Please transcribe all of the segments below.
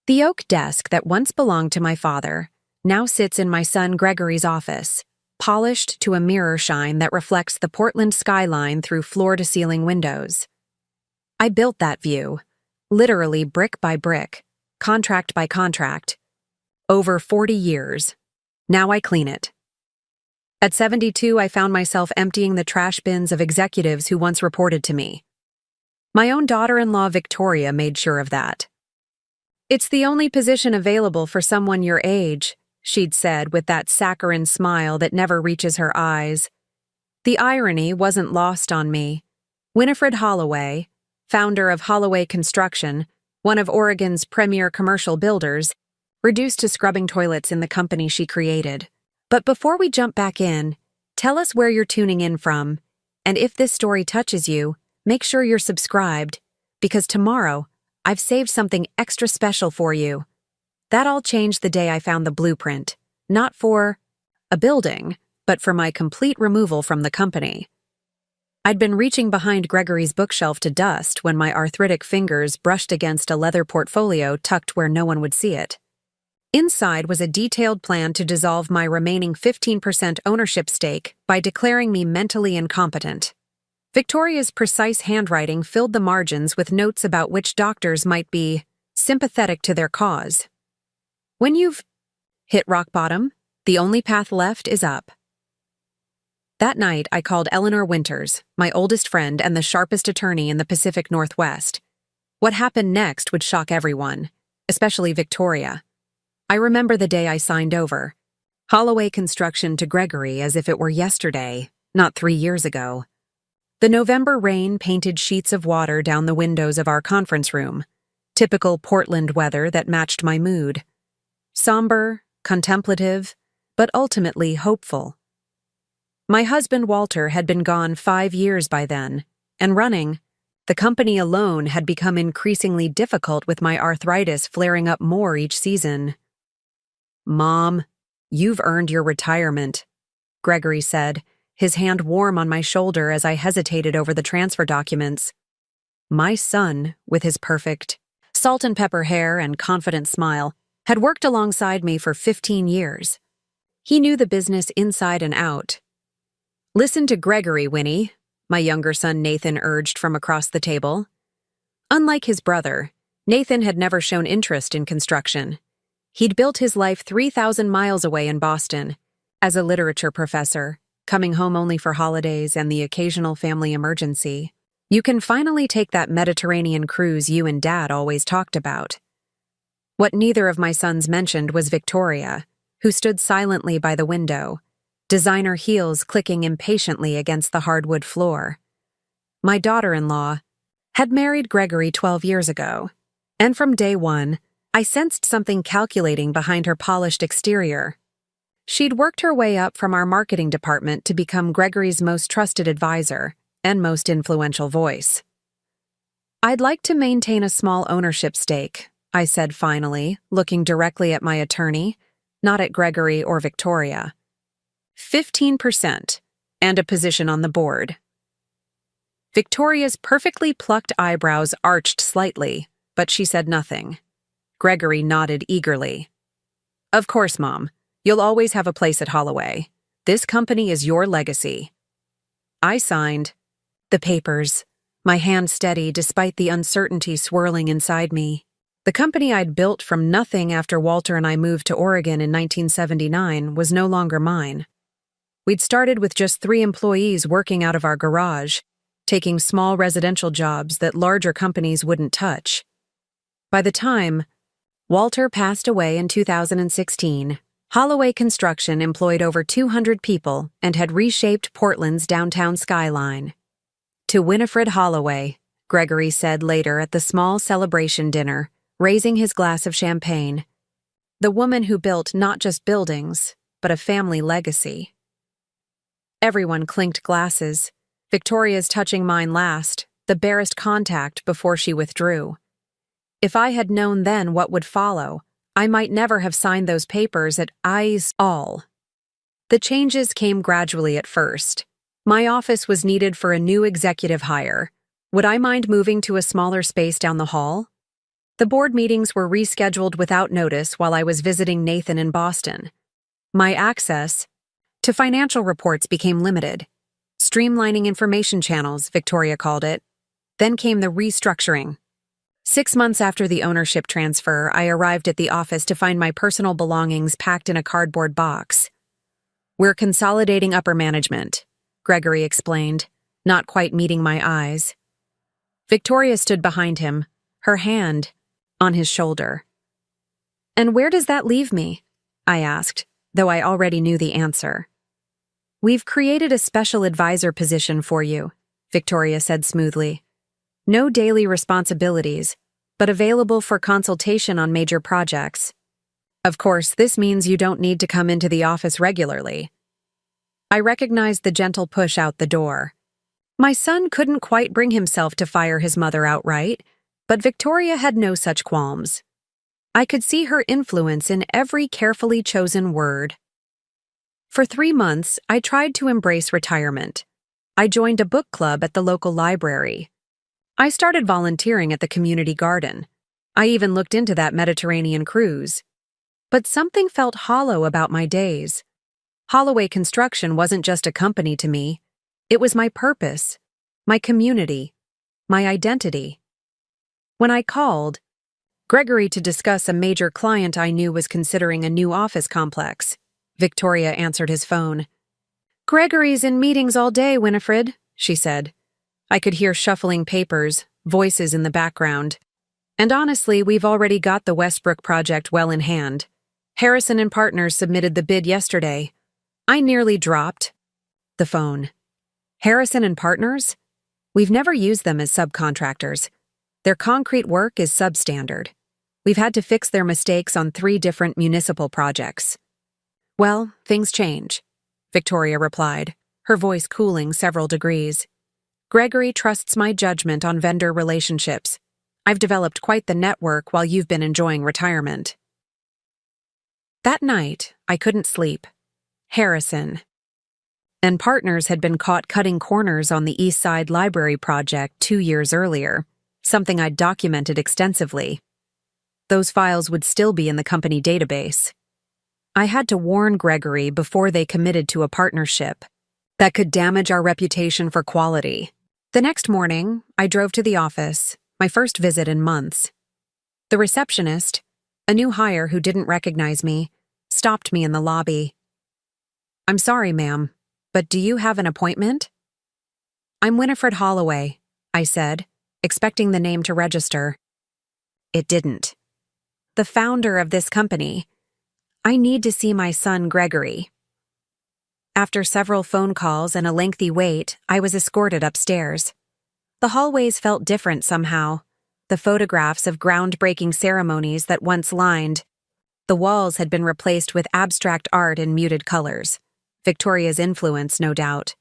The oak desk that once belonged to my father now sits in my son Gregory's office, polished to a mirror shine that reflects the Portland skyline through floor-to-ceiling windows. I built that view, literally brick by brick, contract by contract, over 40 years. Now I clean it. At 72, I found myself emptying the trash bins of executives who once reported to me. My own daughter-in-law Victoria made sure of that. "It's the only position available for someone your age," she'd said with that saccharine smile that never reaches her eyes. The irony wasn't lost on me. Winifred Holloway, founder of Holloway Construction, one of Oregon's premier commercial builders, reduced to scrubbing toilets in the company she created. But before we jump back in, tell us where you're tuning in from, and if this story touches you, make sure you're subscribed, because tomorrow, I've saved something extra special for you. That all changed the day I found the blueprint, not for a building, but for my complete removal from the company. I'd been reaching behind Gregory's bookshelf to dust when my arthritic fingers brushed against a leather portfolio tucked where no one would see it. Inside was a detailed plan to dissolve my remaining 15% ownership stake by declaring me mentally incompetent. Victoria's precise handwriting filled the margins with notes about which doctors might be sympathetic to their cause. "When you've hit rock bottom, the only path left is up." That night, I called Eleanor Winters, my oldest friend and the sharpest attorney in the Pacific Northwest. What happened next would shock everyone, especially Victoria. I remember the day I signed over Holloway Construction to Gregory as if it were yesterday, not 3 years ago. The November rain painted sheets of water down the windows of our conference room, typical Portland weather that matched my mood. Somber, contemplative, but ultimately hopeful. My husband Walter had been gone 5 years by then, and running the company alone had become increasingly difficult with my arthritis flaring up more each season. "Mom, you've earned your retirement," Gregory said, his hand warm on my shoulder as I hesitated over the transfer documents. My son, with his perfect salt and pepper hair and confident smile, had worked alongside me for 15 years. He knew the business inside and out. "Listen to Gregory, Winnie," my younger son Nathan urged from across the table. Unlike his brother, Nathan had never shown interest in construction. He'd built his life 3,000 miles away in Boston, as a literature professor, coming home only for holidays and the occasional family emergency. "You can finally take that Mediterranean cruise you and Dad always talked about." What neither of my sons mentioned was Victoria, who stood silently by the window, designer heels clicking impatiently against the hardwood floor. My daughter-in-law had married Gregory 12 years ago, and from day one, I sensed something calculating behind her polished exterior. She'd worked her way up from our marketing department to become Gregory's most trusted advisor and most influential voice. "I'd like to maintain a small ownership stake," I said finally, looking directly at my attorney, not at Gregory or Victoria. 15%, and a position on the board." Victoria's perfectly plucked eyebrows arched slightly, but she said nothing. Gregory nodded eagerly. "Of course, Mom. You'll always have a place at Holloway. This company is your legacy." I signed the papers, my hand steady despite the uncertainty swirling inside me. The company I'd built from nothing after Walter and I moved to Oregon in 1979 was no longer mine. We'd started with just 3 employees working out of our garage, taking small residential jobs that larger companies wouldn't touch. By the time Walter passed away in 2016, Holloway Construction employed over 200 people and had reshaped Portland's downtown skyline. "To Winifred Holloway," Gregory said later at the small celebration dinner, raising his glass of champagne. "The woman who built not just buildings, but a family legacy." Everyone clinked glasses, Victoria's touching mine last, the barest contact before she withdrew. If I had known then what would follow, I might never have signed those papers at eyes all. The changes came gradually at first. My office was needed for a new executive hire. Would I mind moving to a smaller space down the hall? The board meetings were rescheduled without notice while I was visiting Nathan in Boston. My access to financial reports became limited. Streamlining information channels, Victoria called it. Then came the restructuring. 6 months after the ownership transfer, I arrived at the office to find my personal belongings packed in a cardboard box. "We're consolidating upper management," Gregory explained, not quite meeting my eyes. Victoria stood behind him, her hand on his shoulder. "And where does that leave me?" I asked, though I already knew the answer. "We've created a special advisor position for you," Victoria said smoothly. "No daily responsibilities, but available for consultation on major projects. Of course, this means you don't need to come into the office regularly." I recognized the gentle push out the door. My son couldn't quite bring himself to fire his mother outright, but Victoria had no such qualms. I could see her influence in every carefully chosen word. For 3 months, I tried to embrace retirement. I joined a book club at the local library. I started volunteering at the community garden. I even looked into that Mediterranean cruise. But something felt hollow about my days. Holloway Construction wasn't just a company to me. It was my purpose, my community, my identity. When I called Gregory to discuss a major client I knew was considering a new office complex, Victoria answered his phone. "Gregory's in meetings all day, Winifred," she said. I could hear shuffling papers, voices in the background. "And honestly, we've already got the Westbrook project well in hand. Harrison and Partners submitted the bid yesterday." I nearly dropped the phone. "Harrison and Partners? We've never used them as subcontractors. Their concrete work is substandard. We've had to fix their mistakes on 3 different municipal projects." "Well, things change," Victoria replied, her voice cooling several degrees. "Gregory trusts my judgment on vendor relationships. I've developed quite the network while you've been enjoying retirement." That night, I couldn't sleep. Harrison and Partners had been caught cutting corners on the East Side Library project 2 years earlier, something I'd documented extensively. Those files would still be in the company database. I had to warn Gregory before they committed to a partnership that could damage our reputation for quality. The next morning, I drove to the office, my first visit in months. The receptionist, a new hire who didn't recognize me, stopped me in the lobby. "I'm sorry, ma'am, but do you have an appointment?" "I'm Winifred Holloway," I said, expecting the name to register. It didn't. "The founder of this company. I need to see my son Gregory." After several phone calls and a lengthy wait, I was escorted upstairs. The hallways felt different somehow. The photographs of groundbreaking ceremonies that once lined the walls had been replaced with abstract art in muted colors. Victoria's influence, no doubt.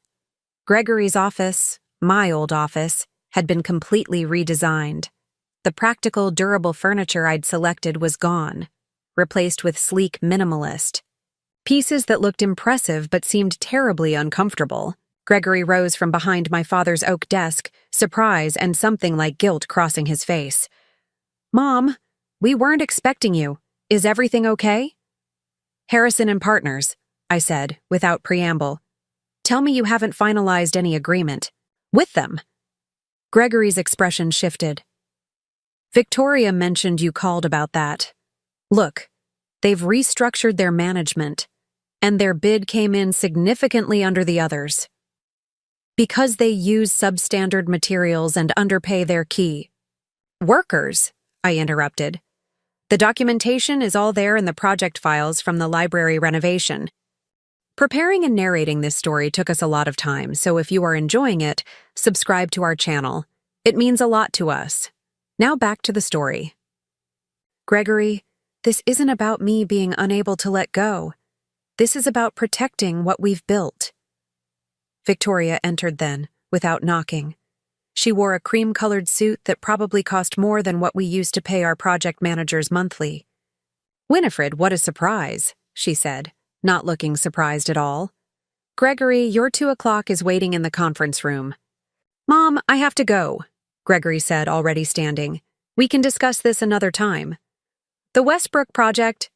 Gregory's office, my old office, had been completely redesigned. The practical, durable furniture I'd selected was gone, replaced with sleek minimalist pieces that looked impressive but seemed terribly uncomfortable. Gregory rose from behind my father's oak desk, surprise and something like guilt crossing his face. "Mom, we weren't expecting you. Is everything okay?" "Harrison and Partners," I said, without preamble. "Tell me you haven't finalized any agreement with them." Gregory's expression shifted. "Victoria mentioned you called about that. Look, they've restructured their management, and their bid came in significantly under the others. Because they use substandard materials and underpay their key workers," I interrupted. "The documentation is all there in the project files from the library renovation." Preparing and narrating this story took us a lot of time, so if you are enjoying it, subscribe to our channel. It means a lot to us. Now back to the story. "Gregory, this isn't about me being unable to let go. This is about protecting what we've built." Victoria entered then, without knocking. She wore a cream-colored suit that probably cost more than what we used to pay our project managers monthly. "Winifred, what a surprise," she said, not looking surprised at all. "Gregory, your 2 o'clock is waiting in the conference room." "Mom, I have to go," Gregory said, already standing. We can discuss this another time. The Westbrook project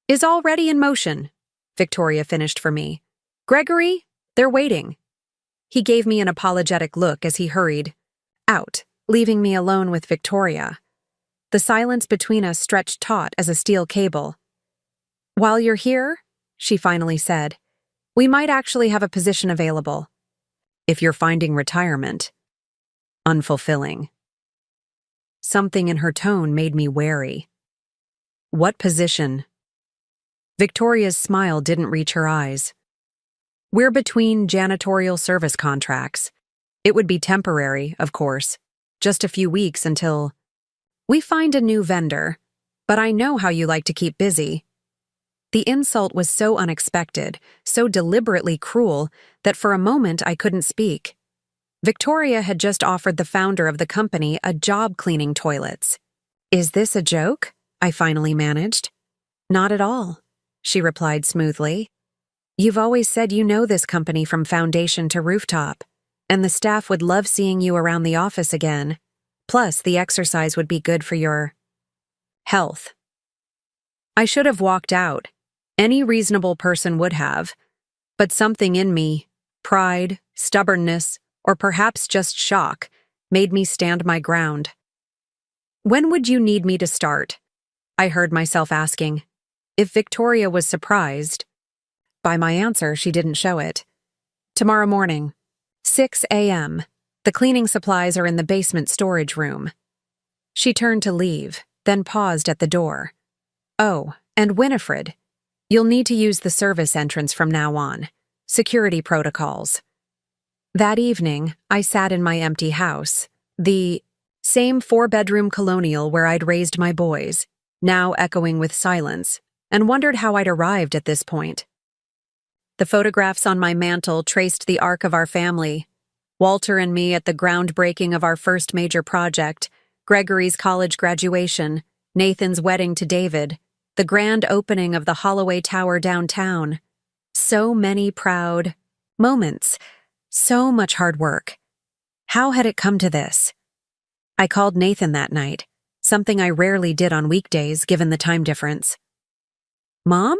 is already in motion, Victoria finished for me. Gregory, they're waiting. He gave me an apologetic look as he hurried out, leaving me alone with Victoria. The silence between us stretched taut as a steel cable. While you're here, she finally said, we might actually have a position available. If you're finding retirement unfulfilling. Something in her tone made me wary. What position? Victoria's smile didn't reach her eyes. We're between janitorial service contracts. It would be temporary, of course, just a few weeks until we find a new vendor, but I know how you like to keep busy. The insult was so unexpected, so deliberately cruel, that for a moment I couldn't speak. Victoria had just offered the founder of the company a job cleaning toilets. Is this a joke? I finally managed. Not at all, she replied smoothly. You've always said you know this company from foundation to rooftop, and the staff would love seeing you around the office again. Plus, the exercise would be good for your health. I should have walked out. Any reasonable person would have. But something in me, pride, stubbornness, or perhaps just shock, made me stand my ground. When would you need me to start? I heard myself asking. If Victoria was surprised by my answer, she didn't show it. Tomorrow morning, 6 a.m. The cleaning supplies are in the basement storage room. She turned to leave, then paused at the door. Oh, and Winifred, you'll need to use the service entrance from now on. Security protocols. That evening, I sat in my empty house, the same 4-bedroom colonial where I'd raised my boys, now echoing with silence, and wondered how I'd arrived at this point. The photographs on my mantle traced the arc of our family. Walter and me at the groundbreaking of our first major project, Gregory's college graduation, Nathan's wedding to David, the grand opening of the Holloway Tower downtown. So many proud moments. So much hard work. How had it come to this? I called Nathan that night, something I rarely did on weekdays given the time difference. Mom?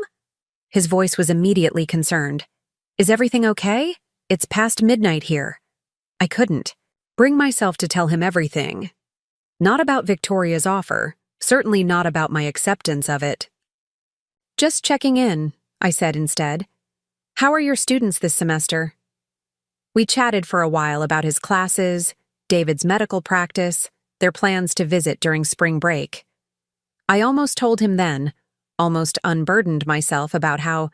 His voice was immediately concerned. Is everything okay? It's past midnight here. I couldn't bring myself to tell him everything. Not about Victoria's offer, certainly not about my acceptance of it. Just checking in, I said instead. How are your students this semester? We chatted for a while about his classes, David's medical practice, their plans to visit during spring break. I almost told him then, almost unburdened myself about how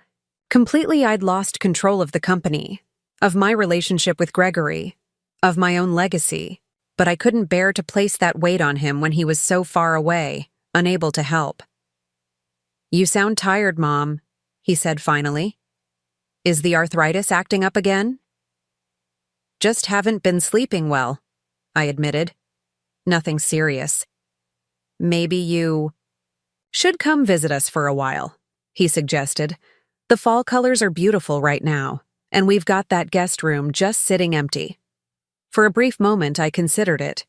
completely I'd lost control of the company, of my relationship with Gregory, of my own legacy, but I couldn't bear to place that weight on him when he was so far away, unable to help. You sound tired, Mom, he said finally. Is the arthritis acting up again? Just haven't been sleeping well, I admitted. Nothing serious. Maybe you should come visit us for a while, he suggested. The fall colors are beautiful right now, and we've got that guest room just sitting empty. For a brief moment, I considered it.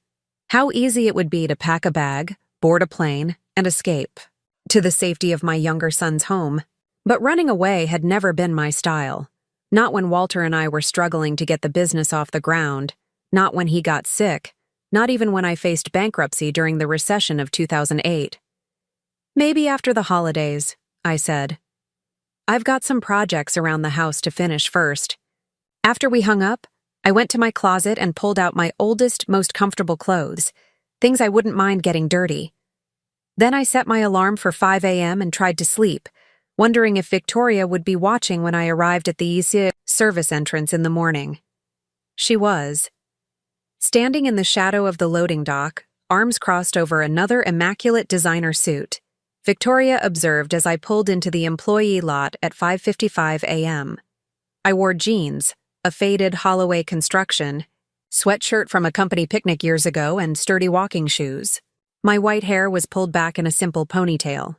How easy it would be to pack a bag, board a plane, and escape to the safety of my younger son's home. But running away had never been my style. Not when Walter and I were struggling to get the business off the ground, not when he got sick, not even when I faced bankruptcy during the recession of 2008. Maybe after the holidays, I said. I've got some projects around the house to finish first. After we hung up, I went to my closet and pulled out my oldest, most comfortable clothes, things I wouldn't mind getting dirty. Then I set my alarm for 5 a.m. and tried to sleep, wondering if Victoria would be watching when I arrived at the service entrance in the morning. She was. Standing in the shadow of the loading dock, arms crossed over another immaculate designer suit, Victoria observed as I pulled into the employee lot at 5:55 a.m. I wore jeans, a faded Holloway construction, sweatshirt from a company picnic years ago, and sturdy walking shoes. My white hair was pulled back in a simple ponytail.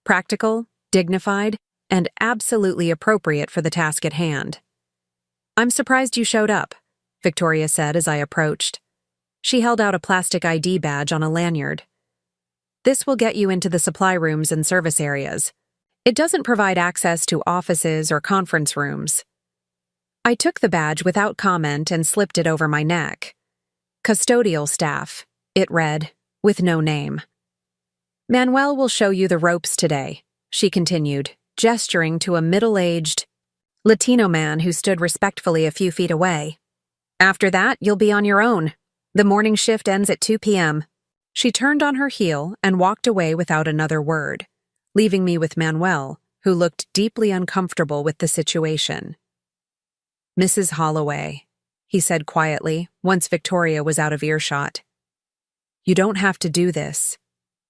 Practical, dignified, and absolutely appropriate for the task at hand. I'm surprised you showed up, Victoria said as I approached. She held out a plastic ID badge on a lanyard. This will get you into the supply rooms and service areas. It doesn't provide access to offices or conference rooms. I took the badge without comment and slipped it over my neck. Custodial staff, it read, with no name. Manuel will show you the ropes today, she continued, gesturing to a middle-aged Latino man who stood respectfully a few feet away. After that, you'll be on your own. The morning shift ends at 2 p.m. She turned on her heel and walked away without another word, leaving me with Manuel, who looked deeply uncomfortable with the situation. Mrs. Holloway, he said quietly, once Victoria was out of earshot. You don't have to do this.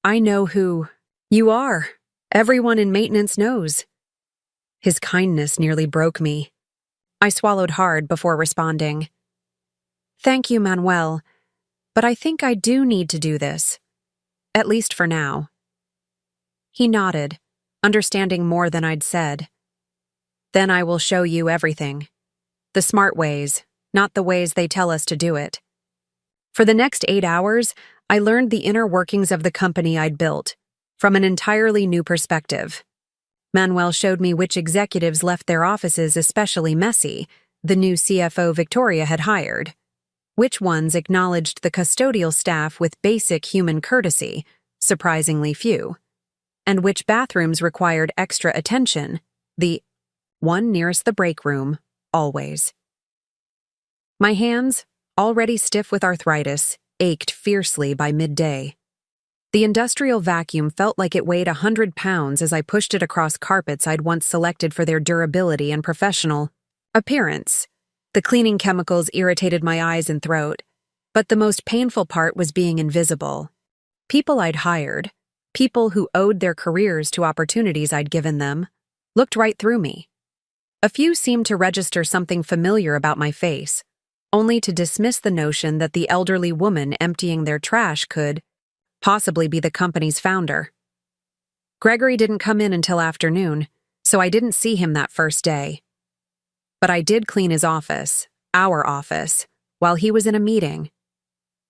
I know who you are. Everyone in maintenance knows. His kindness nearly broke me. I swallowed hard before responding. Thank you, Manuel, but I think I do need to do this. At least for now. He nodded, understanding more than I'd said. Then I will show you everything. The smart ways, not the ways they tell us to do it. For the next 8 hours, I learned the inner workings of the company I'd built, from an entirely new perspective. Manuel showed me which executives left their offices especially messy, the new CFO Victoria had hired. Which ones acknowledged the custodial staff with basic human courtesy, surprisingly few. And which bathrooms required extra attention, the one nearest the break room, always. My hands, already stiff with arthritis, ached fiercely by midday. The industrial vacuum felt like it weighed 100 pounds as I pushed it across carpets I'd once selected for their durability and professional appearance. The cleaning chemicals irritated my eyes and throat, but the most painful part was being invisible. People I'd hired, people who owed their careers to opportunities I'd given them, looked right through me. A few seemed to register something familiar about my face, only to dismiss the notion that the elderly woman emptying their trash could possibly be the company's founder. Gregory didn't come in until afternoon, so I didn't see him that first day. But I did clean his office, our office, while he was in a meeting.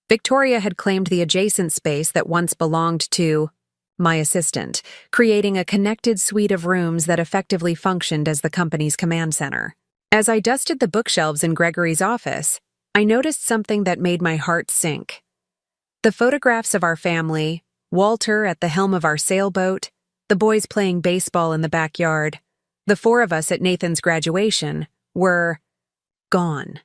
Victoria had claimed the adjacent space that once belonged to my assistant, creating a connected suite of rooms that effectively functioned as the company's command center. As I dusted the bookshelves in Gregory's office, I noticed something that made my heart sink. The photographs of our family, Walter at the helm of our sailboat, the boys playing baseball in the backyard, the 4 of us at Nathan's graduation, were gone.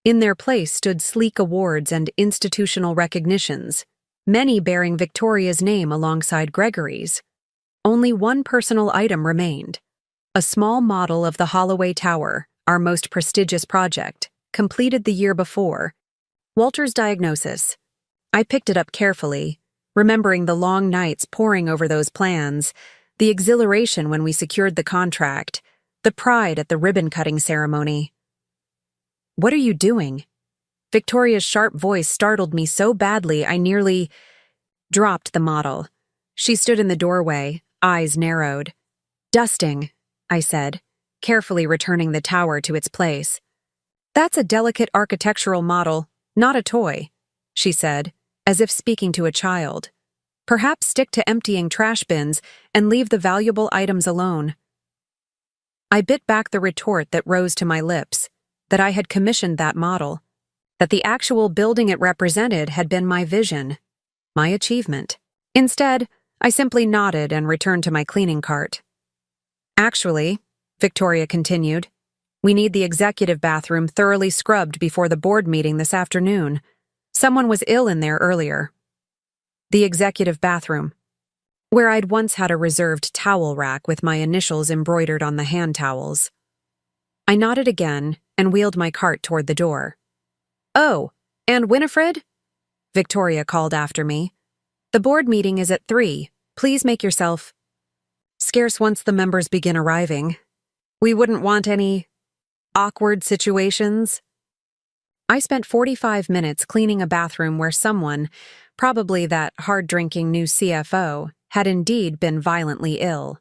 In their place stood sleek awards and institutional recognitions, many bearing Victoria's name alongside Gregory's. Only one personal item remained, a small model of the Holloway Tower, our most prestigious project, completed the year before. Walter's diagnosis. I picked it up carefully, remembering the long nights poring over those plans, the exhilaration when we secured the contract, the pride at the ribbon-cutting ceremony. What are you doing? Victoria's sharp voice startled me so badly I nearly dropped the model. She stood in the doorway, eyes narrowed. Dusting, I said, carefully returning the tower to its place. That's a delicate architectural model, not a toy, she said, as if speaking to a child. Perhaps stick to emptying trash bins and leave the valuable items alone. I bit back the retort that rose to my lips, that I had commissioned that model, that the actual building it represented had been my vision, my achievement. Instead, I simply nodded and returned to my cleaning cart. Actually, Victoria continued, we need the executive bathroom thoroughly scrubbed before the board meeting this afternoon. Someone was ill in there earlier. The executive bathroom, where I'd once had a reserved towel rack with my initials embroidered on the hand towels. I nodded again and wheeled my cart toward the door. Oh, and Winifred? Victoria called after me. The board meeting is at 3. Please make yourself scarce once the members begin arriving. We wouldn't want any awkward situations. I spent 45 minutes cleaning a bathroom where someone, probably that hard-drinking new CFO, had indeed been violently ill.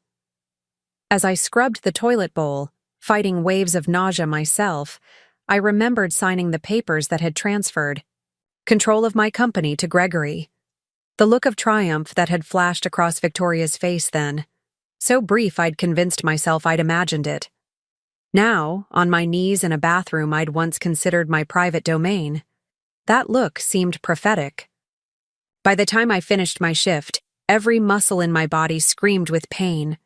As I scrubbed the toilet bowl, fighting waves of nausea myself, I remembered signing the papers that had transferred control of my company to Gregory. The look of triumph that had flashed across Victoria's face then. So brief I'd convinced myself I'd imagined it. Now, on my knees in a bathroom I'd once considered my private domain, that look seemed prophetic. By the time I finished my shift, every muscle in my body screamed with pain.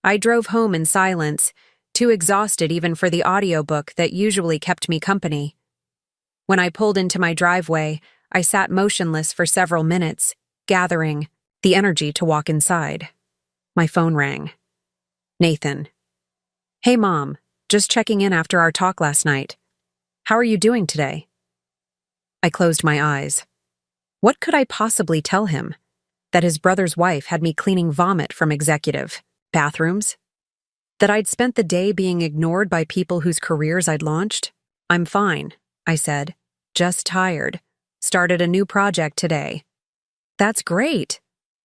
I drove home in silence, too exhausted even for the audiobook that usually kept me company. When I pulled into my driveway, I sat motionless for several minutes, gathering the energy to walk inside. My phone rang. Nathan. "Hey, Mom. Just checking in after our talk last night. How are you doing today?" I closed my eyes. What could I possibly tell him? That his brother's wife had me cleaning vomit from executive bathrooms? That I'd spent the day being ignored by people whose careers I'd launched? "I'm fine," I said. "Just tired. Started a new project today." "That's great."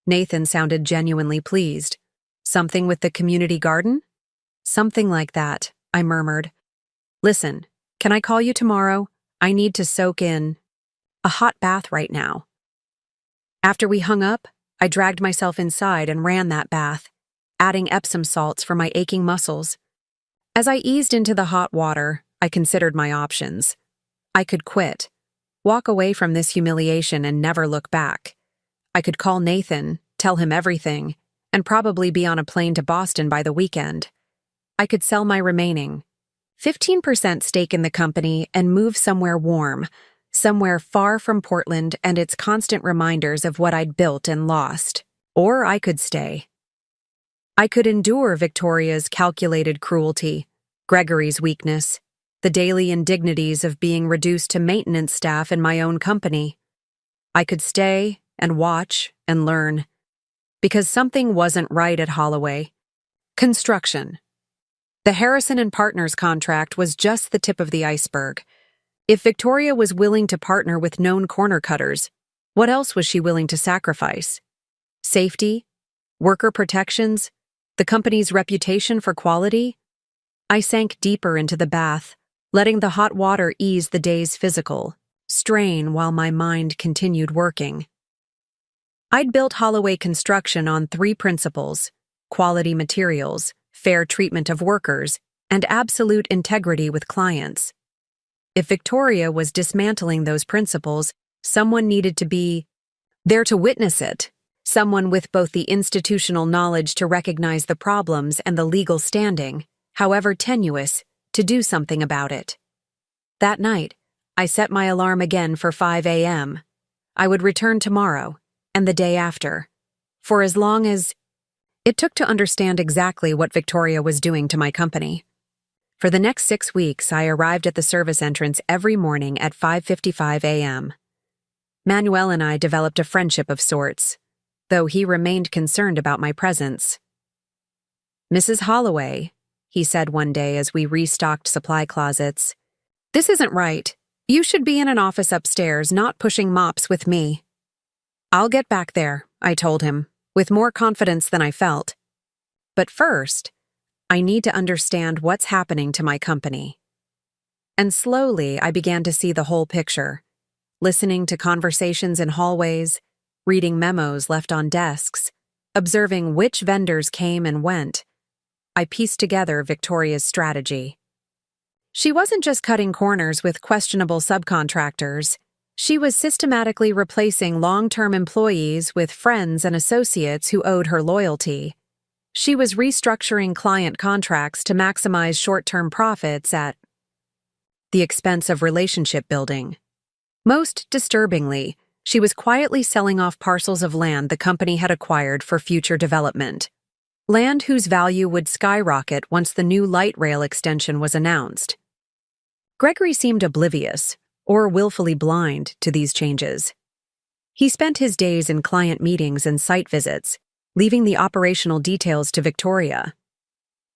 Nathan sounded genuinely pleased. "Something with the community garden?" "Something like that," I murmured. "Listen, can I call you tomorrow? I need to soak in a hot bath right now." After we hung up, I dragged myself inside and ran that bath, adding Epsom salts for my aching muscles. As I eased into the hot water, I considered my options. I could quit, walk away from this humiliation and never look back. I could call Nathan, tell him everything, and probably be on a plane to Boston by the weekend. I could sell my remaining 15% stake in the company and move somewhere warm, somewhere far from Portland and its constant reminders of what I'd built and lost. Or I could stay. I could endure Victoria's calculated cruelty, Gregory's weakness, the daily indignities of being reduced to maintenance staff in my own company. I could stay and watch and learn. Because something wasn't right at Holloway. Construction. The Harrison and Partners contract was just the tip of the iceberg. If Victoria was willing to partner with known corner cutters, what else was she willing to sacrifice? Safety? Worker protections? The company's reputation for quality? I sank deeper into the bath, letting the hot water ease the day's physical strain while my mind continued working. I'd built Holloway Construction on 3 principles: quality materials, fair treatment of workers, and absolute integrity with clients. If Victoria was dismantling those principles, someone needed to be there to witness it, someone with both the institutional knowledge to recognize the problems and the legal standing, however tenuous, to do something about it. That night, I set my alarm again for 5 a.m. I would return tomorrow, and the day after, for as long as it took to understand exactly what Victoria was doing to my company. For the next 6 weeks, I arrived at the service entrance every morning at 5:55 a.m. Manuel and I developed a friendship of sorts, though he remained concerned about my presence. "Mrs. Holloway," he said one day as we restocked supply closets, "this isn't right. You should be in an office upstairs, not pushing mops with me." "I'll get back there," I told him, with more confidence than I felt. "But first, I need to understand what's happening to my company." And slowly, I began to see the whole picture, listening to conversations in hallways, reading memos left on desks, observing which vendors came and went. I pieced together Victoria's strategy. She wasn't just cutting corners with questionable subcontractors. She was systematically replacing long-term employees with friends and associates who owed her loyalty. She was restructuring client contracts to maximize short-term profits at the expense of relationship building. Most disturbingly, she was quietly selling off parcels of land the company had acquired for future development. Land whose value would skyrocket once the new light rail extension was announced. Gregory seemed oblivious, or willfully blind, to these changes. He spent his days in client meetings and site visits, leaving the operational details to Victoria.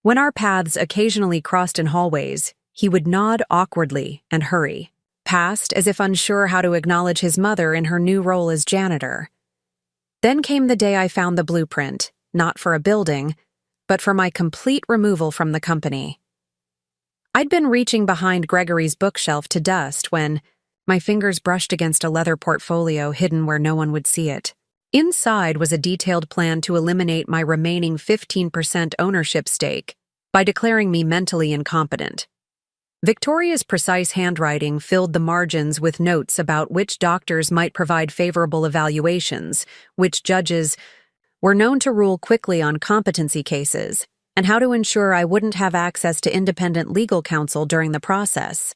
When our paths occasionally crossed in hallways, he would nod awkwardly and hurry, past as if unsure how to acknowledge his mother in her new role as janitor. Then came the day I found the blueprint, not for a building, but for my complete removal from the company. I'd been reaching behind Gregory's bookshelf to dust when my fingers brushed against a leather portfolio hidden where no one would see it. Inside was a detailed plan to eliminate my remaining 15% ownership stake by declaring me mentally incompetent. Victoria's precise handwriting filled the margins with notes about which doctors might provide favorable evaluations, which judges were known to rule quickly on competency cases, and how to ensure I wouldn't have access to independent legal counsel during the process.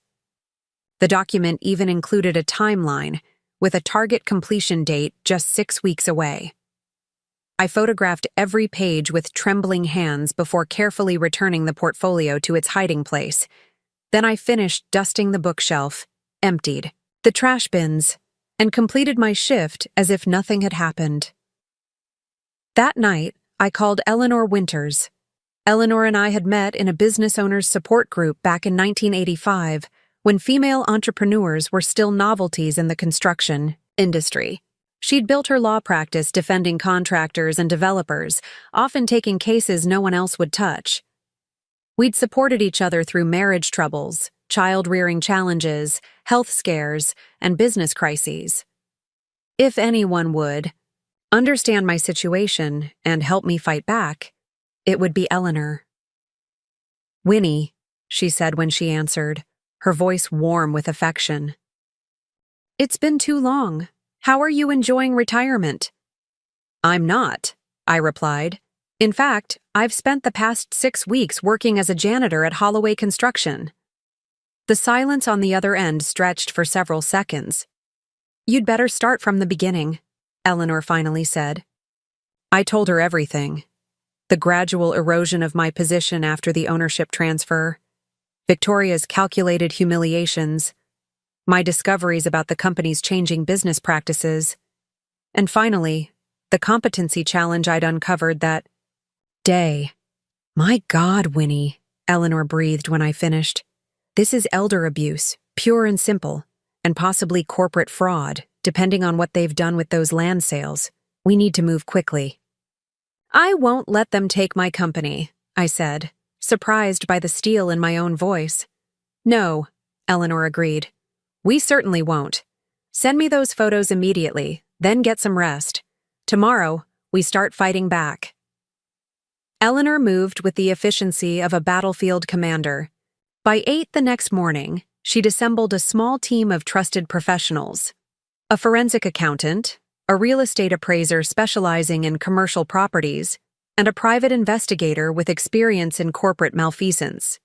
The document even included a timeline, with a target completion date just 6 weeks away. I photographed every page with trembling hands before carefully returning the portfolio to its hiding place. Then I finished dusting the bookshelf, emptied the trash bins, and completed my shift as if nothing had happened. That night, I called Eleanor Winters. Eleanor and I had met in a business owners support group back in 1985, when female entrepreneurs were still novelties in the construction industry. She'd built her law practice defending contractors and developers, often taking cases no one else would touch. We'd supported each other through marriage troubles, child-rearing challenges, health scares, and business crises. If anyone would understand my situation and help me fight back, it would be Eleanor. "Winnie," she said when she answered, her voice warm with affection. "It's been too long. How are you enjoying retirement?" "I'm not," I replied. "In fact, I've spent the past 6 weeks working as a janitor at Holloway Construction." The silence on the other end stretched for several seconds. "You'd better start from the beginning," Eleanor finally said. I told her everything. The gradual erosion of my position after the ownership transfer, Victoria's calculated humiliations, my discoveries about the company's changing business practices, and finally, the competency challenge I'd uncovered that day. "My God, Winnie," Eleanor breathed when I finished. "This is elder abuse, pure and simple, and possibly corporate fraud, depending on what they've done with those land sales. We need to move quickly." "I won't let them take my company," I said, surprised by the steel in my own voice. "No," Eleanor agreed. "We certainly won't. Send me those photos immediately, then get some rest. Tomorrow, we start fighting back." Eleanor moved with the efficiency of a battlefield commander. By 8 the next morning, she'd assembled a small team of trusted professionals: a forensic accountant, a real estate appraiser specializing in commercial properties, and a private investigator with experience in corporate malfeasance.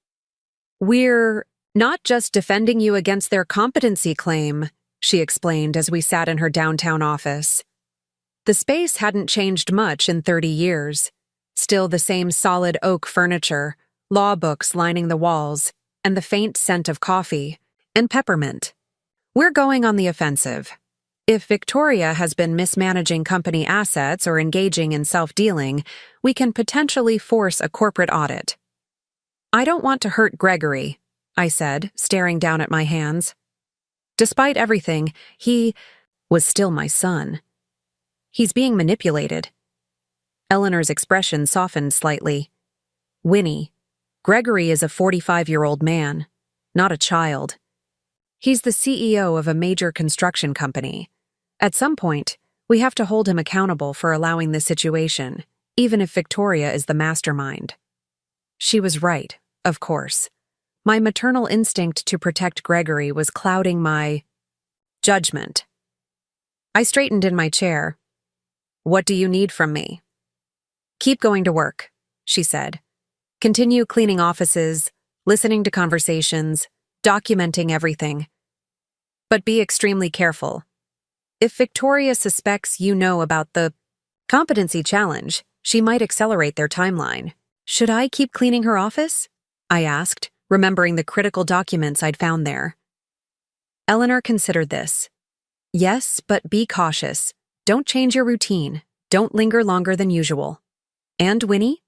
"We're not just defending you against their competency claim," she explained as we sat in her downtown office. The space hadn't changed much in 30 years. Still the same solid oak furniture, law books lining the walls, and the faint scent of coffee and peppermint. "We're going on the offensive. If Victoria has been mismanaging company assets or engaging in self-dealing, we can potentially force a corporate audit." "I don't want to hurt Gregory," I said, staring down at my hands. Despite everything, he was still my son. "He's being manipulated." Eleanor's expression softened slightly. "Winnie, Gregory is a 45-year-old man, not a child. He's the CEO of a major construction company. At some point, we have to hold him accountable for allowing this situation, even if Victoria is the mastermind." She was right, of course. My maternal instinct to protect Gregory was clouding my judgment. I straightened in my chair. "What do you need from me?" "Keep going to work," she said. "Continue cleaning offices, listening to conversations, documenting everything. But be extremely careful. If Victoria suspects you know about the competency challenge, she might accelerate their timeline." "Should I keep cleaning her office?" I asked, remembering the critical documents I'd found there. Eleanor considered this. "Yes, but be cautious. Don't change your routine. Don't linger longer than usual. And Winnie?"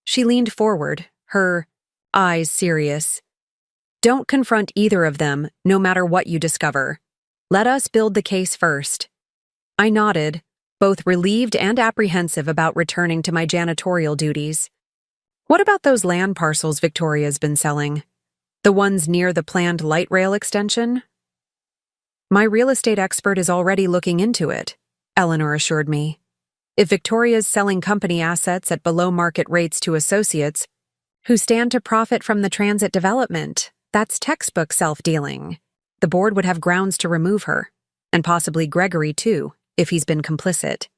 She leaned forward, her eyes serious. "Don't confront either of them, no matter what you discover. Let us build the case first." I nodded, both relieved and apprehensive about returning to my janitorial duties. "What about those land parcels Victoria's been selling? The ones near the planned light rail extension?" "My real estate expert is already looking into it," Eleanor assured me. If Victoria's selling company assets at below-market rates to associates who stand to profit from the transit development, that's textbook self-dealing. The board would have grounds to remove her, and possibly Gregory too, if he's been complicit.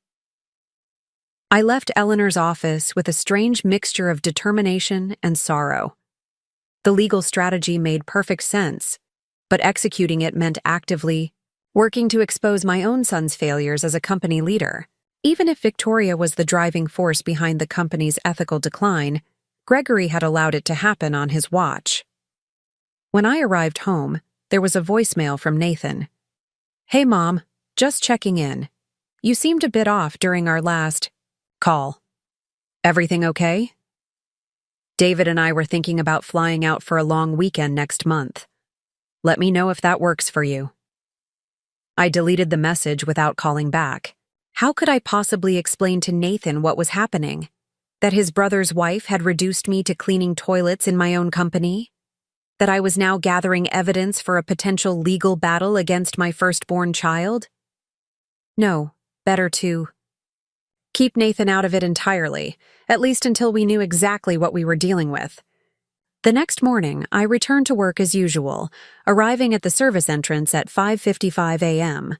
I left Eleanor's office with a strange mixture of determination and sorrow. The legal strategy made perfect sense, but executing it meant actively working to expose my own son's failures as a company leader. Even if Victoria was the driving force behind the company's ethical decline, Gregory had allowed it to happen on his watch. When I arrived home, there was a voicemail from Nathan. "Hey, Mom, just checking in. You seemed a bit off during our last call. Everything okay? David and I were thinking about flying out for a long weekend next month. Let me know if that works for you." I deleted the message without calling back. How could I possibly explain to Nathan what was happening? That his brother's wife had reduced me to cleaning toilets in my own company? That I was now gathering evidence for a potential legal battle against my firstborn child? No, better to keep Nathan out of it entirely, at least until we knew exactly what we were dealing with. The next morning, I returned to work as usual, arriving at the service entrance at 5:55 a.m.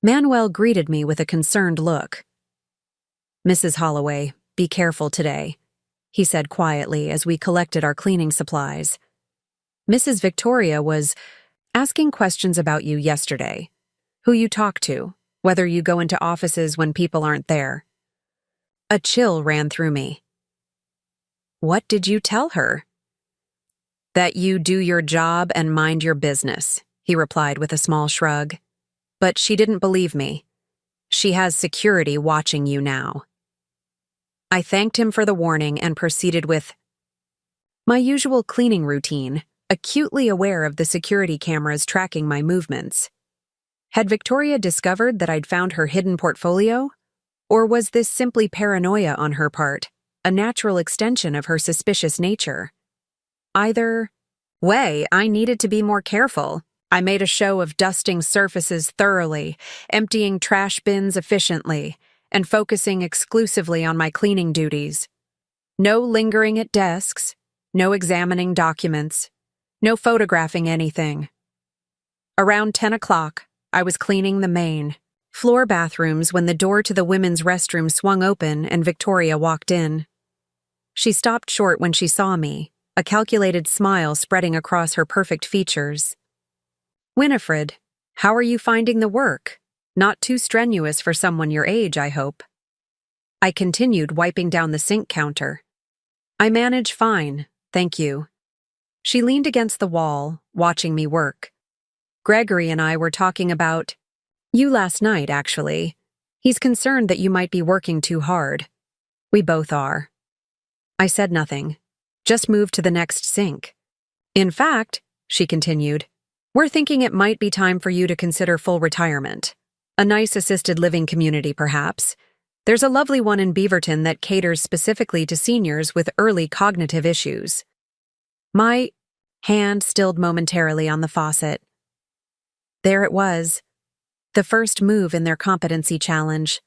Manuel greeted me with a concerned look. "Mrs. Holloway, be careful today," he said quietly as we collected our cleaning supplies. "Mrs. Victoria was asking questions about you yesterday. Who you talk to, whether you go into offices when people aren't there." A chill ran through me. "What did you tell her?" "That you do your job and mind your business," he replied with a small shrug. "But she didn't believe me. She has security watching you now." I thanked him for the warning and proceeded with my usual cleaning routine, acutely aware of the security cameras tracking my movements. Had Victoria discovered that I'd found her hidden portfolio? Or was this simply paranoia on her part, a natural extension of her suspicious nature? Either way, I needed to be more careful. I made a show of dusting surfaces thoroughly, emptying trash bins efficiently, and focusing exclusively on my cleaning duties. No lingering at desks, no examining documents, no photographing anything. Around 10 o'clock, I was cleaning the main floor bathrooms when the door to the women's restroom swung open and Victoria walked in. She stopped short when she saw me, a calculated smile spreading across her perfect features. "Winifred, how are you finding the work? Not too strenuous for someone your age, I hope." I continued wiping down the sink counter. "I manage fine, thank you." She leaned against the wall, watching me work. "Gregory and I were talking about you last night, actually. He's concerned that you might be working too hard. We both are." I said nothing, just moved to the next sink. "In fact," she continued, "we're thinking it might be time for you to consider full retirement. A nice assisted living community, perhaps. There's a lovely one in Beaverton that caters specifically to seniors with early cognitive issues." My hand stilled momentarily on the faucet. There it was, the first move in their competency challenge.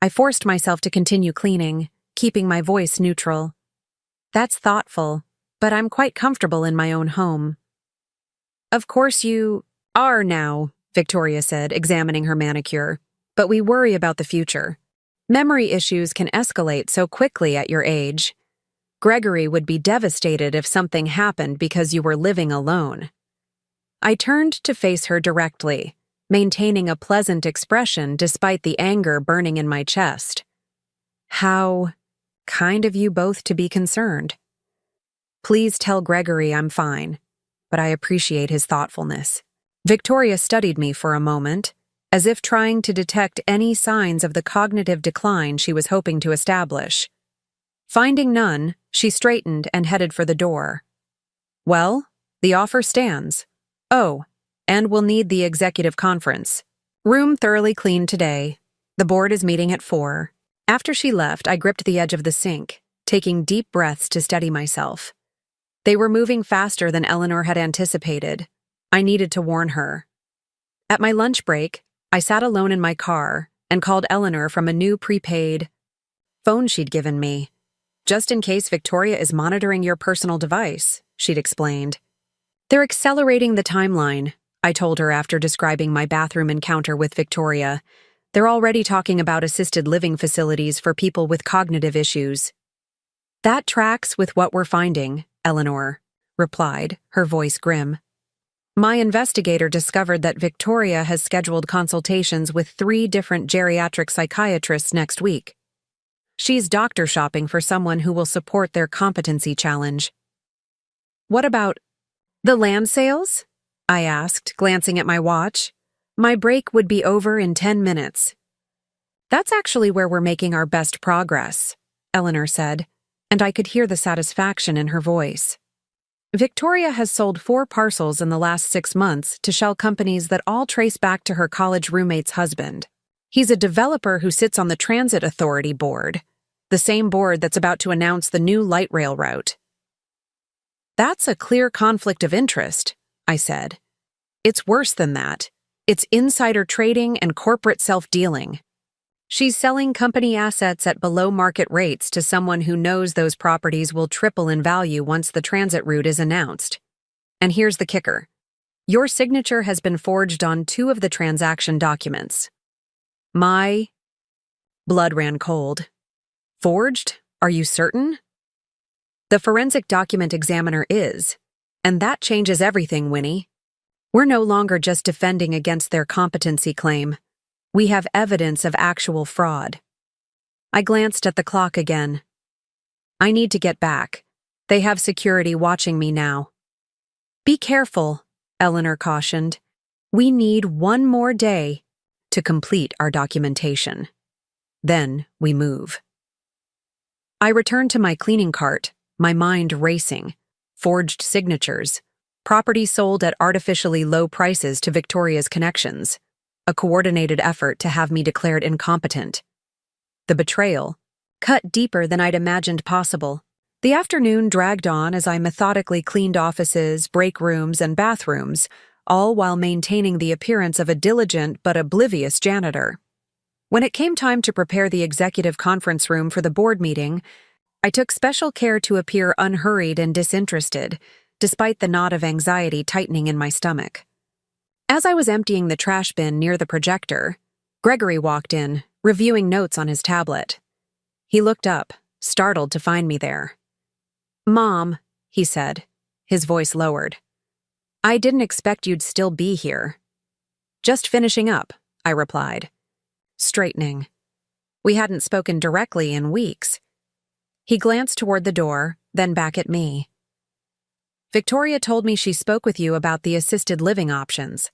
I forced myself to continue cleaning, keeping my voice neutral. "That's thoughtful, but I'm quite comfortable in my own home." "Of course you are now," Victoria said, examining her manicure, "but we worry about the future. Memory issues can escalate so quickly at your age. Gregory would be devastated if something happened because you were living alone." I turned to face her directly, maintaining a pleasant expression despite the anger burning in my chest. "How kind of you both to be concerned. Please tell Gregory I'm fine, but I appreciate his thoughtfulness." Victoria studied me for a moment, as if trying to detect any signs of the cognitive decline she was hoping to establish. Finding none, she straightened and headed for the door. "Well, the offer stands. Oh, and we'll need the executive conference. Room thoroughly cleaned today. The board is meeting at 4. After she left, I gripped the edge of the sink, taking deep breaths to steady myself. They were moving faster than Eleanor had anticipated. I needed to warn her. At my lunch break, I sat alone in my car, and called Eleanor from a new prepaid phone she'd given me. Just in case Victoria is monitoring your personal device, she'd explained. They're accelerating the timeline, I told her after describing my bathroom encounter with Victoria. They're already talking about assisted living facilities for people with cognitive issues. That tracks with what we're finding, Eleanor replied, her voice grim. My investigator discovered that Victoria has scheduled consultations with 3 different geriatric psychiatrists next week. She's doctor shopping for someone who will support their competency challenge. What about the land sales? I asked, glancing at my watch. My break would be over in 10 minutes. That's actually where we're making our best progress, Eleanor said, and I could hear the satisfaction in her voice. Victoria has sold 4 parcels in the last 6 months to shell companies that all trace back to her college roommate's husband. He's a developer who sits on the Transit Authority board, the same board that's about to announce the new light rail route. That's a clear conflict of interest, I said. It's worse than that. It's insider trading and corporate self-dealing. She's selling company assets at below-market rates to someone who knows those properties will triple in value once the transit route is announced. And here's the kicker. Your signature has been forged on 2 of the transaction documents. My blood ran cold. Forged? Are you certain? The forensic document examiner is, and that changes everything, Winnie. We're no longer just defending against their competency claim. We have evidence of actual fraud. I glanced at the clock again. I need to get back. They have security watching me now. Be careful, Eleanor cautioned. We need 1 more day to complete our documentation. Then we move. I returned to my cleaning cart, my mind racing. Forged signatures. Property sold at artificially low prices to Victoria's connections. A coordinated effort to have me declared incompetent. The betrayal cut deeper than I'd imagined possible. The afternoon dragged on as I methodically cleaned offices, break rooms, and bathrooms, all while maintaining the appearance of a diligent but oblivious janitor. When it came time to prepare the executive conference room for the board meeting, I took special care to appear unhurried and disinterested, despite the knot of anxiety tightening in my stomach. As I was emptying the trash bin near the projector, Gregory walked in, reviewing notes on his tablet. He looked up, startled to find me there. "Mom," he said, his voice lowered. "I didn't expect you'd still be here." "Just finishing up," I replied, straightening. We hadn't spoken directly in weeks. He glanced toward the door, then back at me. "Victoria told me she spoke with you about the assisted living options.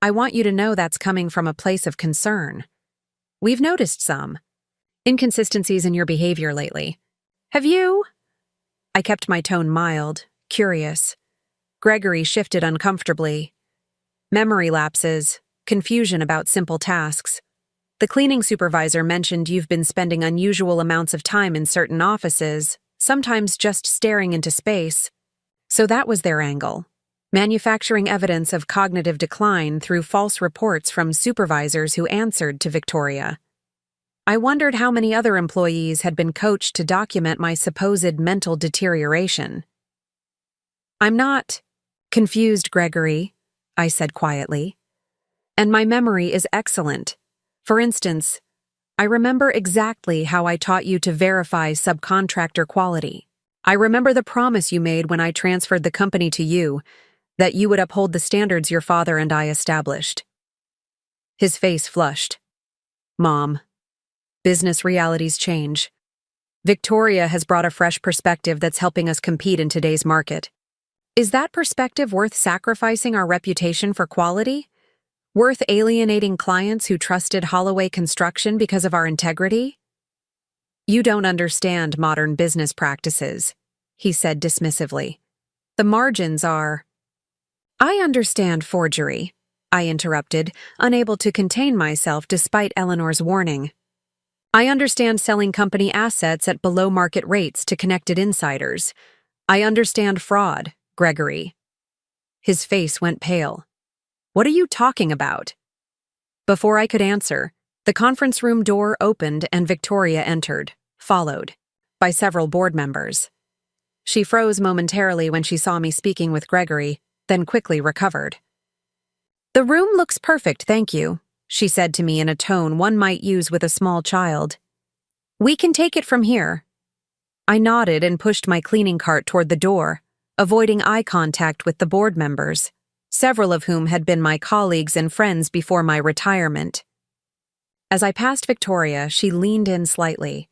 I want you to know that's coming from a place of concern. We've noticed some inconsistencies in your behavior lately. Have you?" I kept my tone mild, curious. Gregory shifted uncomfortably. "Memory lapses, confusion about simple tasks. The cleaning supervisor mentioned you've been spending unusual amounts of time in certain offices, sometimes just staring into space. So that was their angle. Manufacturing evidence of cognitive decline through false reports from supervisors who answered to Victoria. I wondered how many other employees had been coached to document my supposed mental deterioration. "I'm not confused, Gregory," I said quietly. "And my memory is excellent. For instance, I remember exactly how I taught you to verify subcontractor quality. I remember the promise you made when I transferred the company to you, that you would uphold the standards your father and I established." His face flushed. "Mom, business realities change. Victoria has brought a fresh perspective that's helping us compete in today's market. Is that perspective worth sacrificing our reputation for quality? Worth alienating clients who trusted Holloway Construction because of our integrity?" "You don't understand modern business practices," he said dismissively. "The margins are—" "I understand forgery," I interrupted, unable to contain myself despite Eleanor's warning. "I understand selling company assets at below-market rates to connected insiders. I understand fraud, Gregory." His face went pale. "What are you talking about?" Before I could answer, The conference room door opened and Victoria entered, followed by several board members. She froze momentarily when she saw me speaking with Gregory, then quickly recovered. "The room looks perfect, thank you," she said to me in a tone one might use with a small child. "We can take it from here." I nodded and pushed my cleaning cart toward the door, avoiding eye contact with the board members, several of whom had been my colleagues and friends before my retirement. As I passed Victoria, she leaned in slightly.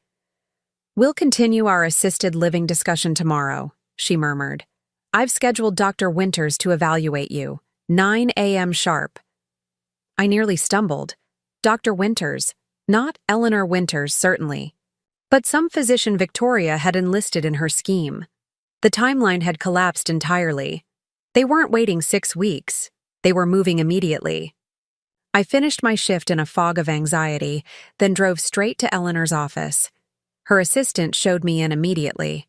"We'll continue our assisted living discussion tomorrow," she murmured. "I've scheduled Dr. Winters to evaluate you, 9 a.m. sharp." I nearly stumbled. Dr. Winters, not Eleanor Winters, certainly. But some physician Victoria had enlisted in her scheme. The timeline had collapsed entirely. They weren't waiting 6 weeks. They were moving immediately. I finished my shift in a fog of anxiety, then drove straight to Eleanor's office. Her assistant showed me in immediately.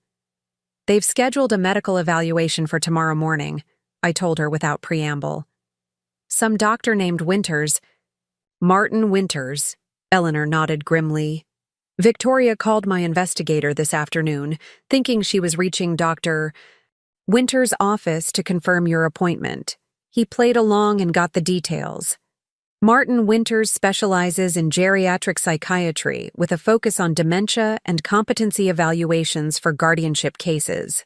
"They've scheduled a medical evaluation for tomorrow morning," I told her without preamble. "Some doctor named Winters." "Martin Winters," Eleanor nodded grimly. "Victoria called my investigator this afternoon, thinking she was reaching Dr. Winters' office to confirm your appointment. He played along and got the details. Martin Winters specializes in geriatric psychiatry with a focus on dementia and competency evaluations for guardianship cases."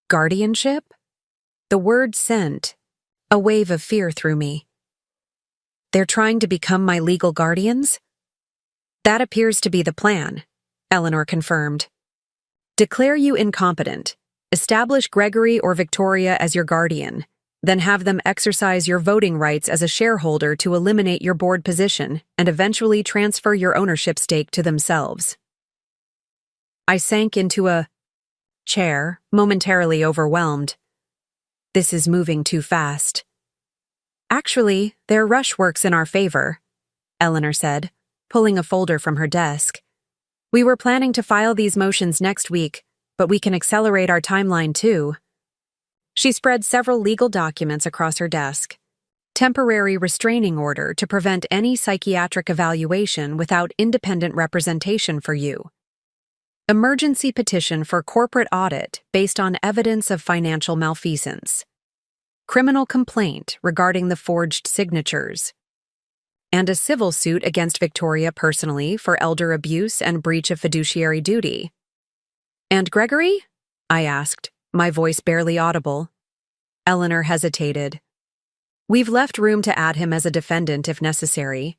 Guardianship? The word sent a wave of fear through me. They're trying to become my legal guardians? "That appears to be the plan," Eleanor confirmed. "Declare you incompetent, establish Gregory or Victoria as your guardian, then have them exercise your voting rights as a shareholder to eliminate your board position and eventually transfer your ownership stake to themselves." I sank into a chair, momentarily overwhelmed. This is moving too fast. "Actually, their rush works in our favor," Eleanor said, pulling a folder from her desk. "We were planning to file these motions next week, but we can accelerate our timeline too." She spread several legal documents across her desk. Temporary restraining order to prevent any psychiatric evaluation without independent representation for you. Emergency petition for corporate audit based on evidence of financial malfeasance. Criminal complaint regarding the forged signatures. And a civil suit against Victoria personally for elder abuse and breach of fiduciary duty. "And Gregory?" I asked, my voice barely audible. Eleanor hesitated. "We've left room to add him as a defendant if necessary,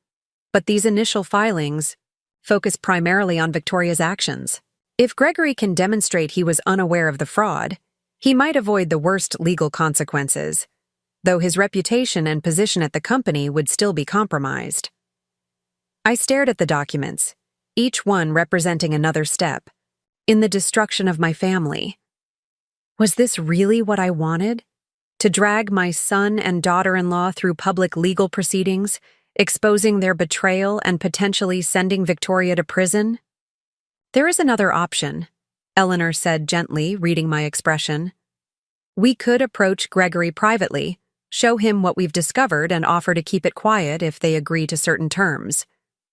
but these initial filings focus primarily on Victoria's actions. If Gregory can demonstrate he was unaware of the fraud, he might avoid the worst legal consequences, though his reputation and position at the company would still be compromised." I stared at the documents, each one representing another step in the destruction of my family. Was this really what I wanted? To drag my son and daughter-in-law through public legal proceedings, exposing their betrayal and potentially sending Victoria to prison? "There is another option," Eleanor said gently, reading my expression. "We could approach Gregory privately, show him what we've discovered and offer to keep it quiet if they agree to certain terms.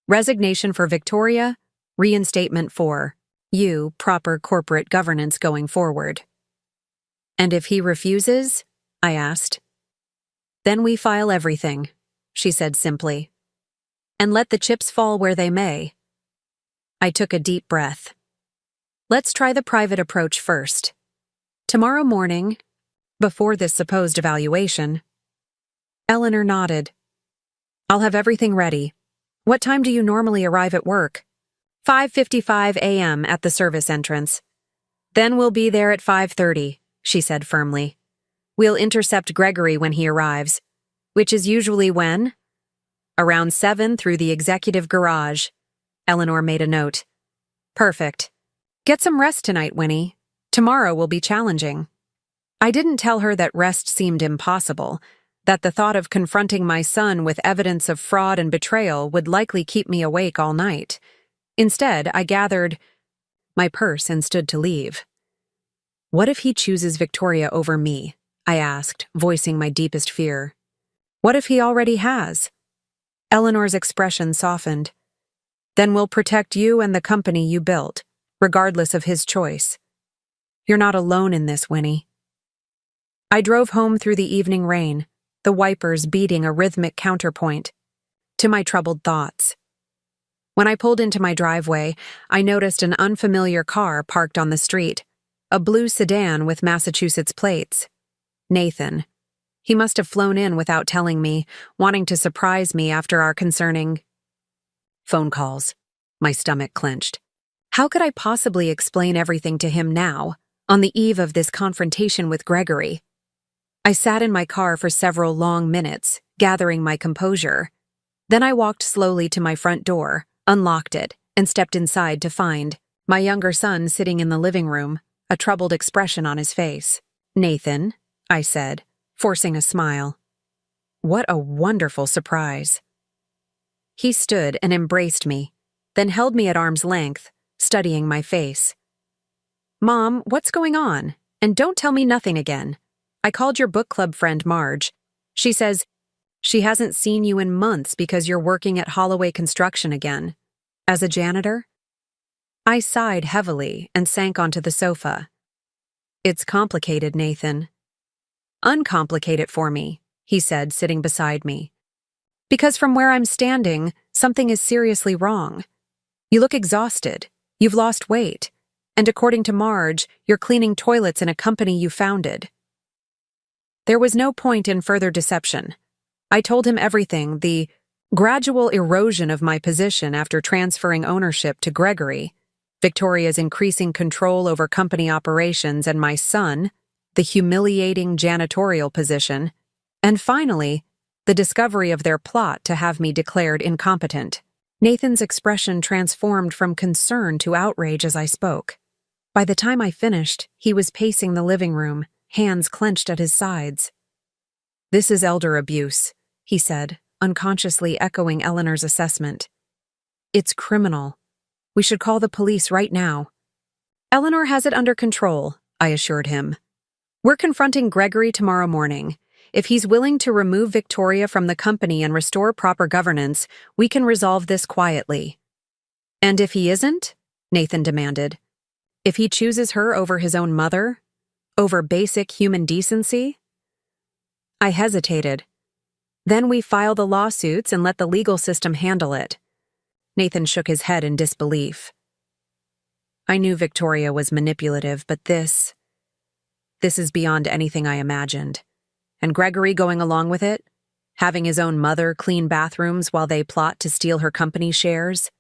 Resignation for Victoria, reinstatement for you, proper corporate governance going forward." "And if he refuses?" I asked. "Then we file everything," she said simply. "And let the chips fall where they may." I took a deep breath. "Let's try the private approach first. Tomorrow morning, before this supposed evaluation." Eleanor nodded. "I'll have everything ready. What time do you normally arrive at work?" 5:55 a.m. at the service entrance. "Then we'll be there at 5:30, she said firmly. "We'll intercept Gregory when he arrives." "Which is usually when?" "Around 7 through the executive garage." Eleanor made a note. "Perfect. Get some rest tonight, Winnie. Tomorrow will be challenging." I didn't tell her that rest seemed impossible, that the thought of confronting my son with evidence of fraud and betrayal would likely keep me awake all night. Instead, I gathered my purse and stood to leave. "What if he chooses Victoria over me?" I asked, voicing my deepest fear. "What if he already has?" Eleanor's expression softened. Then we'll protect you and the company you built, regardless of his choice. You're not alone in this, Winnie. I drove home through the evening rain, the wipers beating a rhythmic counterpoint to my troubled thoughts. When I pulled into my driveway, I noticed an unfamiliar car parked on the street, a blue sedan with Massachusetts plates. Nathan. He must have flown in without telling me, wanting to surprise me after our concerning phone calls. My stomach clenched. How could I possibly explain everything to him now, on the eve of this confrontation with Gregory? I sat in my car for several long minutes, gathering my composure. Then I walked slowly to my front door, unlocked it, and stepped inside to find my younger son sitting in the living room, a troubled expression on his face. "Nathan," I said, forcing a smile. What a wonderful surprise. He stood and embraced me, then held me at arm's length, studying my face. "Mom, what's going on? And don't tell me nothing again. I called your book club friend Marge. She says she hasn't seen you in months because you're working at Holloway Construction again. As a janitor?" I sighed heavily and sank onto the sofa. "It's complicated, Nathan." "Uncomplicate it for me," he said, sitting beside me. "Because from where I'm standing, something is seriously wrong. You look exhausted, you've lost weight, and according to Marge, you're cleaning toilets in a company you founded." There was no point in further deception. I told him everything, the gradual erosion of my position after transferring ownership to Gregory, Victoria's increasing control over company operations, and my son, the humiliating janitorial position, and finally, the discovery of their plot to have me declared incompetent. Nathan's expression transformed from concern to outrage as I spoke. By the time I finished, he was pacing the living room, hands clenched at his sides. "This is elder abuse," he said, unconsciously echoing Eleanor's assessment. "It's criminal. We should call the police right now." "Eleanor has it under control," I assured him. "We're confronting Gregory tomorrow morning. If he's willing to remove Victoria from the company and restore proper governance, we can resolve this quietly." "And if he isn't?" Nathan demanded. "If he chooses her over his own mother? Over basic human decency?" I hesitated. "Then we file the lawsuits and let the legal system handle it." Nathan shook his head in disbelief. I knew Victoria was manipulative, but this is beyond anything I imagined. And Gregory going along with it? Having his own mother clean bathrooms while they plot to steal her company shares?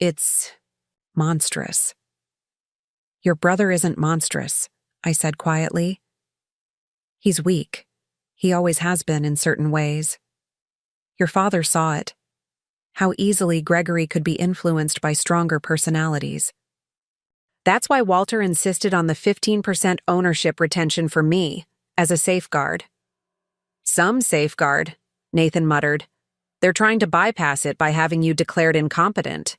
It's monstrous. "Your brother isn't monstrous," I said quietly. "He's weak. He always has been in certain ways. Your father saw it. How easily Gregory could be influenced by stronger personalities. That's why Walter insisted on the 15% ownership retention for me, as a safeguard." "Some safeguard," Nathan muttered. "They're trying to bypass it by having you declared incompetent."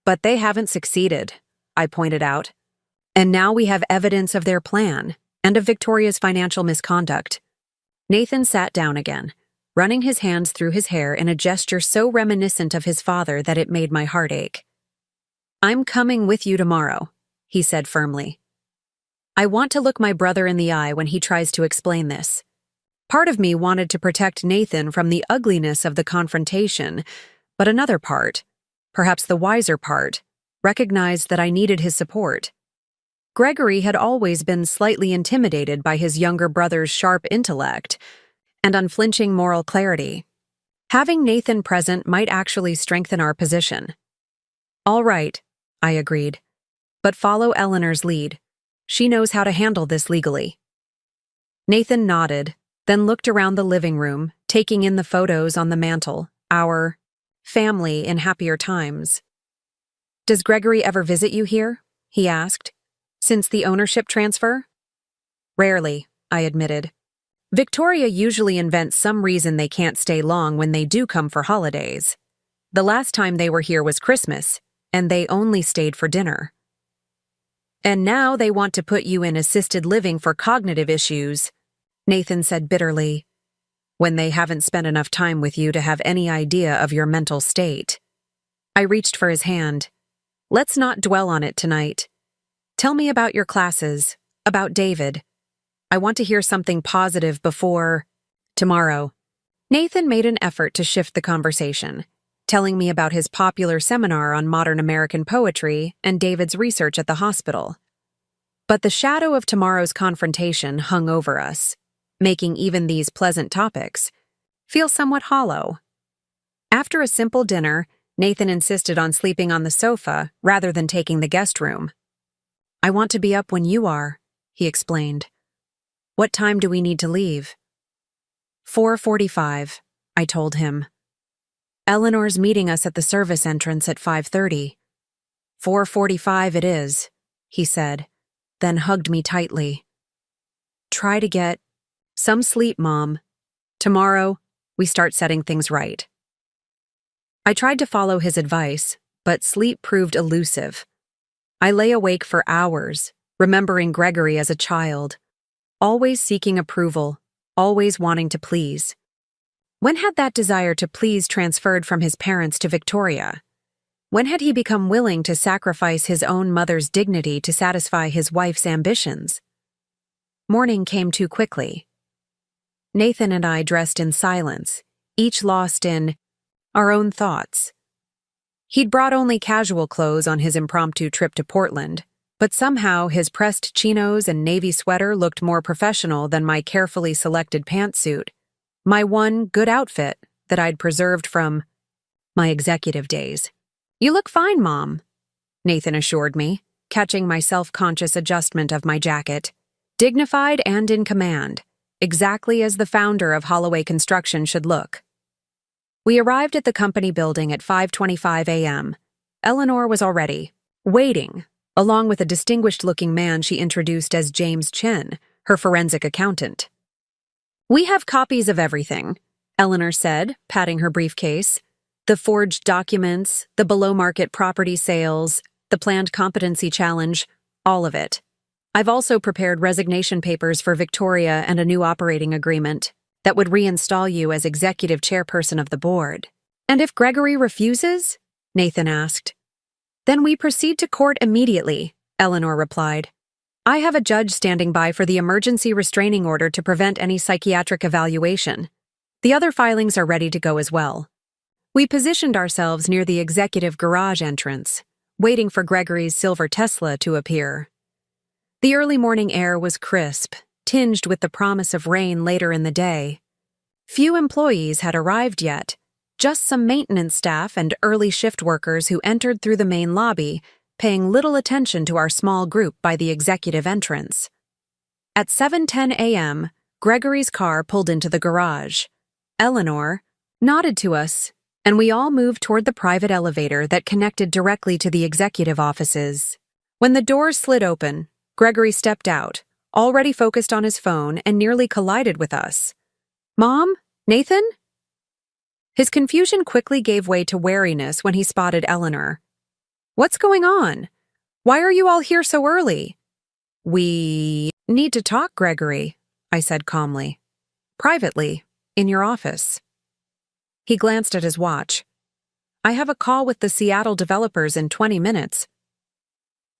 "But they haven't succeeded," I pointed out. "And now we have evidence of their plan, and of Victoria's financial misconduct." Nathan sat down again, running his hands through his hair in a gesture so reminiscent of his father that it made my heart ache. "I'm coming with you tomorrow," he said firmly. "I want to look my brother in the eye when he tries to explain this." Part of me wanted to protect Nathan from the ugliness of the confrontation, but another part, perhaps the wiser part, recognized that I needed his support. Gregory had always been slightly intimidated by his younger brother's sharp intellect and unflinching moral clarity. Having Nathan present might actually strengthen our position. "All right," I agreed. "But follow Eleanor's lead. She knows how to handle this legally." Nathan nodded, then looked around the living room, taking in the photos on the mantel, our family in happier times. "Does Gregory ever visit you here?" he asked. "Since the ownership transfer?" "Rarely," I admitted. "Victoria usually invents some reason they can't stay long when they do come for holidays. The last time they were here was Christmas, and they only stayed for dinner. And now they want to put you in assisted living for cognitive issues," Nathan said bitterly. when they haven't spent enough time with you to have any idea of your mental state. I reached for his hand. Let's not dwell on it tonight. Tell me about your classes, about David. I want to hear something positive before tomorrow. Nathan made an effort to shift the conversation, telling me about his popular seminar on modern American poetry and David's research at the hospital. But the shadow of tomorrow's confrontation hung over us, making even these pleasant topics feel somewhat hollow. After a simple dinner, Nathan insisted on sleeping on the sofa rather than taking the guest room. I want to be up when you are, he explained. What time do we need to leave? 4:45, I told him. Eleanor's meeting us at the service entrance at 5:30. 4:45 it is, he said, then hugged me tightly. Try to get some sleep, Mom. Tomorrow, we start setting things right. I tried to follow his advice, but sleep proved elusive. I lay awake for hours, remembering Gregory as a child, always seeking approval, always wanting to please. When had that desire to please transferred from his parents to Victoria? When had he become willing to sacrifice his own mother's dignity to satisfy his wife's ambitions? Morning came too quickly. Nathan and I dressed in silence, each lost in our own thoughts. He'd brought only casual clothes on his impromptu trip to Portland, but somehow his pressed chinos and navy sweater looked more professional than my carefully selected pantsuit, my one good outfit that I'd preserved from my executive days. You look fine, Mom, Nathan assured me, catching my self-conscious adjustment of my jacket. Dignified and in command, exactly as the founder of Holloway Construction should look. We arrived at the company building at 5:25 a.m. Eleanor was already waiting, along with a distinguished-looking man she introduced as James Chen, her forensic accountant. We have copies of everything, Eleanor said, patting her briefcase. The forged documents, the below-market property sales, the planned competency challenge, all of it. I've also prepared resignation papers for Victoria and a new operating agreement that would reinstall you as executive chairperson of the board. And if Gregory refuses? Nathan asked. Then we proceed to court immediately, Eleanor replied. I have a judge standing by for the emergency restraining order to prevent any psychiatric evaluation. The other filings are ready to go as well. We positioned ourselves near the executive garage entrance, waiting for Gregory's silver Tesla to appear. The early morning air was crisp, tinged with the promise of rain later in the day. Few employees had arrived yet, just some maintenance staff and early shift workers who entered through the main lobby, paying little attention to our small group by the executive entrance. At 7:10 a.m., Gregory's car pulled into the garage. Eleanor nodded to us, and we all moved toward the private elevator that connected directly to the executive offices. When the doors slid open, Gregory stepped out, already focused on his phone, and nearly collided with us. Mom? Nathan? His confusion quickly gave way to wariness when he spotted Eleanor. What's going on? Why are you all here so early? We need to talk, Gregory, I said calmly. Privately, in your office. He glanced at his watch. I have a call with the Seattle developers in 20 minutes.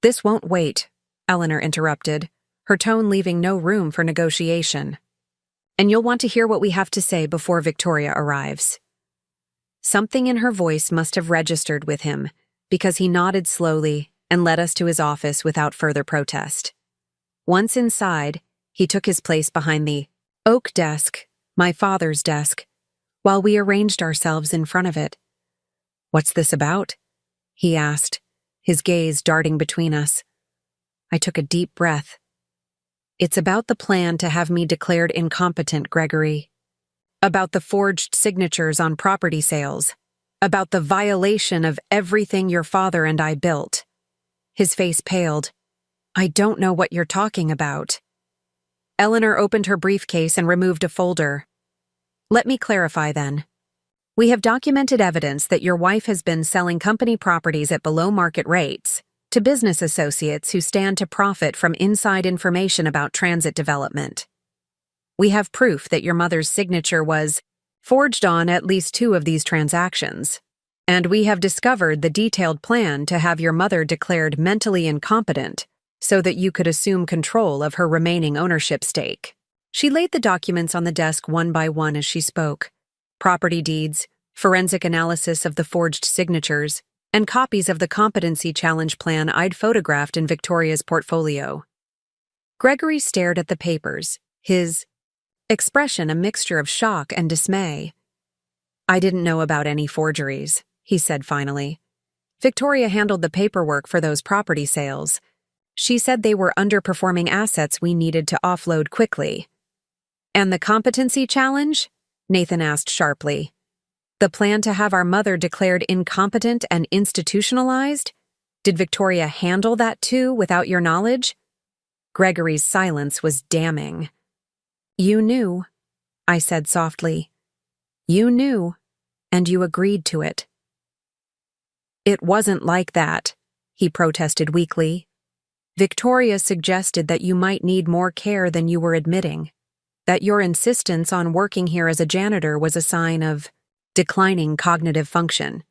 This won't wait, Eleanor interrupted, her tone leaving no room for negotiation. And you'll want to hear what we have to say before Victoria arrives. Something in her voice must have registered with him, because he nodded slowly and led us to his office without further protest. Once inside, he took his place behind the oak desk, my father's desk, while we arranged ourselves in front of it. What's this about? He asked, his gaze darting between us. I took a deep breath. It's about the plan to have me declared incompetent, Gregory. About the forged signatures on property sales. About the violation of everything your father and I built. His face paled. I don't know what you're talking about. Eleanor opened her briefcase and removed a folder. Let me clarify then. We have documented evidence that your wife has been selling company properties at below market rates to business associates who stand to profit from inside information about transit development. We have proof that your mother's signature was forged on at least 2 of these transactions. And we have discovered the detailed plan to have your mother declared mentally incompetent so that you could assume control of her remaining ownership stake. She laid the documents on the desk one by one as she spoke. Property deeds, forensic analysis of the forged signatures, and copies of the competency challenge plan I'd photographed in Victoria's portfolio. Gregory stared at the papers, his expression a mixture of shock and dismay. "I didn't know about any forgeries," he said finally. "Victoria handled the paperwork for those property sales. She said they were underperforming assets we needed to offload quickly." "And the competency challenge?" Nathan asked sharply. "The plan to have our mother declared incompetent and institutionalized? Did Victoria handle that too without your knowledge?" Gregory's silence was damning. "You knew," I said softly. "You knew, and you agreed to it." "It wasn't like that," he protested weakly. "Victoria suggested that you might need more care than you were admitting, that your insistence on working here as a janitor was a sign of declining cognitive function.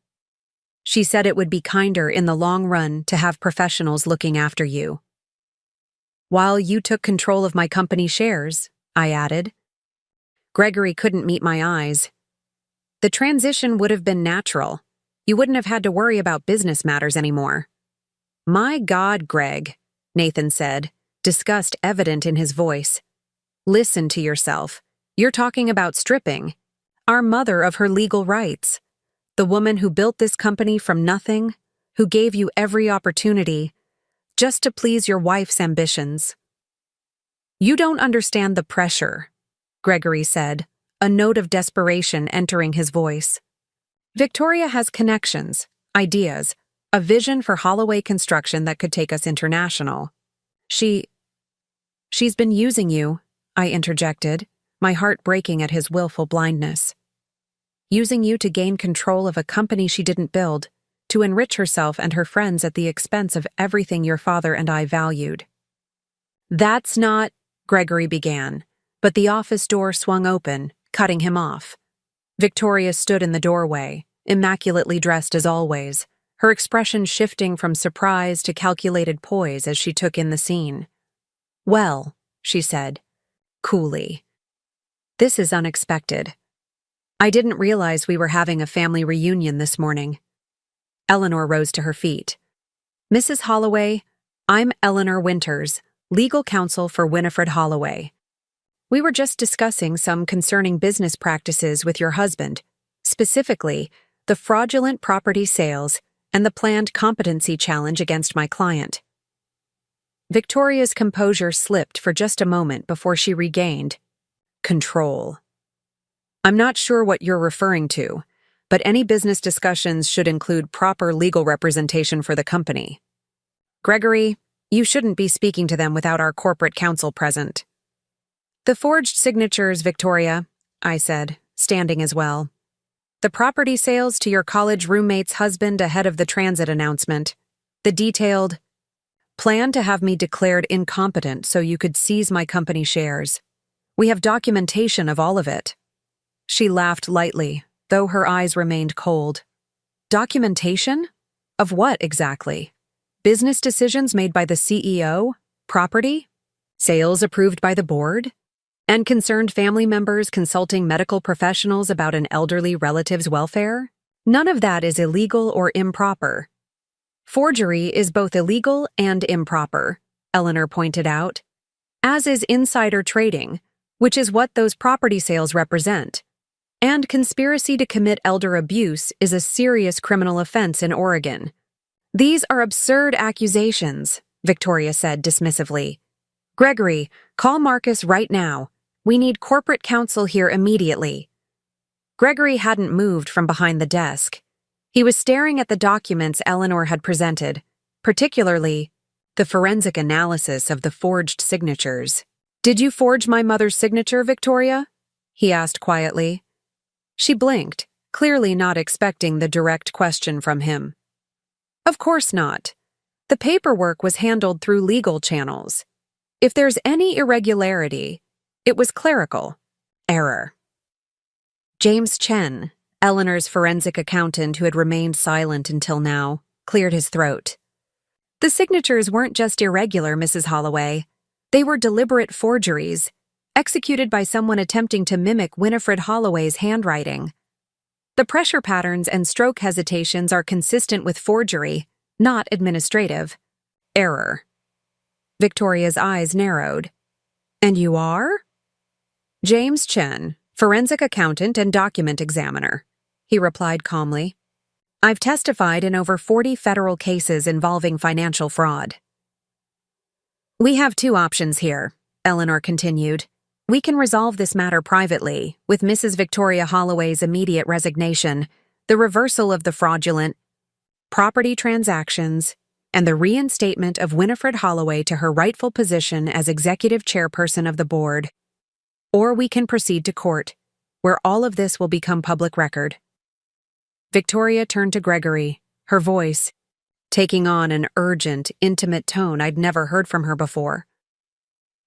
She said it would be kinder in the long run to have professionals looking after you." "While you took control of my company shares," I added. Gregory couldn't meet my eyes. "The transition would have been natural. You wouldn't have had to worry about business matters anymore." "My God, Greg," Nathan said, disgust evident in his voice. "Listen to yourself. You're talking about stripping our mother of her legal rights. The woman who built this company from nothing, who gave you every opportunity, just to please your wife's ambitions." "You don't understand the pressure," Gregory said, a note of desperation entering his voice. "Victoria has connections, ideas, a vision for Holloway construction that could take us international. She's been using you," I interjected, my heart breaking at his willful blindness. "Using you to gain control of a company she didn't build, to enrich herself and her friends at the expense of everything your father and I valued." "That's not," Gregory began, but the office door swung open, cutting him off. Victoria stood in the doorway, immaculately dressed as always, her expression shifting from surprise to calculated poise as she took in the scene. "Well," she said, coolly, "this is unexpected. I didn't realize we were having a family reunion this morning." Eleanor rose to her feet. "Mrs. Holloway, I'm Eleanor Winters, legal counsel for Winifred Holloway. We were just discussing some concerning business practices with your husband, specifically the fraudulent property sales and the planned competency challenge against my client." Victoria's composure slipped for just a moment before she regained control. "I'm not sure what you're referring to, but any business discussions should include proper legal representation for the company. Gregory, you shouldn't be speaking to them without our corporate counsel present." "The forged signatures, Victoria," I said, standing as well. "The property sales to your college roommate's husband ahead of the transit announcement. The detailed plan to have me declared incompetent so you could seize my company shares. We have documentation of all of it." She laughed lightly, though her eyes remained cold. "Documentation? Of what exactly? Business decisions made by the CEO? Property? Sales approved by the board? And concerned family members consulting medical professionals about an elderly relative's welfare? None of that is illegal or improper." "Forgery is both illegal and improper," Eleanor pointed out, "as is insider trading, which is what those property sales represent. And conspiracy to commit elder abuse is a serious criminal offense in Oregon." "These are absurd accusations," Victoria said dismissively. "Gregory, call Marcus right now. We need corporate counsel here immediately." Gregory hadn't moved from behind the desk. He was staring at the documents Eleanor had presented, particularly the forensic analysis of the forged signatures. "Did you forge my mother's signature, Victoria?" he asked quietly. She blinked, clearly not expecting the direct question from him. "Of course not. The paperwork was handled through legal channels. If there's any irregularity, It was clerical. Error. James Chen, Eleanor's forensic accountant who had remained silent until now, cleared his throat. The signatures weren't just irregular, Mrs. Holloway. They were deliberate forgeries, executed by someone attempting to mimic Winifred Holloway's handwriting. The pressure patterns and stroke hesitations are consistent with forgery, not administrative. Error. Victoria's eyes narrowed. And you are? James Chen, forensic accountant and document examiner, he replied calmly. I've testified in over 40 federal cases involving financial fraud. We have two options here, Eleanor continued. We can resolve this matter privately, with Mrs. Victoria Holloway's immediate resignation, the reversal of the fraudulent property transactions, and the reinstatement of Winifred Holloway to her rightful position as executive chairperson of the board. Or we can proceed to court, where all of this will become public record. Victoria turned to Gregory, her voice taking on an urgent, intimate tone I'd never heard from her before.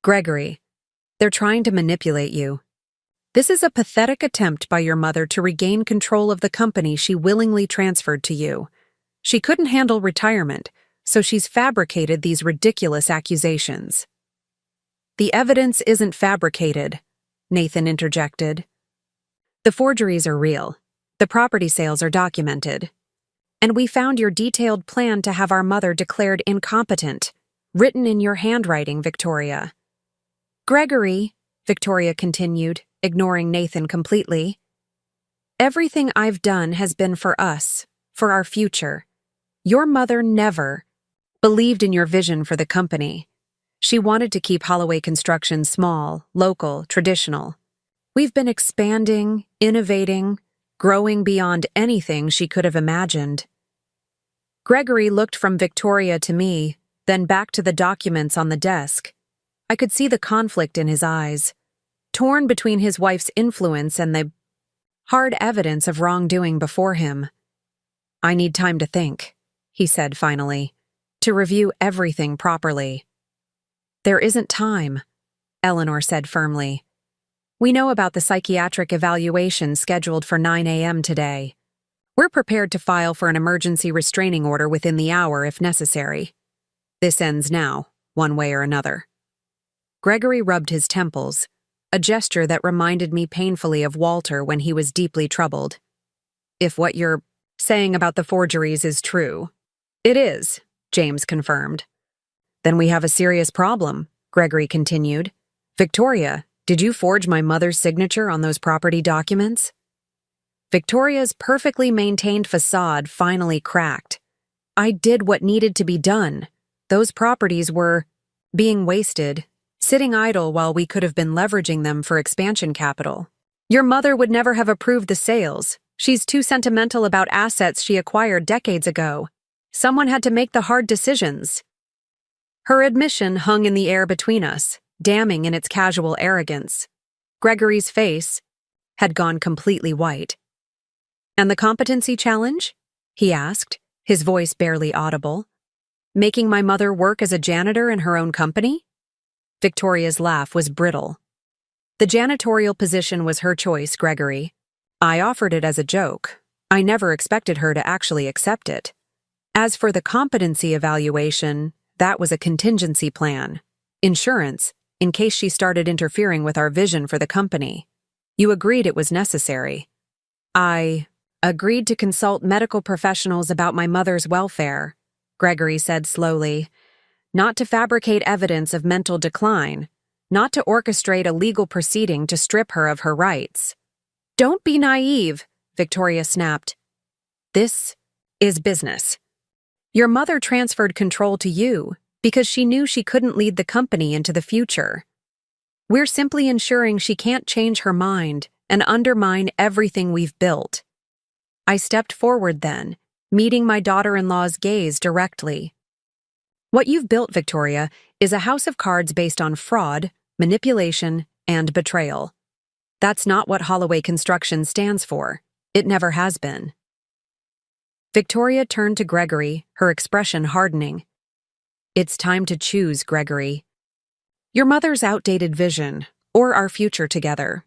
Gregory, they're trying to manipulate you. This is a pathetic attempt by your mother to regain control of the company she willingly transferred to you. She couldn't handle retirement, so she's fabricated these ridiculous accusations. The evidence isn't fabricated, Nathan interjected. The forgeries are real. The property sales are documented. And we found your detailed plan to have our mother declared incompetent, written in your handwriting, Victoria. Gregory, Victoria continued, ignoring Nathan completely. Everything I've done has been for us, for our future. Your mother never believed in your vision for the company. She wanted to keep Holloway Construction small, local, traditional. We've been expanding, innovating, growing beyond anything she could have imagined. Gregory looked from Victoria to me, then back to the documents on the desk. I could see the conflict in his eyes, torn between his wife's influence and the hard evidence of wrongdoing before him. I need time to think, he said finally, to review everything properly. There isn't time, Eleanor said firmly. We know about the psychiatric evaluation scheduled for 9 a.m. today. We're prepared to file for an emergency restraining order within the hour if necessary. This ends now, one way or another. Gregory rubbed his temples, a gesture that reminded me painfully of Walter when he was deeply troubled. If what you're saying about the forgeries is true. It is, James confirmed. Then we have a serious problem, Gregory continued. Victoria, did you forge my mother's signature on those property documents? Victoria's perfectly maintained facade finally cracked. I did what needed to be done. Those properties were being wasted, sitting idle while we could have been leveraging them for expansion capital. Your mother would never have approved the sales. She's too sentimental about assets she acquired decades ago. Someone had to make the hard decisions. Her admission hung in the air between us, damning in its casual arrogance. Gregory's face had gone completely white. And the competency challenge? He asked, his voice barely audible. Making my mother work as a janitor in her own company? Victoria's laugh was brittle. The janitorial position was her choice, Gregory. I offered it as a joke. I never expected her to actually accept it. As for the competency evaluation, that was a contingency plan. Insurance, in case she started interfering with our vision for the company. You agreed it was necessary. I agreed to consult medical professionals about my mother's welfare, Gregory said slowly. Not to fabricate evidence of mental decline, not to orchestrate a legal proceeding to strip her of her rights. Don't be naive, Victoria snapped. This is business. Your mother transferred control to you because she knew she couldn't lead the company into the future. We're simply ensuring she can't change her mind and undermine everything we've built. I stepped forward then, meeting my daughter-in-law's gaze directly. What you've built, Victoria, is a house of cards based on fraud, manipulation, and betrayal. That's not what Holloway Construction stands for. It never has been. Victoria turned to Gregory, her expression hardening. It's time to choose, Gregory. Your mother's outdated vision, or our future together.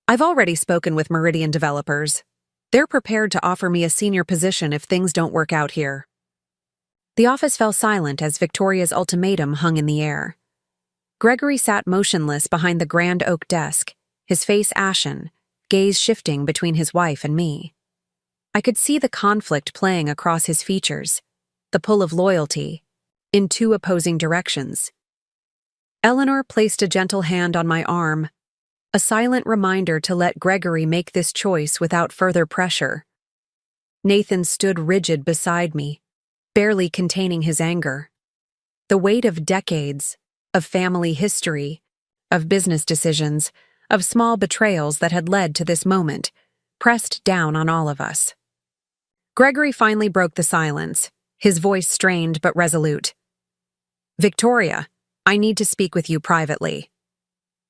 I've already spoken with Meridian developers. They're prepared to offer me a senior position if things don't work out here. The office fell silent as Victoria's ultimatum hung in the air. Gregory sat motionless behind the grand oak desk, his face ashen, gaze shifting between his wife and me. I could see the conflict playing across his features, the pull of loyalty, in two opposing directions. Eleanor placed a gentle hand on my arm, a silent reminder to let Gregory make this choice without further pressure. Nathan stood rigid beside me, barely containing his anger. The weight of decades, of family history, of business decisions, of small betrayals that had led to this moment, pressed down on all of us. Gregory finally broke the silence, his voice strained but resolute. "Victoria, I need to speak with you privately."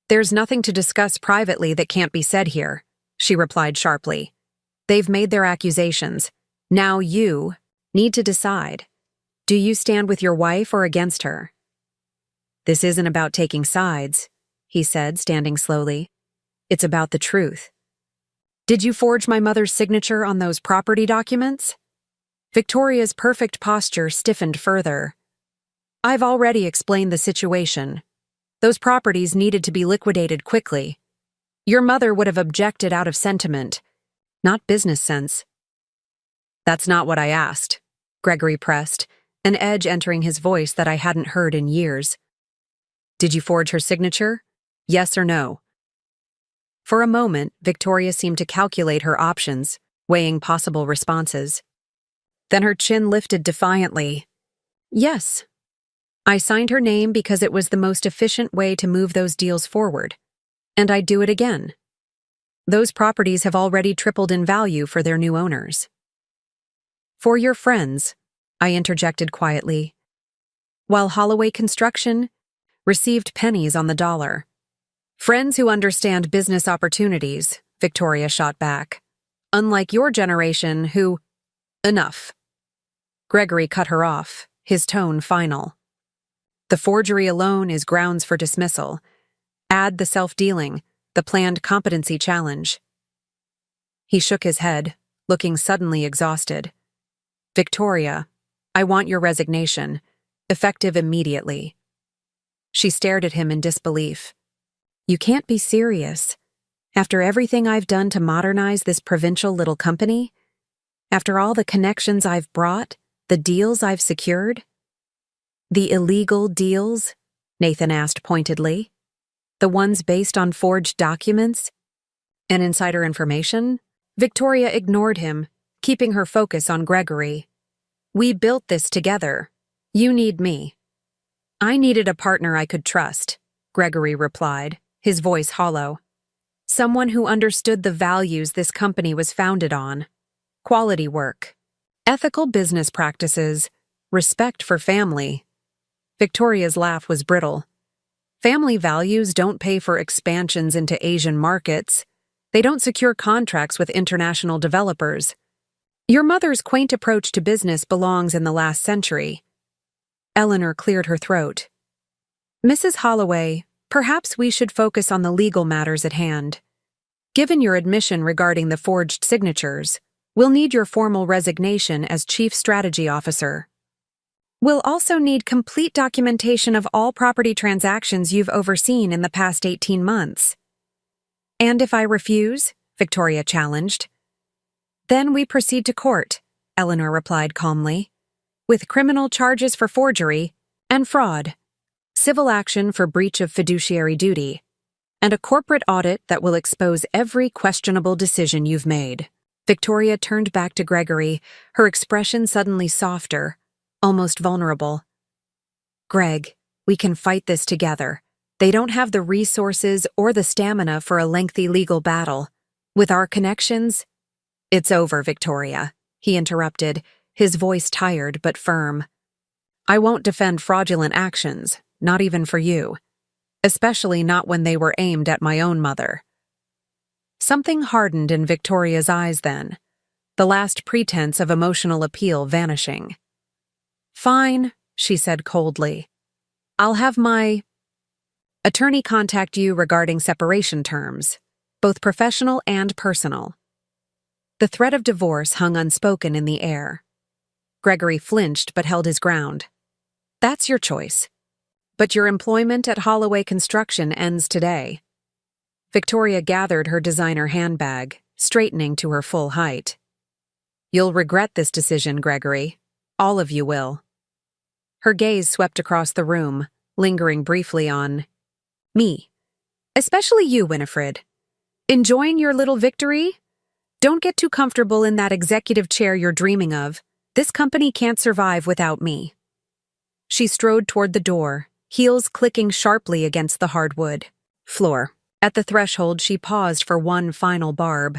"There's nothing to discuss privately that can't be said here," she replied sharply. "They've made their accusations. Now you need to decide. Do you stand with your wife or against her?" "This isn't about taking sides," he said, standing slowly. "It's about the truth. Did you forge my mother's signature on those property documents?" Victoria's perfect posture stiffened further. "I've already explained the situation. Those properties needed to be liquidated quickly. Your mother would have objected out of sentiment, not business sense." "That's not what I asked," Gregory pressed, an edge entering his voice that I hadn't heard in years. "Did you forge her signature? Yes or no?" For a moment, Victoria seemed to calculate her options, weighing possible responses. Then her chin lifted defiantly. "Yes. I signed her name because it was the most efficient way to move those deals forward. And I'd do it again. Those properties have already tripled in value for their new owners." "For your friends," I interjected quietly, "while Holloway Construction received pennies on the dollar." "Friends who understand business opportunities," Victoria shot back. "Unlike your generation who—" "Enough." Gregory cut her off, his tone final. "The forgery alone is grounds for dismissal. Add the self-dealing, the planned competency challenge." He shook his head, looking suddenly exhausted. "Victoria, I want your resignation, effective immediately." She stared at him in disbelief. "You can't be serious. After everything I've done to modernize this provincial little company? After all the connections I've brought, the deals I've secured?" "The illegal deals?" Nathan asked pointedly. "The ones based on forged documents and insider information?" Victoria ignored him, keeping her focus on Gregory. "We built this together. You need me." "I needed a partner I could trust," Gregory replied, his voice hollow. "Someone who understood the values this company was founded on. Quality work, ethical business practices, respect for family." Victoria's laugh was brittle. "Family values don't pay for expansions into Asian markets. They don't secure contracts with international developers. Your mother's quaint approach to business belongs in the last century." Eleanor cleared her throat. "Mrs. Holloway, perhaps we should focus on the legal matters at hand. Given your admission regarding the forged signatures, we'll need your formal resignation as Chief Strategy Officer. We'll also need complete documentation of all property transactions you've overseen in the past 18 months. "And if I refuse?" Victoria challenged. "Then we proceed to court," Eleanor replied calmly, "with criminal charges for forgery and fraud, civil action for breach of fiduciary duty, and a corporate audit that will expose every questionable decision you've made." Victoria turned back to Gregory, her expression suddenly softer, almost vulnerable. "Greg, we can fight this together. They don't have the resources or the stamina for a lengthy legal battle. With our connections—" "It's over, Victoria," he interrupted, his voice tired but firm. "I won't defend fraudulent actions, not even for you. Especially not when they were aimed at my own mother." Something hardened in Victoria's eyes then, the last pretense of emotional appeal vanishing. "Fine," she said coldly. "I'll have my Attorney contact you regarding separation terms, both professional and personal. The threat of divorce hung unspoken in the air. Gregory flinched but held his ground. That's your choice. But your employment at Holloway Construction ends today. Victoria gathered her designer handbag, straightening to her full height. You'll regret this decision, Gregory. All of you will. Her gaze swept across the room, lingering briefly on me. Especially you, Winifred. Enjoying your little victory? Don't get too comfortable in that executive chair you're dreaming of. This company can't survive without me. She strode toward the door, heels clicking sharply against the hardwood floor. At the threshold, she paused for one final barb.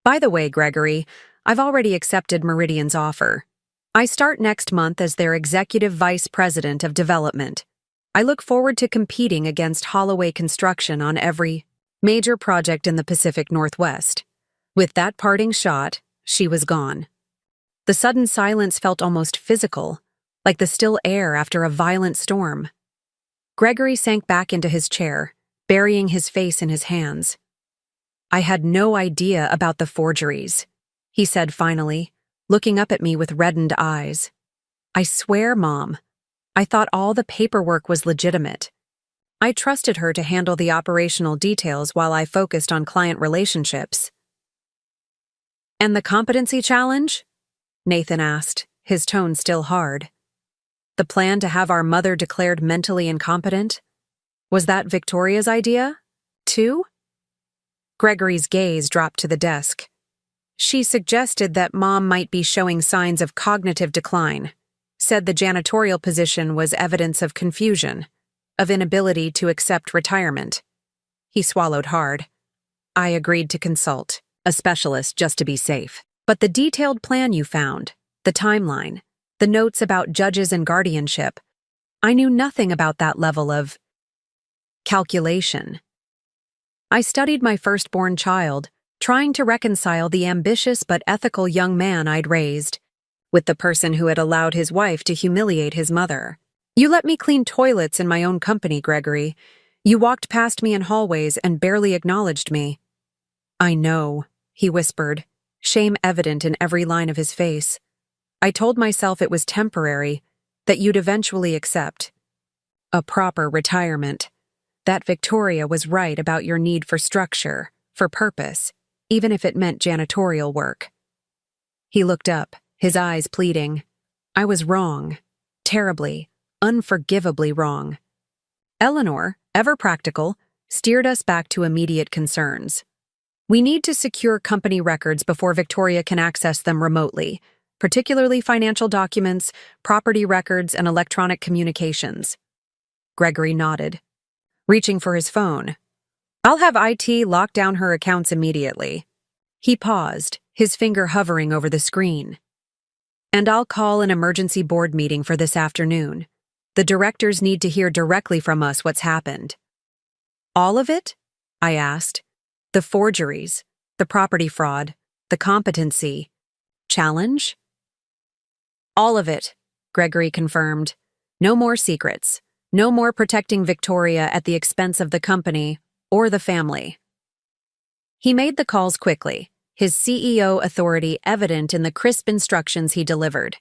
By the way, Gregory, I've already accepted Meridian's offer. I start next month as their Executive Vice President of Development. I look forward to competing against Holloway Construction on every major project in the Pacific Northwest. With that parting shot, she was gone. The sudden silence felt almost physical, like the still air after a violent storm. Gregory sank back into his chair, burying his face in his hands. I had no idea about the forgeries, he said finally, looking up at me with reddened eyes. I swear, Mom, I thought all the paperwork was legitimate. I trusted her to handle the operational details while I focused on client relationships. And the competency challenge? Nathan asked, his tone still hard. The plan to have our mother declared mentally incompetent? Was that Victoria's idea, too? Gregory's gaze dropped to the desk. She suggested that Mom might be showing signs of cognitive decline, said the janitorial position was evidence of confusion, of inability to accept retirement. He swallowed hard. I agreed to consult a specialist just to be safe. But the detailed plan you found, the timeline, the notes about judges and guardianship, I knew nothing about that level of calculation. I studied my firstborn child, trying to reconcile the ambitious but ethical young man I'd raised with the person who had allowed his wife to humiliate his mother. You let me clean toilets in my own company, Gregory. You walked past me in hallways and barely acknowledged me. I know, he whispered, shame evident in every line of his face. I told myself it was temporary, that you'd eventually accept a proper retirement. That Victoria was right about your need for structure, for purpose, even if it meant janitorial work. He looked up, his eyes pleading. I was wrong. Terribly, unforgivably wrong. Eleanor, ever practical, steered us back to immediate concerns. We need to secure company records before Victoria can access them remotely, particularly financial documents, property records, and electronic communications. Gregory nodded, reaching for his phone. I'll have IT lock down her accounts immediately. He paused, his finger hovering over the screen. And I'll call an emergency board meeting for this afternoon. The directors need to hear directly from us what's happened. All of it? I asked. The forgeries, the property fraud, the competency challenge? All of it, Gregory confirmed. No more secrets. No more protecting Victoria at the expense of the company or the family. He made the calls quickly, his CEO authority evident in the crisp instructions he delivered.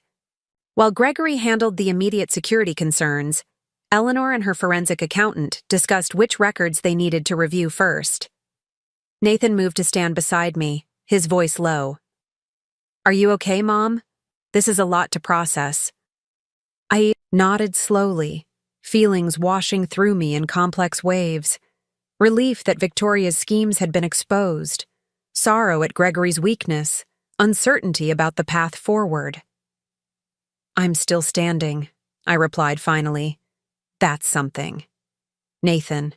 While Gregory handled the immediate security concerns, Eleanor and her forensic accountant discussed which records they needed to review first. Nathan moved to stand beside me, his voice low. Are you okay, Mom? This is a lot to process. I nodded slowly, feelings washing through me in complex waves. Relief that Victoria's schemes had been exposed, sorrow at Gregory's weakness, uncertainty about the path forward. I'm still standing, I replied finally. That's something. Nathan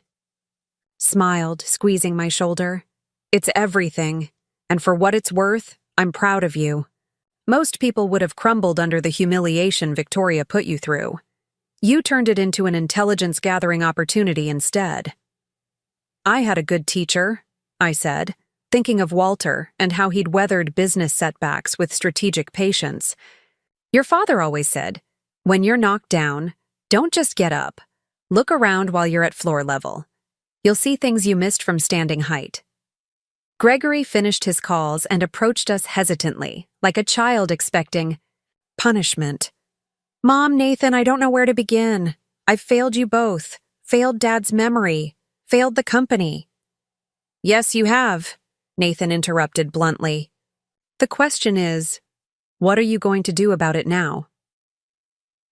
smiled, squeezing my shoulder. It's everything, and for what it's worth, I'm proud of you. Most people would have crumbled under the humiliation Victoria put you through. You turned it into an intelligence-gathering opportunity instead. I had a good teacher, I said, thinking of Walter and how he'd weathered business setbacks with strategic patience. Your father always said, when you're knocked down, don't just get up. Look around while you're at floor level. You'll see things you missed from standing height. Gregory finished his calls and approached us hesitantly, like a child expecting punishment. Mom, Nathan, I don't know where to begin. I've failed you both. Failed Dad's memory. Failed the company. Yes, you have, Nathan interrupted bluntly. The question is, what are you going to do about it now?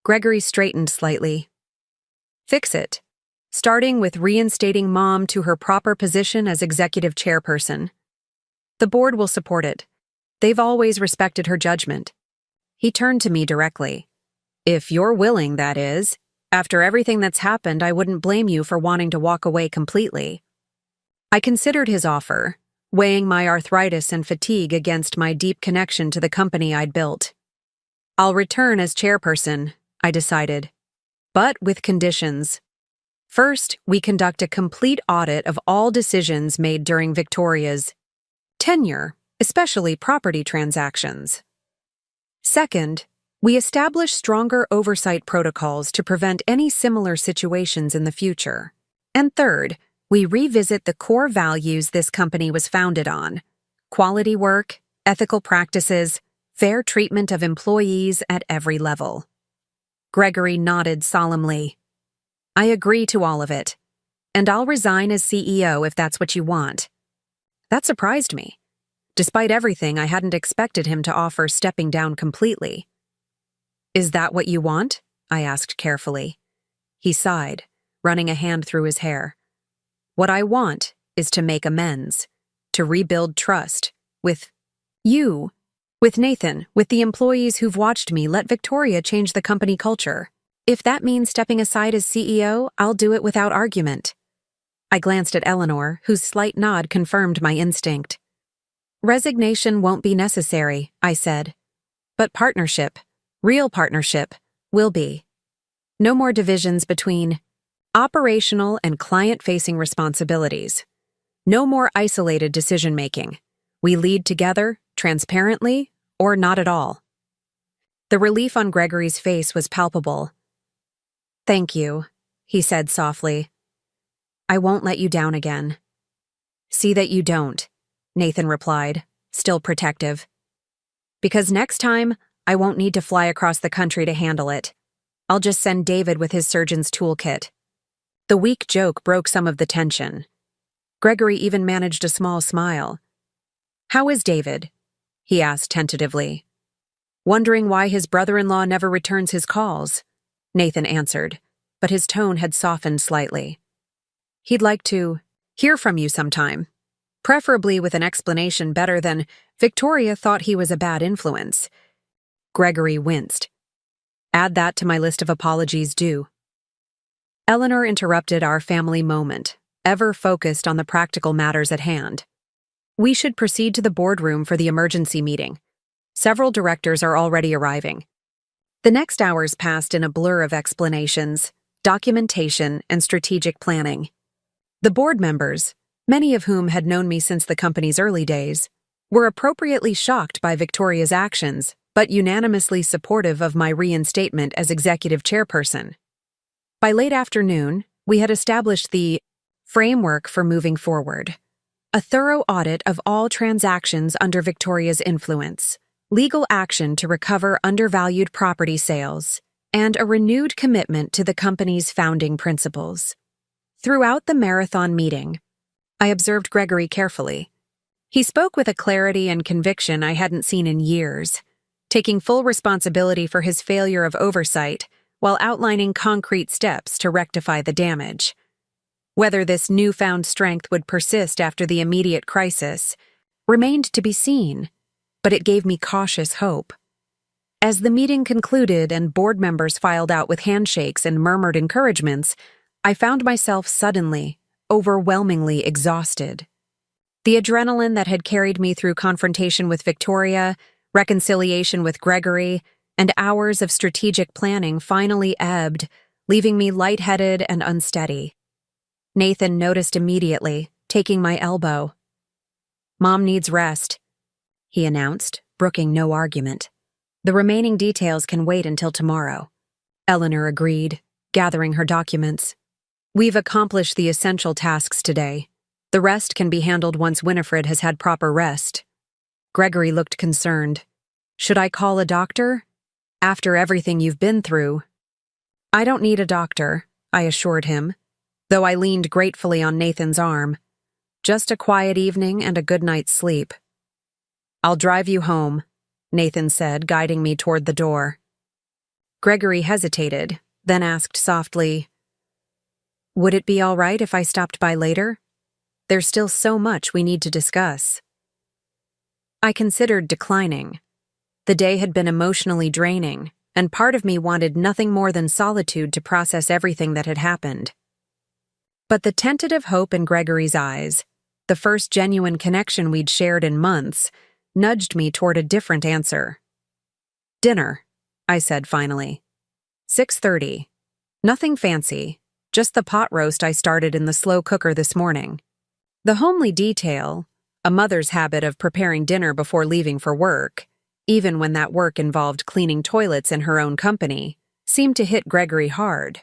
Gregory straightened slightly. Fix it, starting with reinstating Mom to her proper position as executive chairperson. The board will support it. They've always respected her judgment. He turned to me directly. If you're willing, that is. After everything that's happened, I wouldn't blame you for wanting to walk away completely. I considered his offer, weighing my arthritis and fatigue against my deep connection to the company I'd built. I'll return as chairperson, I decided, but with conditions. First, we conduct a complete audit of all decisions made during Victoria's tenure, especially property transactions. Second, we establish stronger oversight protocols to prevent any similar situations in the future. And third, we revisit the core values this company was founded on: quality work, ethical practices, fair treatment of employees at every level. Gregory nodded solemnly. I agree to all of it, and I'll resign as CEO if that's what you want. That surprised me. Despite everything, I hadn't expected him to offer stepping down completely. Is that what you want? I asked carefully. He sighed, running a hand through his hair. What I want is to make amends, to rebuild trust with you, with Nathan, with the employees who've watched me let Victoria change the company culture. If that means stepping aside as CEO, I'll do it without argument. I glanced at Eleanor, whose slight nod confirmed my instinct. Resignation won't be necessary, I said. But partnership, real partnership, will be. No more divisions between operational and client-facing responsibilities. No more isolated decision-making. We lead together, transparently, or not at all. The relief on Gregory's face was palpable. Thank you, he said softly. I won't let you down again. See that you don't, Nathan replied, still protective. Because next time, I won't need to fly across the country to handle it. I'll just send David with his surgeon's toolkit. The weak joke broke some of the tension. Gregory even managed a small smile. How is David? He asked tentatively. Wondering why his brother-in-law never returns his calls, Nathan answered, but his tone had softened slightly. He'd like to hear from you sometime, preferably with an explanation better than Victoria thought he was a bad influence. Gregory winced. Add that to my list of apologies due. Eleanor interrupted our family moment, ever focused on the practical matters at hand. We should proceed to the boardroom for the emergency meeting. Several directors are already arriving. The next hours passed in a blur of explanations, documentation, and strategic planning. The board members, many of whom had known me since the company's early days, were appropriately shocked by Victoria's actions, but unanimously supportive of my reinstatement as executive chairperson. By late afternoon, we had established the framework for moving forward. A thorough audit of all transactions under Victoria's influence, legal action to recover undervalued property sales, and a renewed commitment to the company's founding principles. Throughout the marathon meeting, I observed Gregory carefully. He spoke with a clarity and conviction I hadn't seen in years, taking full responsibility for his failure of oversight while outlining concrete steps to rectify the damage. Whether this newfound strength would persist after the immediate crisis remained to be seen, but it gave me cautious hope. As the meeting concluded and board members filed out with handshakes and murmured encouragements, I found myself suddenly, overwhelmingly exhausted. The adrenaline that had carried me through confrontation with Victoria, reconciliation with Gregory, and hours of strategic planning finally ebbed, leaving me lightheaded and unsteady. Nathan noticed immediately, taking my elbow. Mom needs rest, he announced, brooking no argument. The remaining details can wait until tomorrow. Eleanor agreed, gathering her documents. We've accomplished the essential tasks today. The rest can be handled once Winifred has had proper rest. Gregory looked concerned. Should I call a doctor? After everything you've been through. I don't need a doctor, I assured him, though I leaned gratefully on Nathan's arm. Just a quiet evening and a good night's sleep. I'll drive you home, Nathan said, guiding me toward the door. Gregory hesitated, then asked softly, Would it be all right if I stopped by later? There's still so much we need to discuss. I considered declining. The day had been emotionally draining, and part of me wanted nothing more than solitude to process everything that had happened. But the tentative hope in Gregory's eyes, the first genuine connection we'd shared in months, nudged me toward a different answer. Dinner, I said finally. 6:30. Nothing fancy, just the pot roast I started in the slow cooker this morning. The homely detail, a mother's habit of preparing dinner before leaving for work, even when that work involved cleaning toilets in her own company, seemed to hit Gregory hard.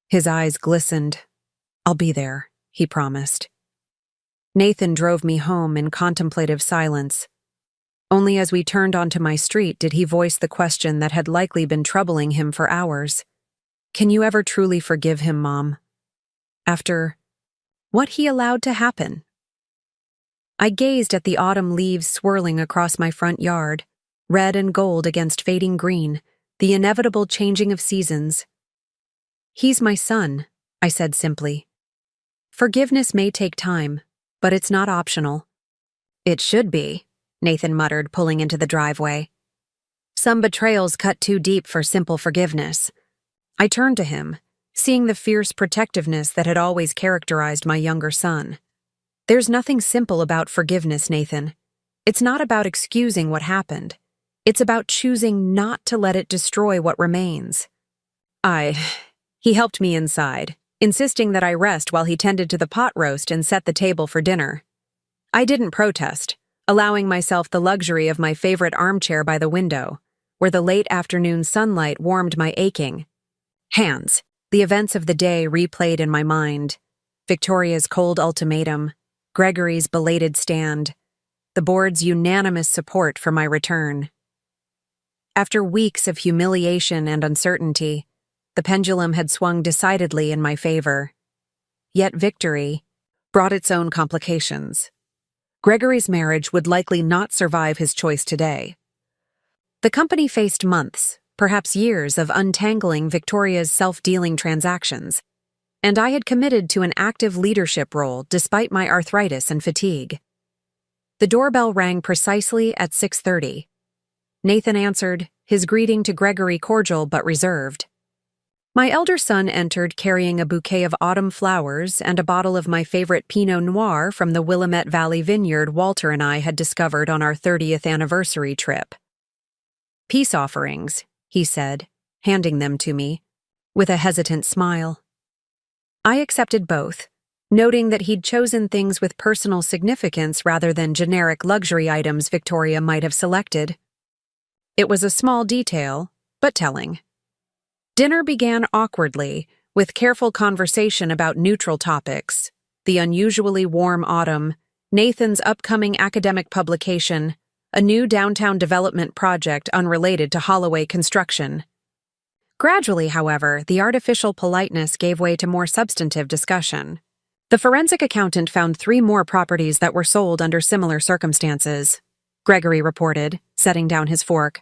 His eyes glistened. I'll be there, he promised. Nathan drove me home in contemplative silence. Only as we turned onto my street did he voice the question that had likely been troubling him for hours. Can you ever truly forgive him, Mom? After what he allowed to happen? I gazed at the autumn leaves swirling across my front yard, red and gold against fading green, the inevitable changing of seasons. He's my son, I said simply. Forgiveness may take time, but it's not optional. It should be, Nathan muttered, pulling into the driveway. Some betrayals cut too deep for simple forgiveness. I turned to him, seeing the fierce protectiveness that had always characterized my younger son. There's nothing simple about forgiveness, Nathan. It's not about excusing what happened. It's about choosing not to let it destroy what remains. He helped me inside, insisting that I rest while he tended to the pot roast and set the table for dinner. I didn't protest, allowing myself the luxury of my favorite armchair by the window, where the late afternoon sunlight warmed my aching hands. The events of the day replayed in my mind. Victoria's cold ultimatum, Gregory's belated stand, the board's unanimous support for my return. After weeks of humiliation and uncertainty, the pendulum had swung decidedly in my favor. Yet victory brought its own complications. Gregory's marriage would likely not survive his choice today. The company faced months, perhaps years, of untangling Victoria's self-dealing transactions, and I had committed to an active leadership role despite my arthritis and fatigue. The doorbell rang precisely at 6:30. Nathan answered, his greeting to Gregory cordial but reserved. My elder son entered carrying a bouquet of autumn flowers and a bottle of my favorite Pinot Noir from the Willamette Valley vineyard Walter and I had discovered on our 30th anniversary trip. Peace offerings, he said, handing them to me, with a hesitant smile. I accepted both, noting that he'd chosen things with personal significance rather than generic luxury items Victoria might have selected. It was a small detail, but telling. Dinner began awkwardly, with careful conversation about neutral topics, the unusually warm autumn, Nathan's upcoming academic publication, a new downtown development project unrelated to Holloway construction. Gradually, however, the artificial politeness gave way to more substantive discussion. The forensic accountant found 3 more properties that were sold under similar circumstances, Gregory reported, setting down his fork.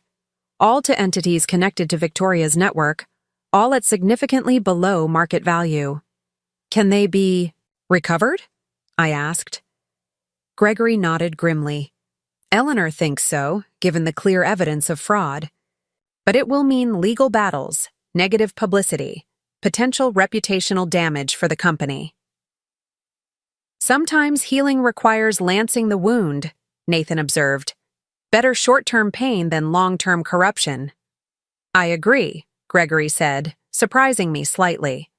All to entities connected to Victoria's network, all at significantly below market value. Can they be recovered? I asked. Gregory nodded grimly. Eleanor thinks so, given the clear evidence of fraud. But it will mean legal battles, negative publicity, potential reputational damage for the company. Sometimes healing requires lancing the wound, Nathan observed. Better short-term pain than long-term corruption. I agree, Gregory said, surprising me slightly.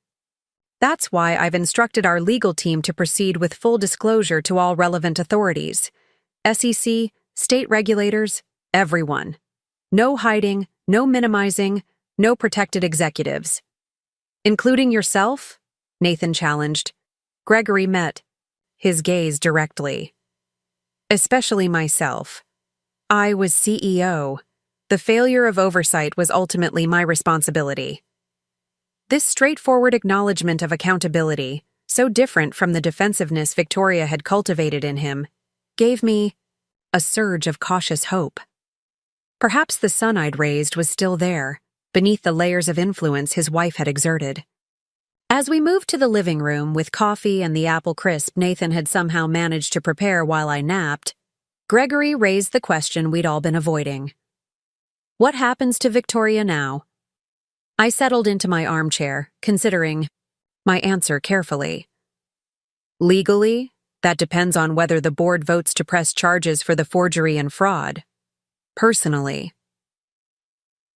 That's why I've instructed our legal team to proceed with full disclosure to all relevant authorities. SEC, state regulators, everyone. No hiding, no minimizing, no protected executives. Including yourself? Nathan challenged. Gregory met his gaze directly. Especially myself. I was CEO. The failure of oversight was ultimately my responsibility. This straightforward acknowledgement of accountability, so different from the defensiveness Victoria had cultivated in him, gave me a surge of cautious hope. Perhaps the sun I'd raised was still there, beneath the layers of influence his wife had exerted. As we moved to the living room with coffee and the apple crisp Nathan had somehow managed to prepare while I napped, Gregory raised the question we'd all been avoiding. What happens to Victoria now? I settled into my armchair, considering my answer carefully. Legally, that depends on whether the board votes to press charges for the forgery and fraud. Personally.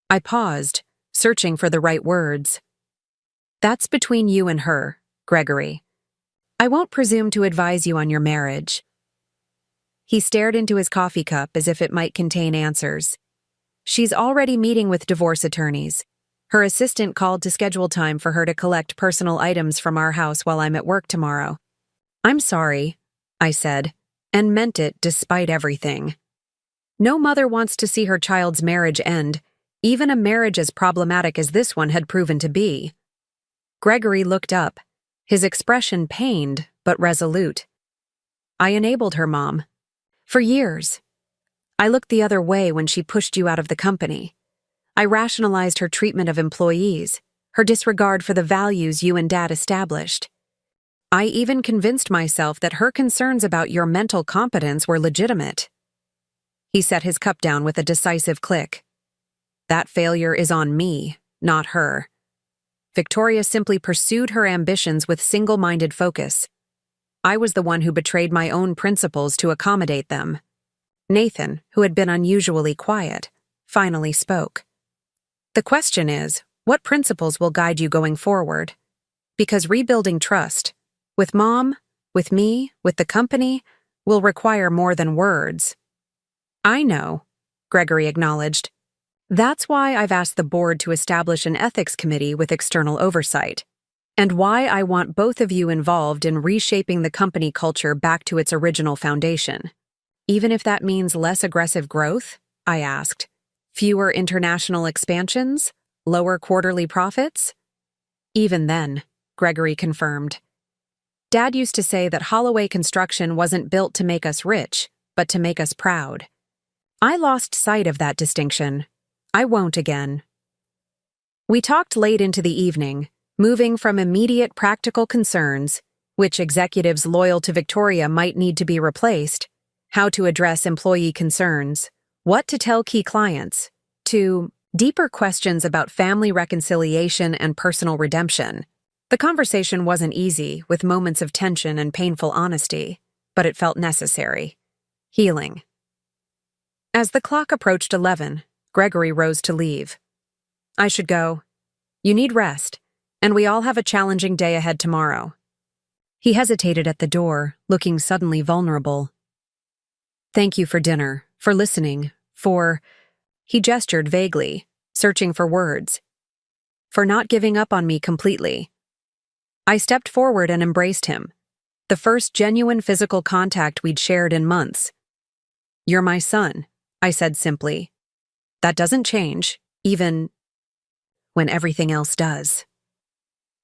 I paused, searching for the right words. That's between you and her, Gregory. I won't presume to advise you on your marriage. He stared into his coffee cup as if it might contain answers. She's already meeting with divorce attorneys. Her assistant called to schedule time for her to collect personal items from our house while I'm at work tomorrow. I'm sorry, I said, and meant it despite everything. No mother wants to see her child's marriage end, even a marriage as problematic as this one had proven to be. Gregory looked up, his expression pained but resolute. I enabled her, Mom. For years. I looked the other way when she pushed you out of the company. I rationalized her treatment of employees, her disregard for the values you and Dad established. I even convinced myself that her concerns about your mental competence were legitimate. He set his cup down with a decisive click. That failure is on me, not her. Victoria simply pursued her ambitions with single-minded focus. I was the one who betrayed my own principles to accommodate them. Nathan, who had been unusually quiet, finally spoke. The question is, what principles will guide you going forward? Because rebuilding trust, with Mom, with me, with the company, will require more than words. I know, Gregory acknowledged. That's why I've asked the board to establish an ethics committee with external oversight, and why I want both of you involved in reshaping the company culture back to its original foundation. Even if that means less aggressive growth, I asked. Fewer international expansions? Lower quarterly profits? Even then, Gregory confirmed. Dad used to say that Holloway Construction wasn't built to make us rich, but to make us proud. I lost sight of that distinction. I won't again. We talked late into the evening, moving from immediate practical concerns, which executives loyal to Victoria might need to be replaced, how to address employee concerns, what to tell key clients, to deeper questions about family reconciliation and personal redemption. The conversation wasn't easy, with moments of tension and painful honesty, but it felt necessary. Healing. As the clock approached 11, Gregory rose to leave. I should go. You need rest, and we all have a challenging day ahead tomorrow. He hesitated at the door, looking suddenly vulnerable. Thank you for dinner, for listening, for... He gestured vaguely, searching for words. For not giving up on me completely. I stepped forward and embraced him, the first genuine physical contact we'd shared in months. You're my son, I said simply. That doesn't change, even when everything else does.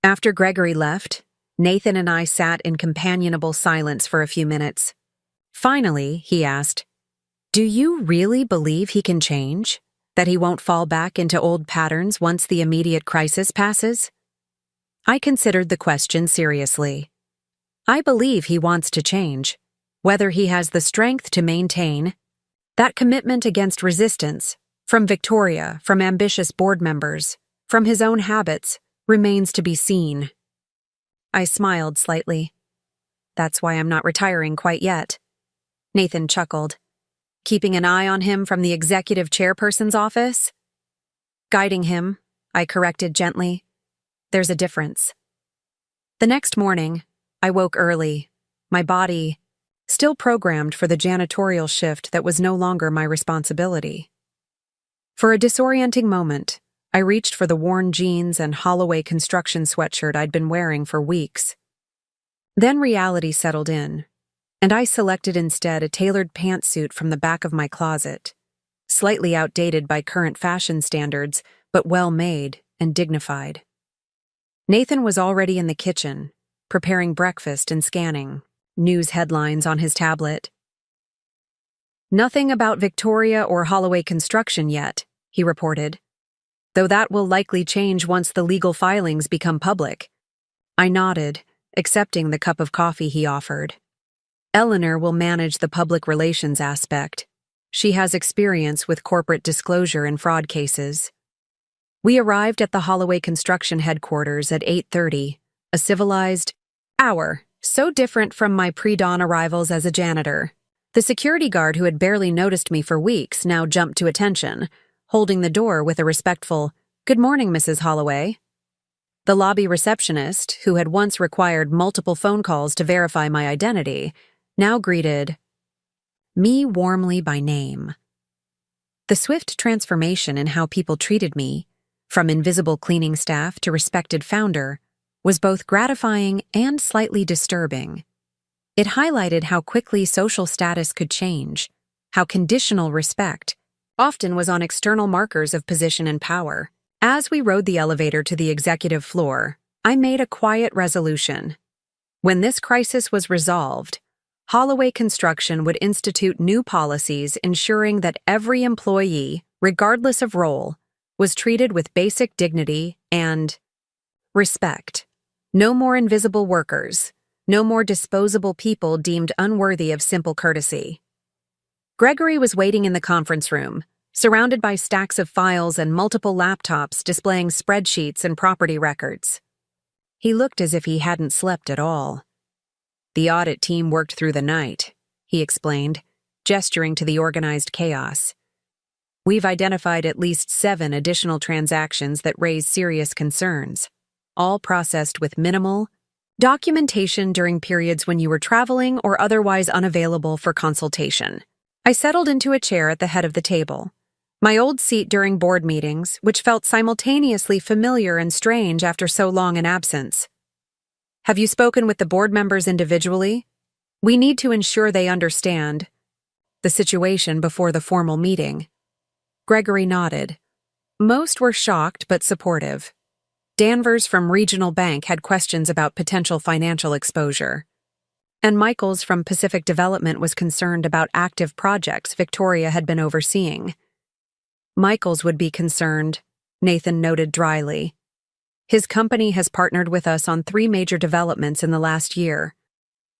After Gregory left, Nathan and I sat in companionable silence for a few minutes. Finally, he asked, Do you really believe he can change? That he won't fall back into old patterns once the immediate crisis passes? I considered the question seriously. I believe he wants to change. Whether he has the strength to maintain that commitment against resistance, from Victoria, from ambitious board members, from his own habits, remains to be seen. I smiled slightly. That's why I'm not retiring quite yet. Nathan chuckled. Keeping an eye on him from the executive chairperson's office? Guiding him, I corrected gently. There's a difference. The next morning, I woke early, my body still programmed for the janitorial shift that was no longer my responsibility. For a disorienting moment, I reached for the worn jeans and Holloway construction sweatshirt I'd been wearing for weeks. Then reality settled in, and I selected instead a tailored pantsuit from the back of my closet, slightly outdated by current fashion standards, but well-made and dignified. Nathan was already in the kitchen, preparing breakfast and scanning news headlines on his tablet. "Nothing about Victoria or Holloway construction yet," he reported, "though that will likely change once the legal filings become public." I nodded, accepting the cup of coffee he offered. "Eleanor will manage the public relations aspect. She has experience with corporate disclosure and fraud cases." We arrived at the Holloway construction headquarters at 8:30, a civilized hour, so different from my pre-dawn arrivals as a janitor. The security guard who had barely noticed me for weeks now jumped to attention, holding the door with a respectful, "Good morning, Mrs. Holloway." The lobby receptionist, who had once required multiple phone calls to verify my identity, now greeted me warmly by name. The swift transformation in how people treated me, from invisible cleaning staff to respected founder, was both gratifying and slightly disturbing. It highlighted how quickly social status could change, how conditional respect often was on external markers of position and power. As we rode the elevator to the executive floor, I made a quiet resolution. When this crisis was resolved, Holloway Construction would institute new policies ensuring that every employee, regardless of role, was treated with basic dignity and respect. No more invisible workers, no more disposable people deemed unworthy of simple courtesy. Gregory was waiting in the conference room, surrounded by stacks of files and multiple laptops displaying spreadsheets and property records. He looked as if he hadn't slept at all. "The audit team worked through the night," he explained, gesturing to the organized chaos. "We've identified at least 7 additional transactions that raise serious concerns, all processed with minimal documentation during periods when you were traveling or otherwise unavailable for consultation." I settled into a chair at the head of the table, my old seat during board meetings, which felt simultaneously familiar and strange after so long an absence. "Have you spoken with the board members individually? We need to ensure they understand the situation before the formal meeting." Gregory nodded. Most were shocked but supportive. Danvers from Regional Bank had questions about potential financial exposure, and Michaels from Pacific Development was concerned about active projects Victoria had been overseeing. "Michaels would be concerned," Nathan noted dryly. "His company has partnered with us on 3 major developments in the last year.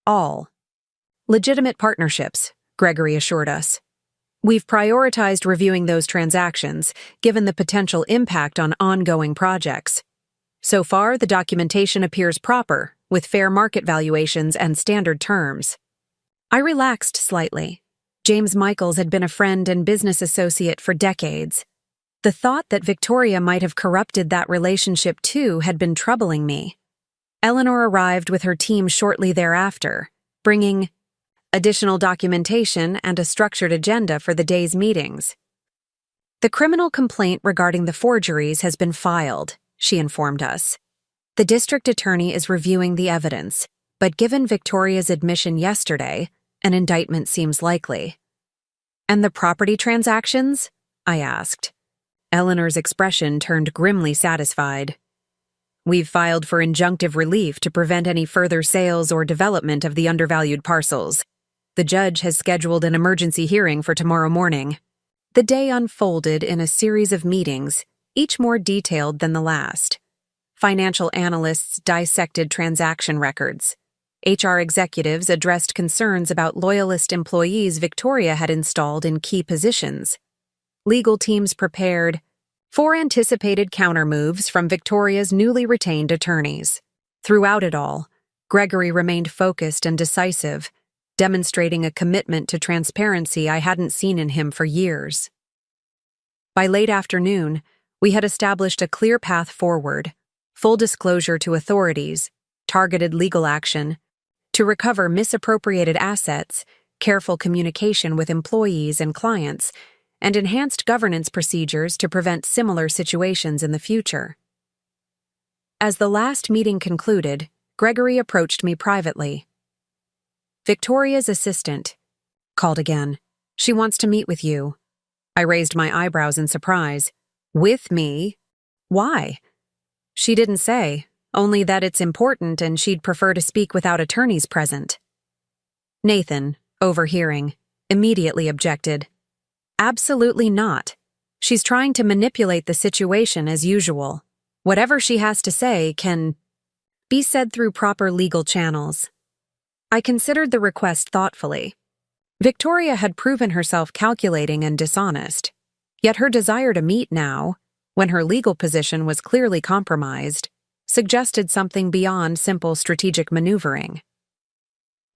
All legitimate partnerships," Gregory assured us. "We've prioritized reviewing those transactions, given the potential impact on ongoing projects. So far, the documentation appears proper, with fair market valuations and standard terms." I relaxed slightly. James Michaels had been a friend and business associate for decades. The thought that Victoria might have corrupted that relationship too had been troubling me. Eleanor arrived with her team shortly thereafter, bringing additional documentation and a structured agenda for the day's meetings. "The criminal complaint regarding the forgeries has been filed," she informed us. "The district attorney is reviewing the evidence, but given Victoria's admission yesterday, an indictment seems likely." "And the property transactions?" I asked. Eleanor's expression turned grimly satisfied. "We've filed for injunctive relief to prevent any further sales or development of the undervalued parcels. The judge has scheduled an emergency hearing for tomorrow morning." The day unfolded in a series of meetings, each more detailed than the last. Financial analysts dissected transaction records. HR executives addressed concerns about loyalist employees Victoria had installed in key positions. Legal teams prepared for anticipated countermoves from Victoria's newly retained attorneys. Throughout it all, Gregory remained focused and decisive, demonstrating a commitment to transparency I hadn't seen in him for years. By late afternoon, we had established a clear path forward: full disclosure to authorities, targeted legal action to recover misappropriated assets, careful communication with employees and clients, and enhanced governance procedures to prevent similar situations in the future. As the last meeting concluded, Gregory approached me privately. "Victoria's assistant called again. She wants to meet with you." I raised my eyebrows in surprise. "With me? Why?" "She didn't say, only that it's important and she'd prefer to speak without attorneys present." Nathan, overhearing, immediately objected. "Absolutely not. She's trying to manipulate the situation as usual. Whatever she has to say can be said through proper legal channels." I considered the request thoughtfully. Victoria had proven herself calculating and dishonest, yet her desire to meet now, when her legal position was clearly compromised, suggested something beyond simple strategic maneuvering.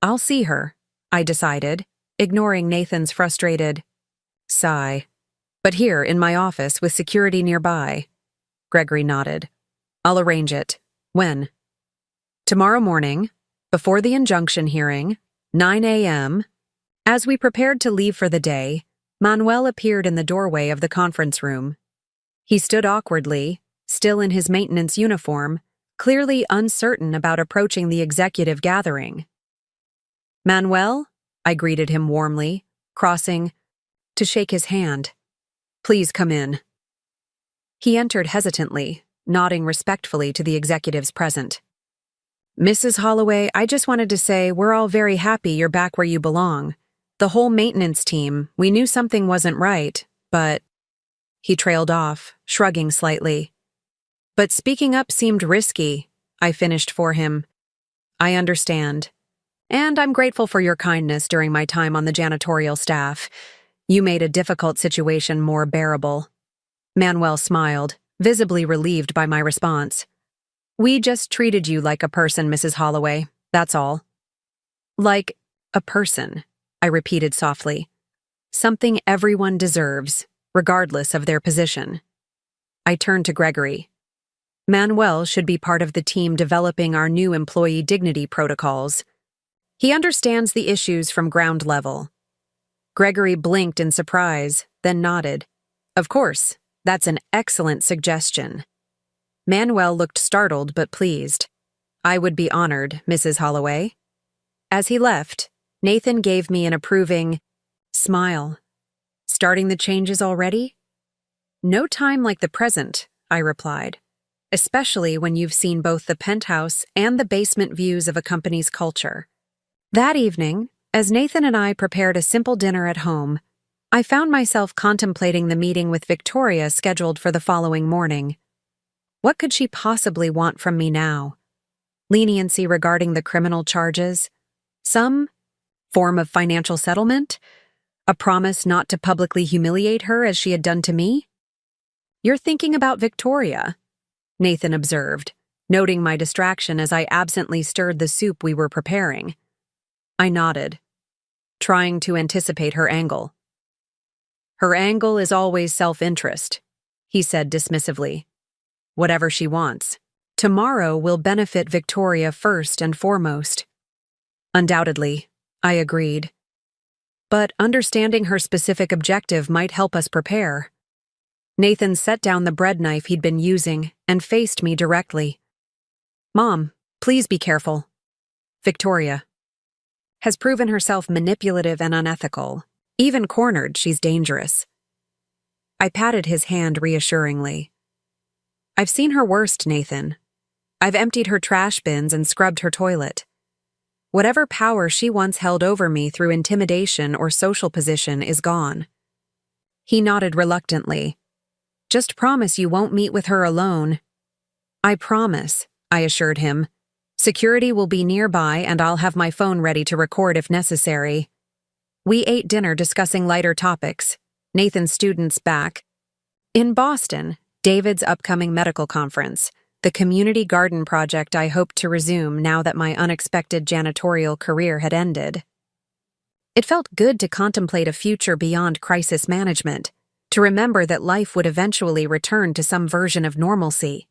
"I'll see her," I decided, ignoring Nathan's frustrated sigh. "But here, in my office, with security nearby." Gregory nodded. "I'll arrange it. When?" "Tomorrow morning, before the injunction hearing, 9 a.m. As we prepared to leave for the day, Manuel appeared in the doorway of the conference room. He stood awkwardly, still in his maintenance uniform, clearly uncertain about approaching the executive gathering. "Manuel?" I greeted him warmly, crossing to shake his hand. "Please come in." He entered hesitantly, nodding respectfully to the executives present. "Mrs. Holloway, I just wanted to say we're all very happy you're back where you belong. The whole maintenance team, we knew something wasn't right, but—" He trailed off, shrugging slightly. "But speaking up seemed risky," I finished for him. "I understand. And I'm grateful for your kindness during my time on the janitorial staff. You made a difficult situation more bearable." Manuel smiled, visibly relieved by my response. "We just treated you like a person, Mrs. Holloway, that's all." "Like a person," I repeated softly. "Something everyone deserves, regardless of their position." I turned to Gregory. "Manuel should be part of the team developing our new employee dignity protocols. He understands the issues from ground level." Gregory blinked in surprise, then nodded. "Of course, that's an excellent suggestion." Manuel looked startled but pleased. "I would be honored, Mrs. Holloway." As he left, Nathan gave me an approving smile. "Starting the changes already?" "No time like the present," I replied, "especially when you've seen both the penthouse and the basement views of a company's culture." That evening, as Nathan and I prepared a simple dinner at home, I found myself contemplating the meeting with Victoria scheduled for the following morning. What could she possibly want from me now? Leniency regarding the criminal charges? Some form of financial settlement? A promise not to publicly humiliate her as she had done to me? "You're thinking about Victoria," Nathan observed, noting my distraction as I absently stirred the soup we were preparing. I nodded, trying to anticipate her angle. "Her angle is always self-interest," he said dismissively. "Whatever she wants. Tomorrow will benefit Victoria first and foremost." "Undoubtedly," I agreed. "But understanding her specific objective might help us prepare." Nathan set down the bread knife he'd been using and faced me directly. "Mom, please be careful. Victoria has proven herself manipulative and unethical. Even cornered, she's dangerous." I patted his hand reassuringly. "I've seen her worst, Nathan. I've emptied her trash bins and scrubbed her toilet. Whatever power she once held over me through intimidation or social position is gone." He nodded reluctantly. "Just promise you won't meet with her alone." "I promise," I assured him. "Security will be nearby and I'll have my phone ready to record if necessary." We ate dinner discussing lighter topics. Nathan's students back in Boston, David's upcoming medical conference, the community garden project I hoped to resume now that my unexpected janitorial career had ended. It felt good to contemplate a future beyond crisis management, to remember that life would eventually return to some version of normalcy.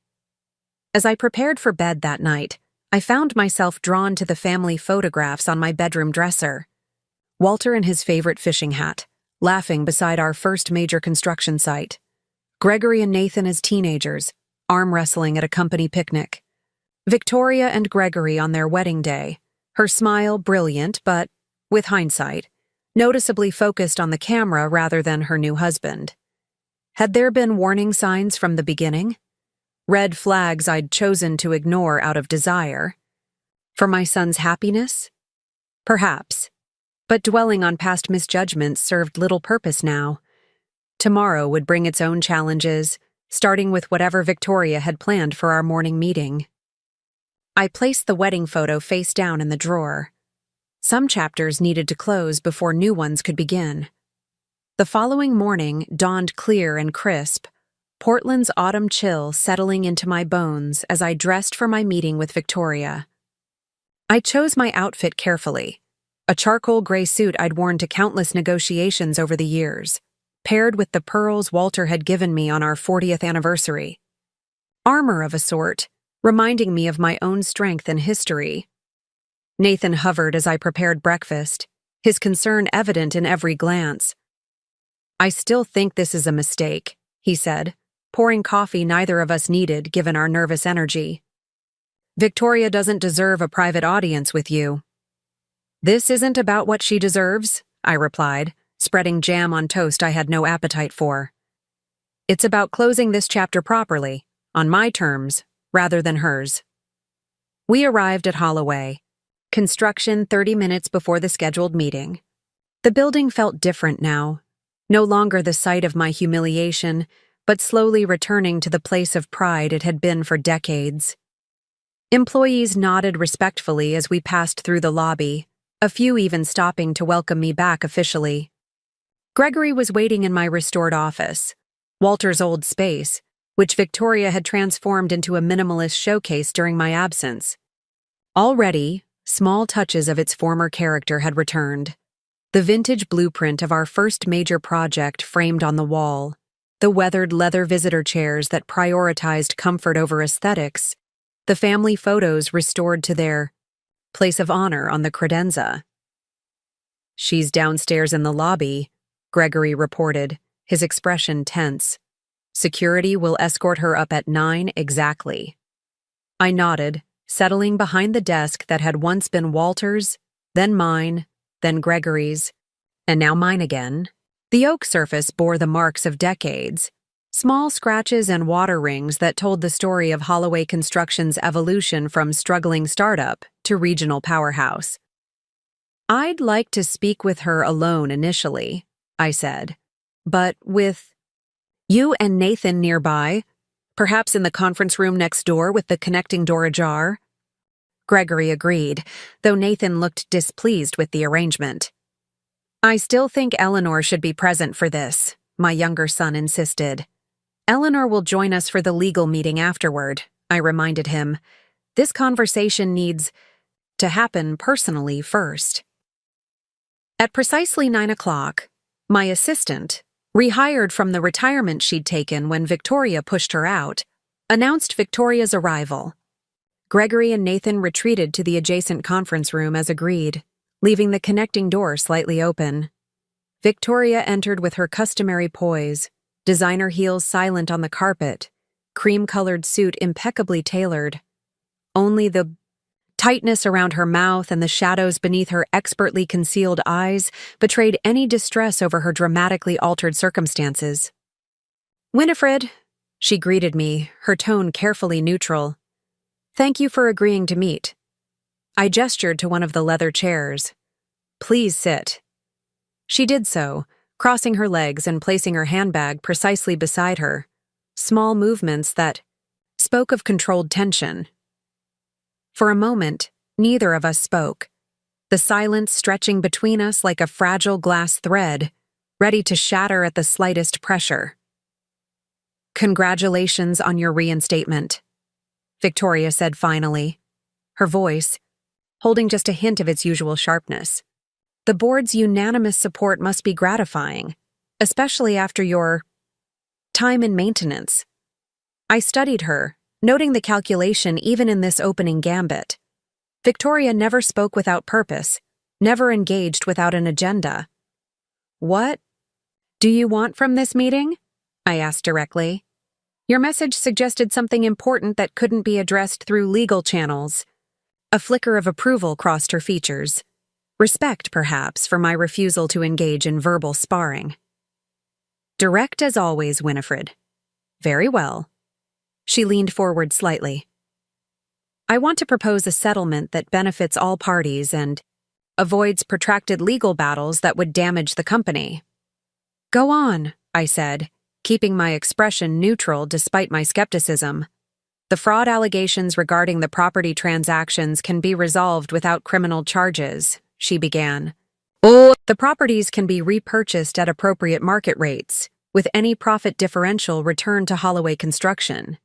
As I prepared for bed that night, I found myself drawn to the family photographs on my bedroom dresser. Walter in his favorite fishing hat, laughing beside our first major construction site. Gregory and Nathan as teenagers, arm wrestling at a company picnic. Victoria and Gregory on their wedding day, her smile brilliant but, with hindsight, noticeably focused on the camera rather than her new husband. Had there been warning signs from the beginning? Red flags I'd chosen to ignore out of desire? For my son's happiness? Perhaps. But dwelling on past misjudgments served little purpose now. Tomorrow would bring its own challenges, starting with whatever Victoria had planned for our morning meeting. I placed the wedding photo face down in the drawer. Some chapters needed to close before new ones could begin. The following morning dawned clear and crisp, Portland's autumn chill settling into my bones as I dressed for my meeting with Victoria. I chose my outfit carefully, a charcoal gray suit I'd worn to countless negotiations over the years, paired with the pearls Walter had given me on our 40th anniversary. Armor of a sort, reminding me of my own strength and history. Nathan hovered as I prepared breakfast, his concern evident in every glance. "I still think this is a mistake," he said, pouring coffee neither of us needed given our nervous energy. "Victoria doesn't deserve a private audience with you." "This isn't about what she deserves," I replied, spreading jam on toast I had no appetite for. "It's about closing this chapter properly, on my terms, rather than hers." We arrived at Holloway. Construction 30 minutes before the scheduled meeting. The building felt different now, no longer the site of my humiliation, but slowly returning to the place of pride it had been for decades. Employees nodded respectfully as we passed through the lobby, a few even stopping to welcome me back officially. Gregory was waiting in my restored office, Walter's old space, which Victoria had transformed into a minimalist showcase during my absence. Already, small touches of its former character had returned. The vintage blueprint of our first major project framed on the wall, the weathered leather visitor chairs that prioritized comfort over aesthetics, the family photos restored to their place of honor on the credenza. "She's downstairs in the lobby," Gregory reported, his expression tense. "Security will escort her up at 9 exactly." I nodded, settling behind the desk that had once been Walter's, then mine, then Gregory's, and now mine again. The oak surface bore the marks of decades, small scratches and water rings that told the story of Holloway Construction's evolution from struggling startup to regional powerhouse. "I'd like to speak with her alone initially," I said, "but with you and Nathan nearby, perhaps in the conference room next door with the connecting door ajar." Gregory agreed, though Nathan looked displeased with the arrangement. "I still think Eleanor should be present for this," my younger son insisted. "Eleanor will join us for the legal meeting afterward," I reminded him. "This conversation needs to happen personally first." At precisely 9 o'clock, my assistant, rehired from the retirement she'd taken when Victoria pushed her out, announced Victoria's arrival. Gregory and Nathan retreated to the adjacent conference room as agreed, leaving the connecting door slightly open. Victoria entered with her customary poise, designer heels silent on the carpet, cream-colored suit impeccably tailored. Only the tightness around her mouth and the shadows beneath her expertly concealed eyes betrayed any distress over her dramatically altered circumstances. "Winifred," she greeted me, her tone carefully neutral. "Thank you for agreeing to meet." I gestured to one of the leather chairs. "Please sit." She did so, crossing her legs and placing her handbag precisely beside her, small movements that spoke of controlled tension. For a moment, neither of us spoke, the silence stretching between us like a fragile glass thread, ready to shatter at the slightest pressure. "Congratulations on your reinstatement," Victoria said finally, her voice holding just a hint of its usual sharpness. "The board's unanimous support must be gratifying, especially after your time in maintenance." I studied her, noting the calculation even in this opening gambit. Victoria never spoke without purpose, never engaged without an agenda. "What?" Do you want from this meeting? I asked directly. Your message suggested something important that couldn't be addressed through legal channels. A flicker of approval crossed her features. Respect, perhaps, for my refusal to engage in verbal sparring. Direct as always, Winifred. Very well. She leaned forward slightly. I want to propose a settlement that benefits all parties and avoids protracted legal battles that would damage the company. Go on, I said, keeping my expression neutral despite my skepticism. The fraud allegations regarding the property transactions can be resolved without criminal charges, she began. The properties can be repurchased at appropriate market rates, with any profit differential returned to Holloway Construction.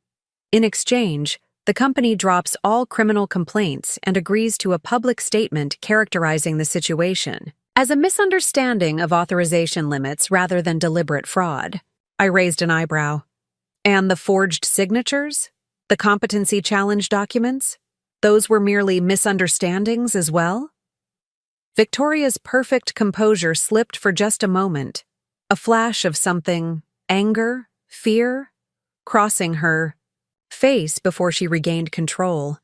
In exchange, the company drops all criminal complaints and agrees to a public statement characterizing the situation as a misunderstanding of authorization limits rather than deliberate fraud. I raised an eyebrow. And the forged signatures? The competency challenge documents? Those were merely misunderstandings as well? Victoria's perfect composure slipped for just a moment, a flash of something, anger, fear, crossing her face before she regained control.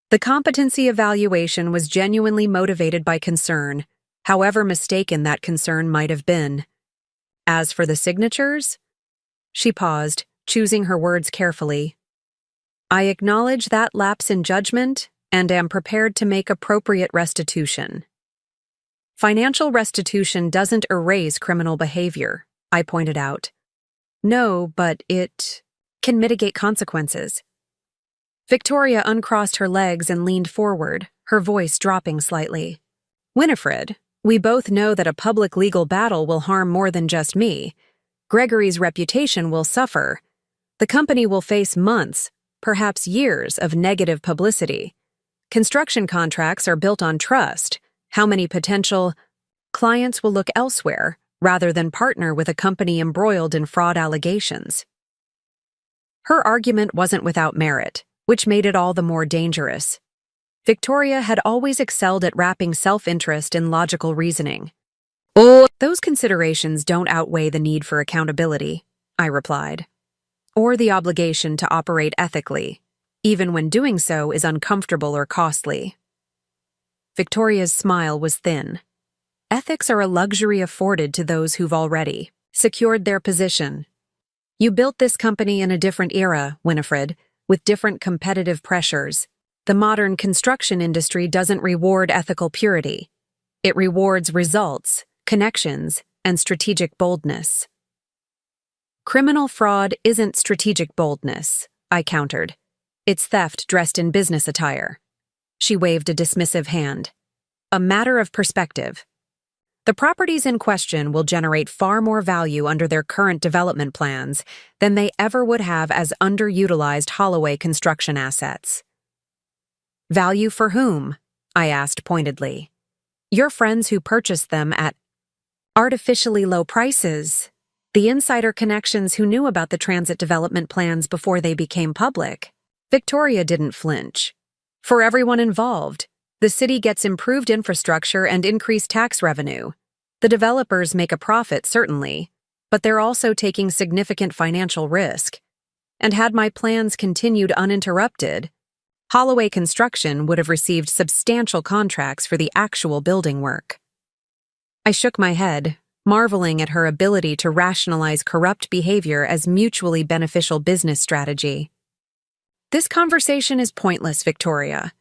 The competency evaluation was genuinely motivated by concern, however mistaken that concern might have been. As for the signatures? She paused, choosing her words carefully. I acknowledge that lapse in judgment and am prepared to make appropriate restitution. Financial restitution doesn't erase criminal behavior, I pointed out. No, but it can mitigate consequences. Victoria uncrossed her legs and leaned forward, her voice dropping slightly. Winifred, we both know that a public legal battle will harm more than just me. Gregory's reputation will suffer. The company will face months, perhaps years, of negative publicity. Construction contracts are built on trust. How many potential clients will look elsewhere rather than partner with a company embroiled in fraud allegations? Her argument wasn't without merit, which made it all the more dangerous. Victoria had always excelled at wrapping self-interest in logical reasoning. Those considerations don't outweigh the need for accountability, I replied, or the obligation to operate ethically, even when doing so is uncomfortable or costly. Victoria's smile was thin. Ethics are a luxury afforded to those who've already secured their position. You built this company in a different era, Winifred, with different competitive pressures. The modern construction industry doesn't reward ethical purity. It rewards results, connections, and strategic boldness. Criminal fraud isn't strategic boldness, I countered. It's theft dressed in business attire. She waved a dismissive hand. A matter of perspective. The properties in question will generate far more value under their current development plans than they ever would have as underutilized Holloway construction assets. Value for whom? I asked pointedly. Your friends who purchased them at artificially low prices. The insider connections who knew about the transit development plans before they became public. Victoria didn't flinch. For everyone involved, the city gets improved infrastructure and increased tax revenue. The developers make a profit, certainly, but they're also taking significant financial risk. And had my plans continued uninterrupted, Holloway Construction would have received substantial contracts for the actual building work. I shook my head, marveling at her ability to rationalize corrupt behavior as mutually beneficial business strategy. This conversation is pointless, Victoria.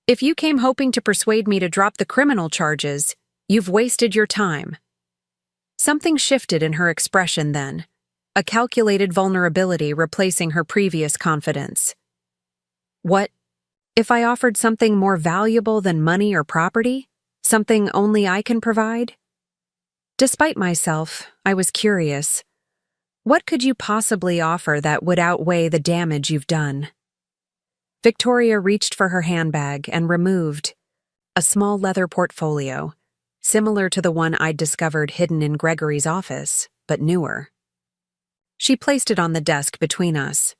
If you came hoping to persuade me to drop the criminal charges, you've wasted your time. Something shifted in her expression then, a calculated vulnerability replacing her previous confidence. What if I offered something more valuable than money or property? Something only I can provide? Despite myself, I was curious. What could you possibly offer that would outweigh the damage you've done? Victoria reached for her handbag and removed a small leather portfolio, similar to the one I'd discovered hidden in Gregory's office, but newer. She placed it on the desk between us.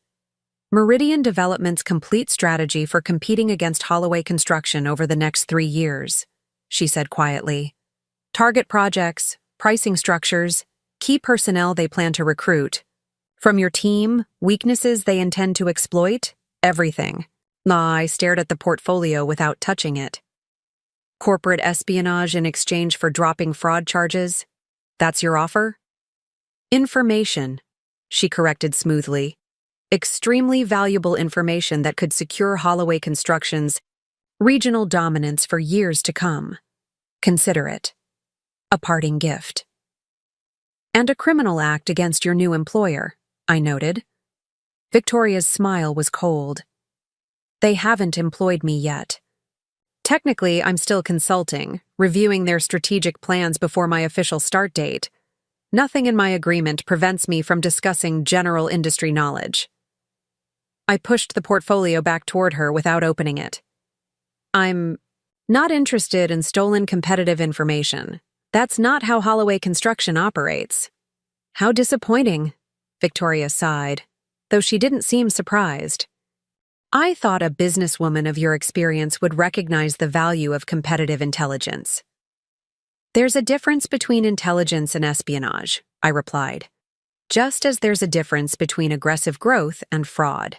Meridian Development's complete strategy for competing against Holloway Construction over the next 3 years, she said quietly. Target projects, pricing structures, key personnel they plan to recruit. From your team, weaknesses they intend to exploit, everything. I stared at the portfolio without touching it. Corporate espionage in exchange for dropping fraud charges? That's your offer? Information, she corrected smoothly. Extremely valuable information that could secure Holloway Construction's regional dominance for years to come. Consider it. A parting gift. And a criminal act against your new employer, I noted. Victoria's smile was cold. They haven't employed me yet. Technically, I'm still consulting, reviewing their strategic plans before my official start date. Nothing in my agreement prevents me from discussing general industry knowledge. I pushed the portfolio back toward her without opening it. I'm not interested in stolen competitive information. That's not how Holloway Construction operates. How disappointing, Victoria sighed, though she didn't seem surprised. I thought a businesswoman of your experience would recognize the value of competitive intelligence. There's a difference between intelligence and espionage, I replied, just as there's a difference between aggressive growth and fraud.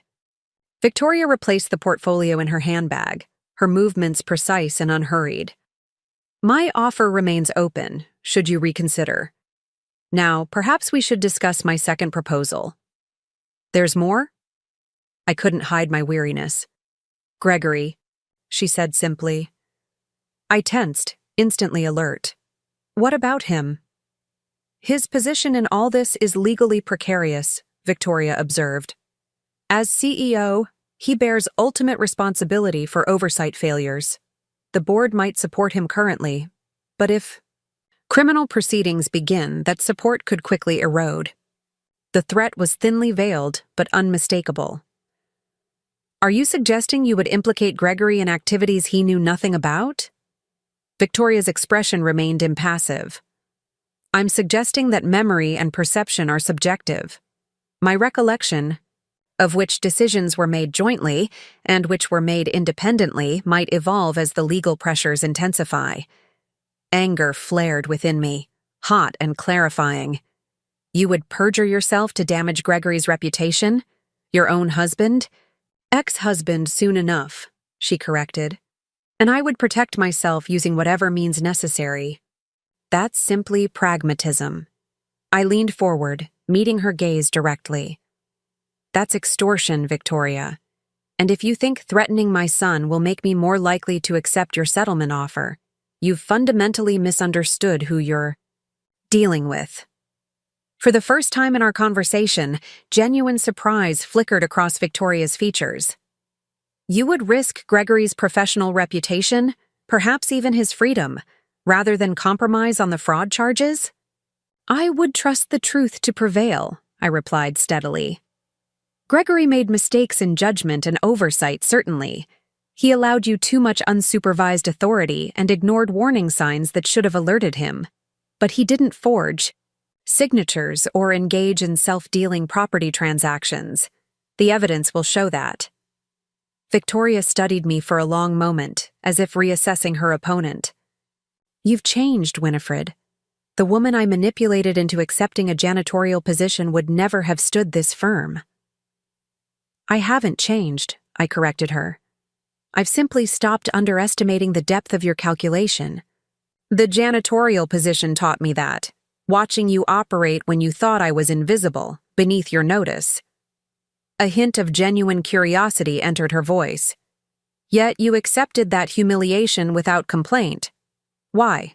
Victoria replaced the portfolio in her handbag, her movements precise and unhurried. My offer remains open, should you reconsider. Now, perhaps we should discuss my second proposal. There's more? I couldn't hide my weariness. Gregory, she said simply. I tensed, instantly alert. What about him? His position in all this is legally precarious, Victoria observed. As CEO, he bears ultimate responsibility for oversight failures. The board might support him currently, but if criminal proceedings begin, that support could quickly erode. The threat was thinly veiled, but unmistakable. Are you suggesting you would implicate Gregory in activities he knew nothing about? Victoria's expression remained impassive. I'm suggesting that memory and perception are subjective. My recollection, of which decisions were made jointly and which were made independently, might evolve as the legal pressures intensify. Anger flared within me, hot and clarifying. You would perjure yourself to damage Gregory's reputation? Your own husband? Ex-husband soon enough, she corrected. And I would protect myself using whatever means necessary. That's simply pragmatism. I leaned forward, meeting her gaze directly. That's extortion, Victoria. And if you think threatening my son will make me more likely to accept your settlement offer, you've fundamentally misunderstood who you're dealing with. For the first time in our conversation, genuine surprise flickered across Victoria's features. You would risk Gregory's professional reputation, perhaps even his freedom, rather than compromise on the fraud charges? I would trust the truth to prevail, I replied steadily. Gregory made mistakes in judgment and oversight, certainly. He allowed you too much unsupervised authority and ignored warning signs that should have alerted him. But he didn't forge signatures or engage in self-dealing property transactions. The evidence will show that. Victoria studied me for a long moment, as if reassessing her opponent. You've changed, Winifred. The woman I manipulated into accepting a janitorial position would never have stood this firm. I haven't changed, I corrected her. I've simply stopped underestimating the depth of your calculation. The janitorial position taught me that, watching you operate when you thought I was invisible, beneath your notice. A hint of genuine curiosity entered her voice. Yet you accepted that humiliation without complaint. Why?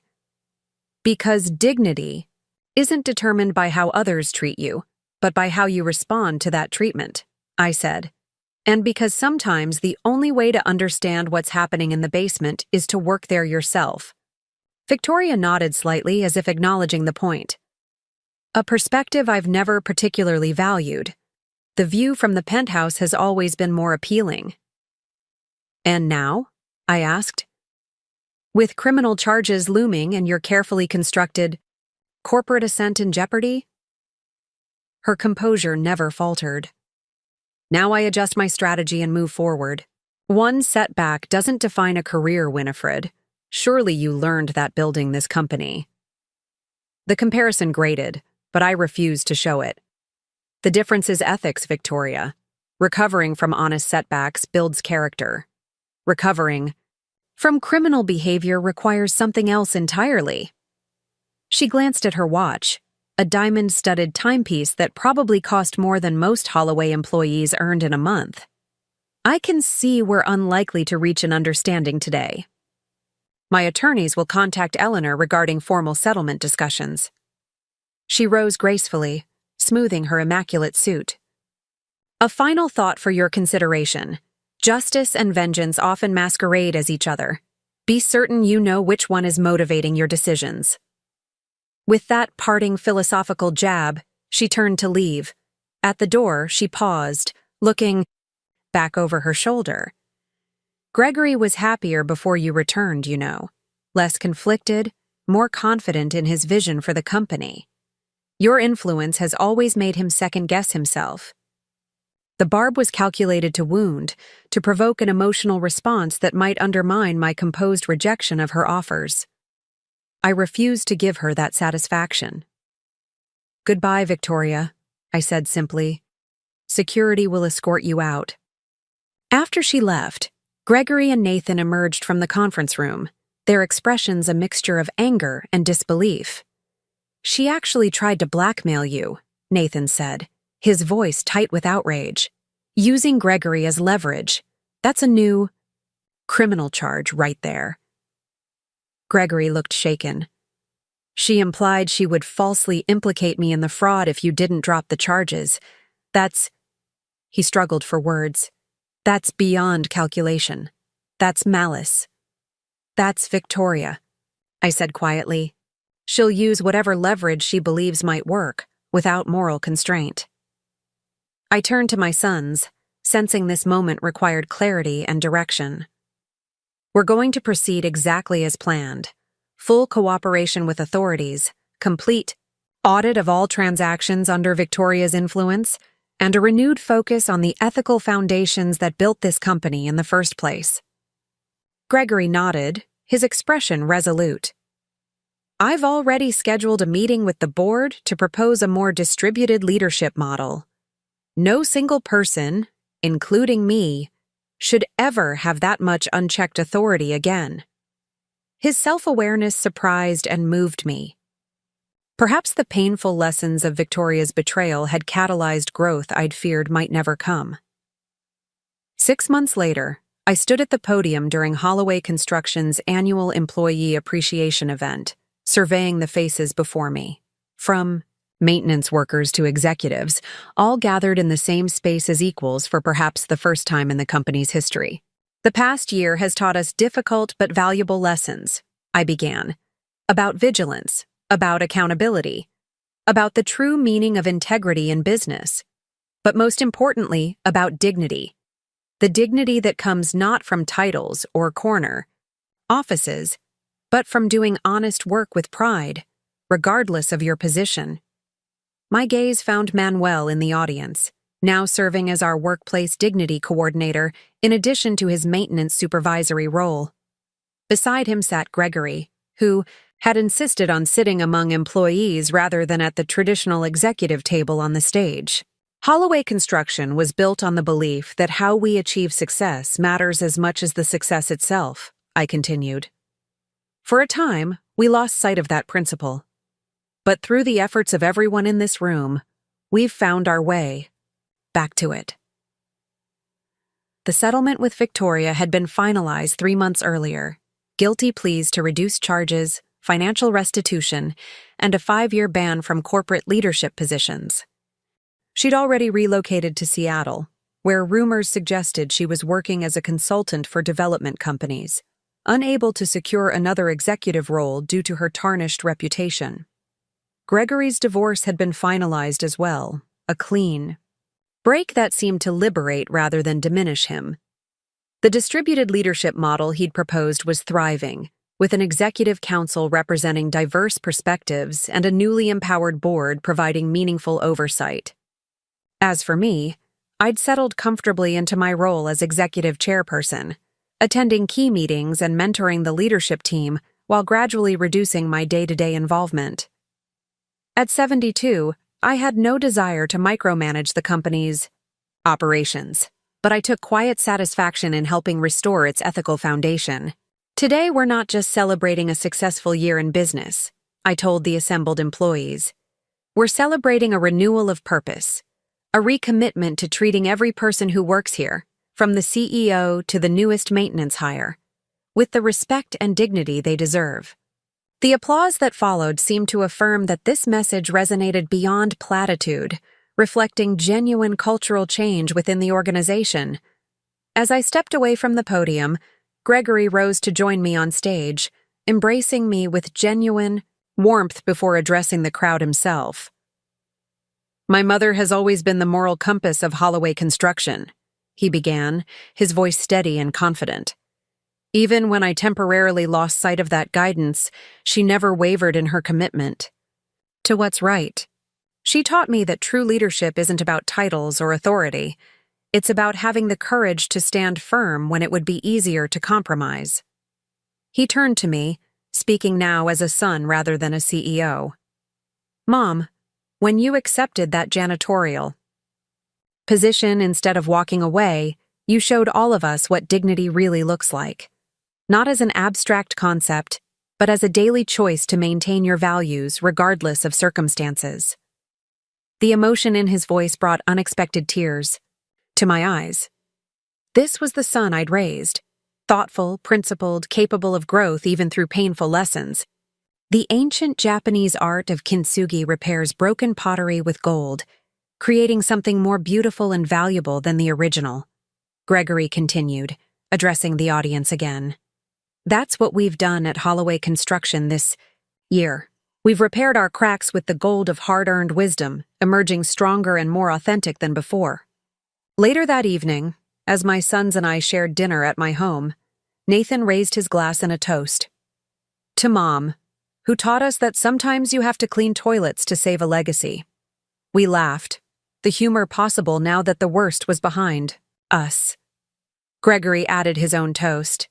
Because dignity isn't determined by how others treat you, but by how you respond to that treatment, I said. And because sometimes the only way to understand what's happening in the basement is to work there yourself. Victoria nodded slightly as if acknowledging the point. A perspective I've never particularly valued. The view from the penthouse has always been more appealing. And now? I asked. With criminal charges looming and your carefully constructed corporate ascent in jeopardy? Her composure never faltered. Now I adjust my strategy and move forward. One setback doesn't define a career, Winifred. Surely you learned that building this company. The comparison grated, but I refused to show it. The difference is ethics, Victoria. Recovering from honest setbacks builds character. Recovering from criminal behavior requires something else entirely. She glanced at her watch, a diamond-studded timepiece that probably cost more than most Holloway employees earned in a month. I can see we're unlikely to reach an understanding today. My attorneys will contact Eleanor regarding formal settlement discussions. She rose gracefully, smoothing her immaculate suit. A final thought for your consideration. Justice and vengeance often masquerade as each other. Be certain you know which one is motivating your decisions. With that parting philosophical jab, she turned to leave. At the door, she paused, looking back over her shoulder. Gregory was happier before you returned, you know. Less conflicted, more confident in his vision for the company. Your influence has always made him second-guess himself. The barb was calculated to wound, to provoke an emotional response that might undermine my composed rejection of her offers. I refused to give her that satisfaction. "Goodbye, Victoria," I said simply. "Security will escort you out." After she left, Gregory and Nathan emerged from the conference room, their expressions a mixture of anger and disbelief. "She actually tried to blackmail you," Nathan said, his voice tight with outrage. "Using Gregory as leverage. That's a new criminal charge right there." Gregory looked shaken. "She implied she would falsely implicate me in the fraud if you didn't drop the charges. That's—" He struggled for words. "That's beyond calculation. That's malice." "That's Victoria," I said quietly. "She'll use whatever leverage she believes might work, without moral constraint." I turned to my sons, sensing this moment required clarity and direction. "We're going to proceed exactly as planned. Full cooperation with authorities, complete audit of all transactions under Victoria's influence, and a renewed focus on the ethical foundations that built this company in the first place." Gregory nodded, his expression resolute. "I've already scheduled a meeting with the board to propose a more distributed leadership model. No single person, including me, should ever have that much unchecked authority again." His self-awareness surprised and moved me. Perhaps the painful lessons of Victoria's betrayal had catalyzed growth I'd feared might never come. 6 months later, I stood at the podium during Holloway Construction's annual employee appreciation event, surveying the faces before me. From maintenance workers to executives, all gathered in the same space as equals for perhaps the first time in the company's history. "The past year has taught us difficult but valuable lessons," I began, "about vigilance, about accountability, about the true meaning of integrity in business, but most importantly, about dignity. The dignity that comes not from titles or corner offices, but from doing honest work with pride, regardless of your position." My gaze found Manuel in the audience, now serving as our workplace dignity coordinator in addition to his maintenance supervisory role. Beside him sat Gregory, who had insisted on sitting among employees rather than at the traditional executive table on the stage. Holloway Construction was built on the belief that how we achieve success matters as much as the success itself, I continued. For a time, we lost sight of that principle. But through the efforts of everyone in this room, we've found our way back to it. The settlement with Victoria had been finalized 3 months earlier. Guilty pleas to reduce charges, financial restitution, and a 5-year ban from corporate leadership positions. She'd already relocated to Seattle, where rumors suggested she was working as a consultant for development companies, unable to secure another executive role due to her tarnished reputation. Gregory's divorce had been finalized as well, a clean break that seemed to liberate rather than diminish him. The distributed leadership model he'd proposed was thriving, with an executive council representing diverse perspectives and a newly empowered board providing meaningful oversight. As for me, I'd settled comfortably into my role as executive chairperson, attending key meetings and mentoring the leadership team while gradually reducing my day-to-day involvement. At 72, I had no desire to micromanage the company's operations, but I took quiet satisfaction in helping restore its ethical foundation. Today, we're not just celebrating a successful year in business, I told the assembled employees. We're celebrating a renewal of purpose, a recommitment to treating every person who works here, from the CEO to the newest maintenance hire, with the respect and dignity they deserve. The applause that followed seemed to affirm that this message resonated beyond platitude, reflecting genuine cultural change within the organization. As I stepped away from the podium, Gregory rose to join me on stage, embracing me with genuine warmth before addressing the crowd himself. My mother has always been the moral compass of Holloway Construction, he began, his voice steady and confident. Even when I temporarily lost sight of that guidance, she never wavered in her commitment to what's right. She taught me that true leadership isn't about titles or authority. It's about having the courage to stand firm when it would be easier to compromise. He turned to me, speaking now as a son rather than a CEO. Mom, when you accepted that janitorial position instead of walking away, you showed all of us what dignity really looks like. Not as an abstract concept, but as a daily choice to maintain your values regardless of circumstances. The emotion in his voice brought unexpected tears to my eyes. This was the son I'd raised, thoughtful, principled, capable of growth even through painful lessons. The ancient Japanese art of kintsugi repairs broken pottery with gold, creating something more beautiful and valuable than the original. Gregory continued, addressing the audience again. That's what we've done at Holloway Construction this year. We've repaired our cracks with the gold of hard-earned wisdom, emerging stronger and more authentic than before. Later that evening, as my sons and I shared dinner at my home, Nathan raised his glass in a toast. To Mom, who taught us that sometimes you have to clean toilets to save a legacy. We laughed, the humor possible now that the worst was behind us. Gregory added his own toast.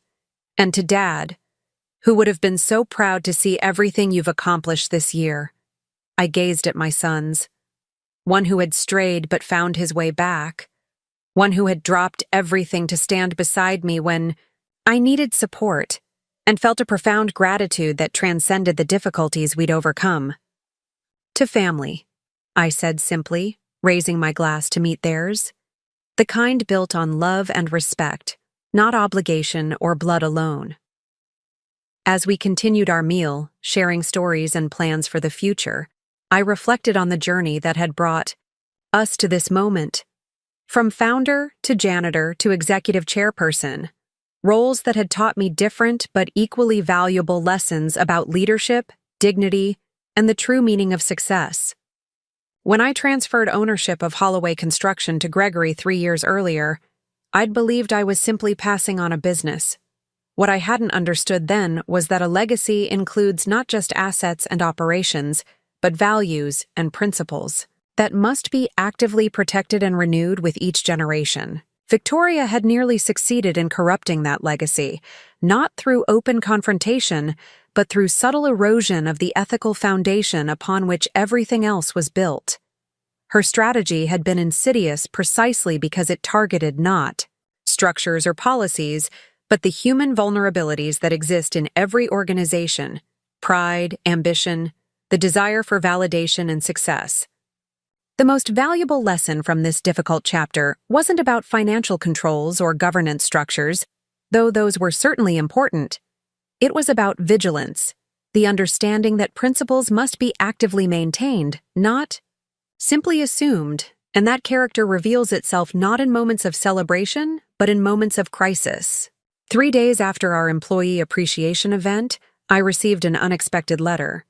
And to Dad, who would have been so proud to see everything you've accomplished this year. I gazed at my sons. One who had strayed but found his way back. One who had dropped everything to stand beside me when I needed support, and felt a profound gratitude that transcended the difficulties we'd overcome. To family, I said simply, raising my glass to meet theirs. The kind built on love and respect, not obligation or blood alone. As we continued our meal, sharing stories and plans for the future, I reflected on the journey that had brought us to this moment. From founder to janitor to executive chairperson, roles that had taught me different but equally valuable lessons about leadership, dignity, and the true meaning of success. When I transferred ownership of Holloway Construction to Gregory 3 years earlier, I'd believed I was simply passing on a business. What I hadn't understood then was that a legacy includes not just assets and operations, but values and principles that must be actively protected and renewed with each generation. Victoria had nearly succeeded in corrupting that legacy, not through open confrontation, but through subtle erosion of the ethical foundation upon which everything else was built. Her strategy had been insidious precisely because it targeted not structures or policies, but the human vulnerabilities that exist in every organization: pride, ambition, the desire for validation and success. The most valuable lesson from this difficult chapter wasn't about financial controls or governance structures, though those were certainly important. It was about vigilance, the understanding that principles must be actively maintained, not simply assumed, and that character reveals itself not in moments of celebration, but in moments of crisis. 3 days after our employee appreciation event, I received an unexpected letter.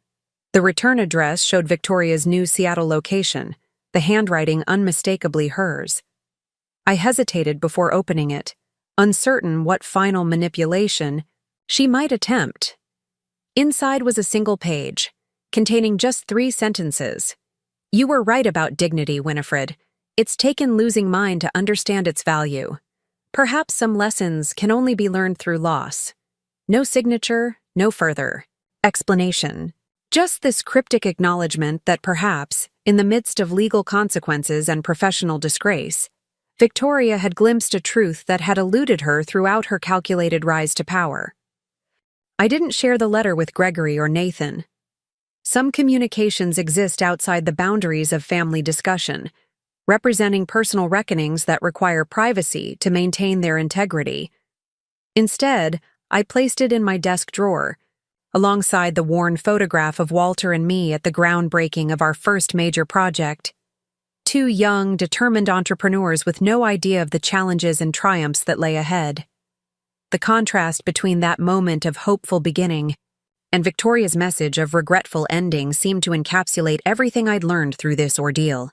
The return address showed Victoria's new Seattle location, the handwriting unmistakably hers. I hesitated before opening it, uncertain what final manipulation she might attempt. Inside was a single page, containing just 3 sentences. You were right about dignity, Winifred. It's taken losing mine to understand its value. Perhaps some lessons can only be learned through loss. No signature, no further explanation. Just this cryptic acknowledgement that perhaps, in the midst of legal consequences and professional disgrace, Victoria had glimpsed a truth that had eluded her throughout her calculated rise to power. I didn't share the letter with Gregory or Nathan. Some communications exist outside the boundaries of family discussion, representing personal reckonings that require privacy to maintain their integrity. Instead, I placed it in my desk drawer, alongside the worn photograph of Walter and me at the groundbreaking of our first major project. Two young, determined entrepreneurs with no idea of the challenges and triumphs that lay ahead. The contrast between that moment of hopeful beginning and Victoria's message of regretful ending seemed to encapsulate everything I'd learned through this ordeal.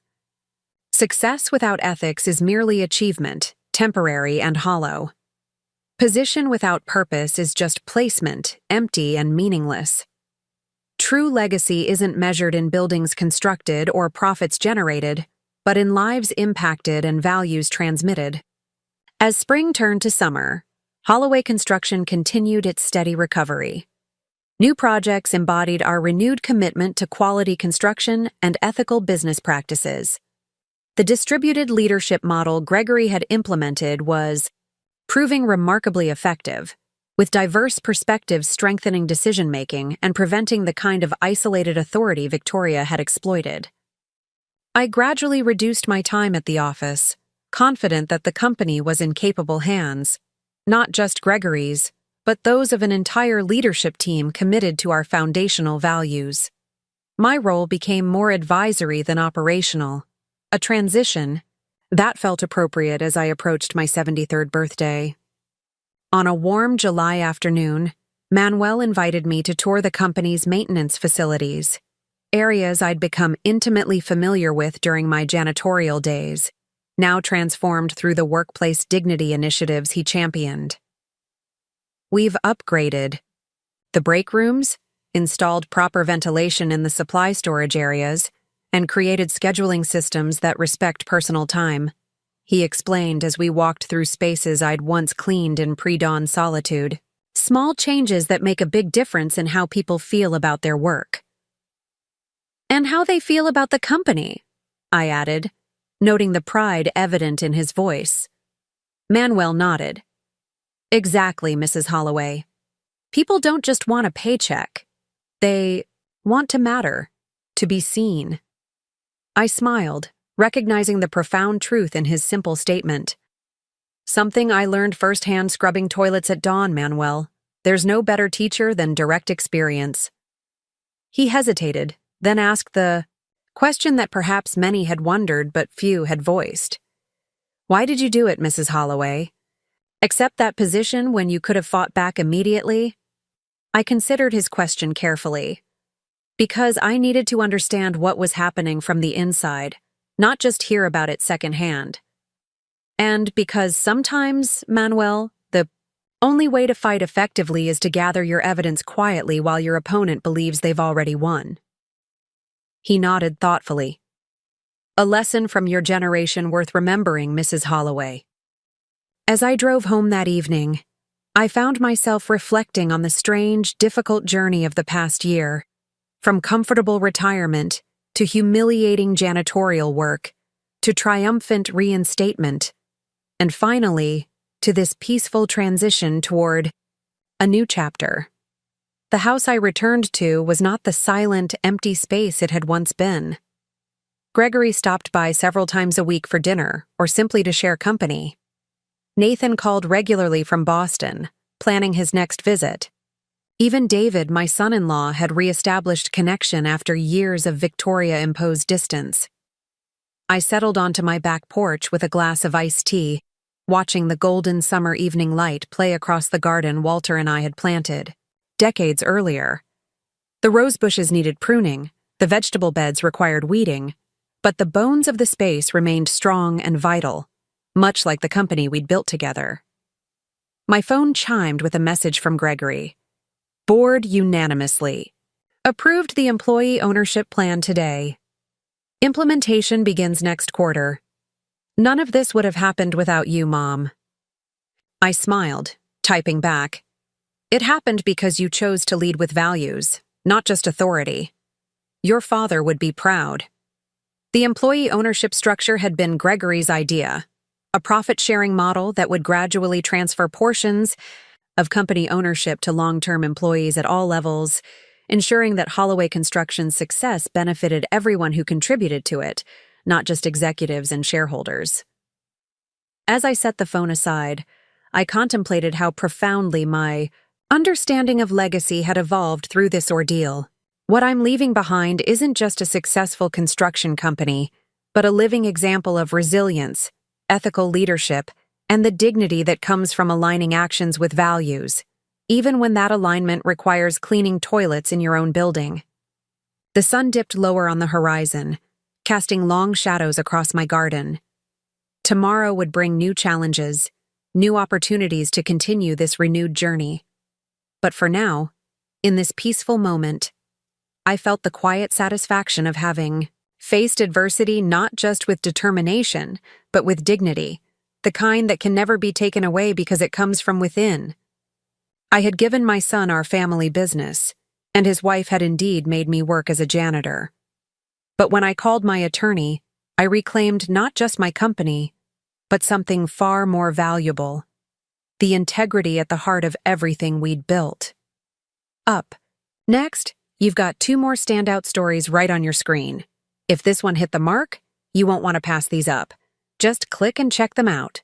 Success without ethics is merely achievement, temporary and hollow. Position without purpose is just placement, empty and meaningless. True legacy isn't measured in buildings constructed or profits generated, but in lives impacted and values transmitted. As spring turned to summer, Holloway Construction continued its steady recovery. New projects embodied our renewed commitment to quality construction and ethical business practices. The distributed leadership model Gregory had implemented was proving remarkably effective, with diverse perspectives strengthening decision-making and preventing the kind of isolated authority Victoria had exploited. I gradually reduced my time at the office, confident that the company was in capable hands, not just Gregory's, but those of an entire leadership team committed to our foundational values. My role became more advisory than operational, a transition that felt appropriate as I approached my 73rd birthday. On a warm July afternoon, Manuel invited me to tour the company's maintenance facilities, areas I'd become intimately familiar with during my janitorial days, now transformed through the workplace dignity initiatives he championed. We've upgraded the break rooms, installed proper ventilation in the supply storage areas, and created scheduling systems that respect personal time, he explained as we walked through spaces I'd once cleaned in pre-dawn solitude. Small changes that make a big difference in how people feel about their work. And how they feel about the company, I added, noting the pride evident in his voice. Manuel nodded. Exactly, Mrs. Holloway. People don't just want a paycheck. They want to matter, to be seen. I smiled, recognizing the profound truth in his simple statement. Something I learned firsthand scrubbing toilets at dawn, Manuel. There's no better teacher than direct experience. He hesitated, then asked the question that perhaps many had wondered but few had voiced. Why did you do it, Mrs. Holloway? Accept that position when you could have fought back immediately? I considered his question carefully. Because I needed to understand what was happening from the inside, not just hear about it secondhand. And because sometimes, Manuel, the only way to fight effectively is to gather your evidence quietly while your opponent believes they've already won. He nodded thoughtfully. A lesson from your generation worth remembering, Mrs. Holloway. As I drove home that evening, I found myself reflecting on the strange, difficult journey of the past year. From comfortable retirement, to humiliating janitorial work, to triumphant reinstatement, and finally, to this peaceful transition toward a new chapter. The house I returned to was not the silent, empty space it had once been. Gregory stopped by several times a week for dinner, or simply to share company. Nathan called regularly from Boston, planning his next visit. Even David, my son-in-law, had re-established connection after years of Victoria-imposed distance. I settled onto my back porch with a glass of iced tea, watching the golden summer evening light play across the garden Walter and I had planted, decades earlier. The rose bushes needed pruning, the vegetable beds required weeding, but the bones of the space remained strong and vital, much like the company we'd built together. My phone chimed with a message from Gregory. Board unanimously. Approved the employee ownership plan today. Implementation begins next quarter. None of this would have happened without you, Mom. I smiled, typing back. It happened because you chose to lead with values, not just authority. Your father would be proud. The employee ownership structure had been Gregory's idea, a profit-sharing model that would gradually transfer portions of company ownership to long-term employees at all levels, ensuring that Holloway Construction's success benefited everyone who contributed to it, not just executives and shareholders. As I set the phone aside, I contemplated how profoundly my understanding of legacy had evolved through this ordeal. What I'm leaving behind isn't just a successful construction company, but a living example of resilience, ethical leadership, and the dignity that comes from aligning actions with values, even when that alignment requires cleaning toilets in your own building. The sun dipped lower on the horizon, casting long shadows across my garden. Tomorrow would bring new challenges, new opportunities to continue this renewed journey. But for now, in this peaceful moment, I felt the quiet satisfaction of having faced adversity not just with determination, but with dignity, the kind that can never be taken away because it comes from within. I had given my son our family business, and his wife had indeed made me work as a janitor. But when I called my attorney, I reclaimed not just my company, but something far more valuable: the integrity at the heart of everything we'd built. Up next, you've got 2 more standout stories right on your screen. If this one hit the mark, you won't want to pass these up. Just click and check them out.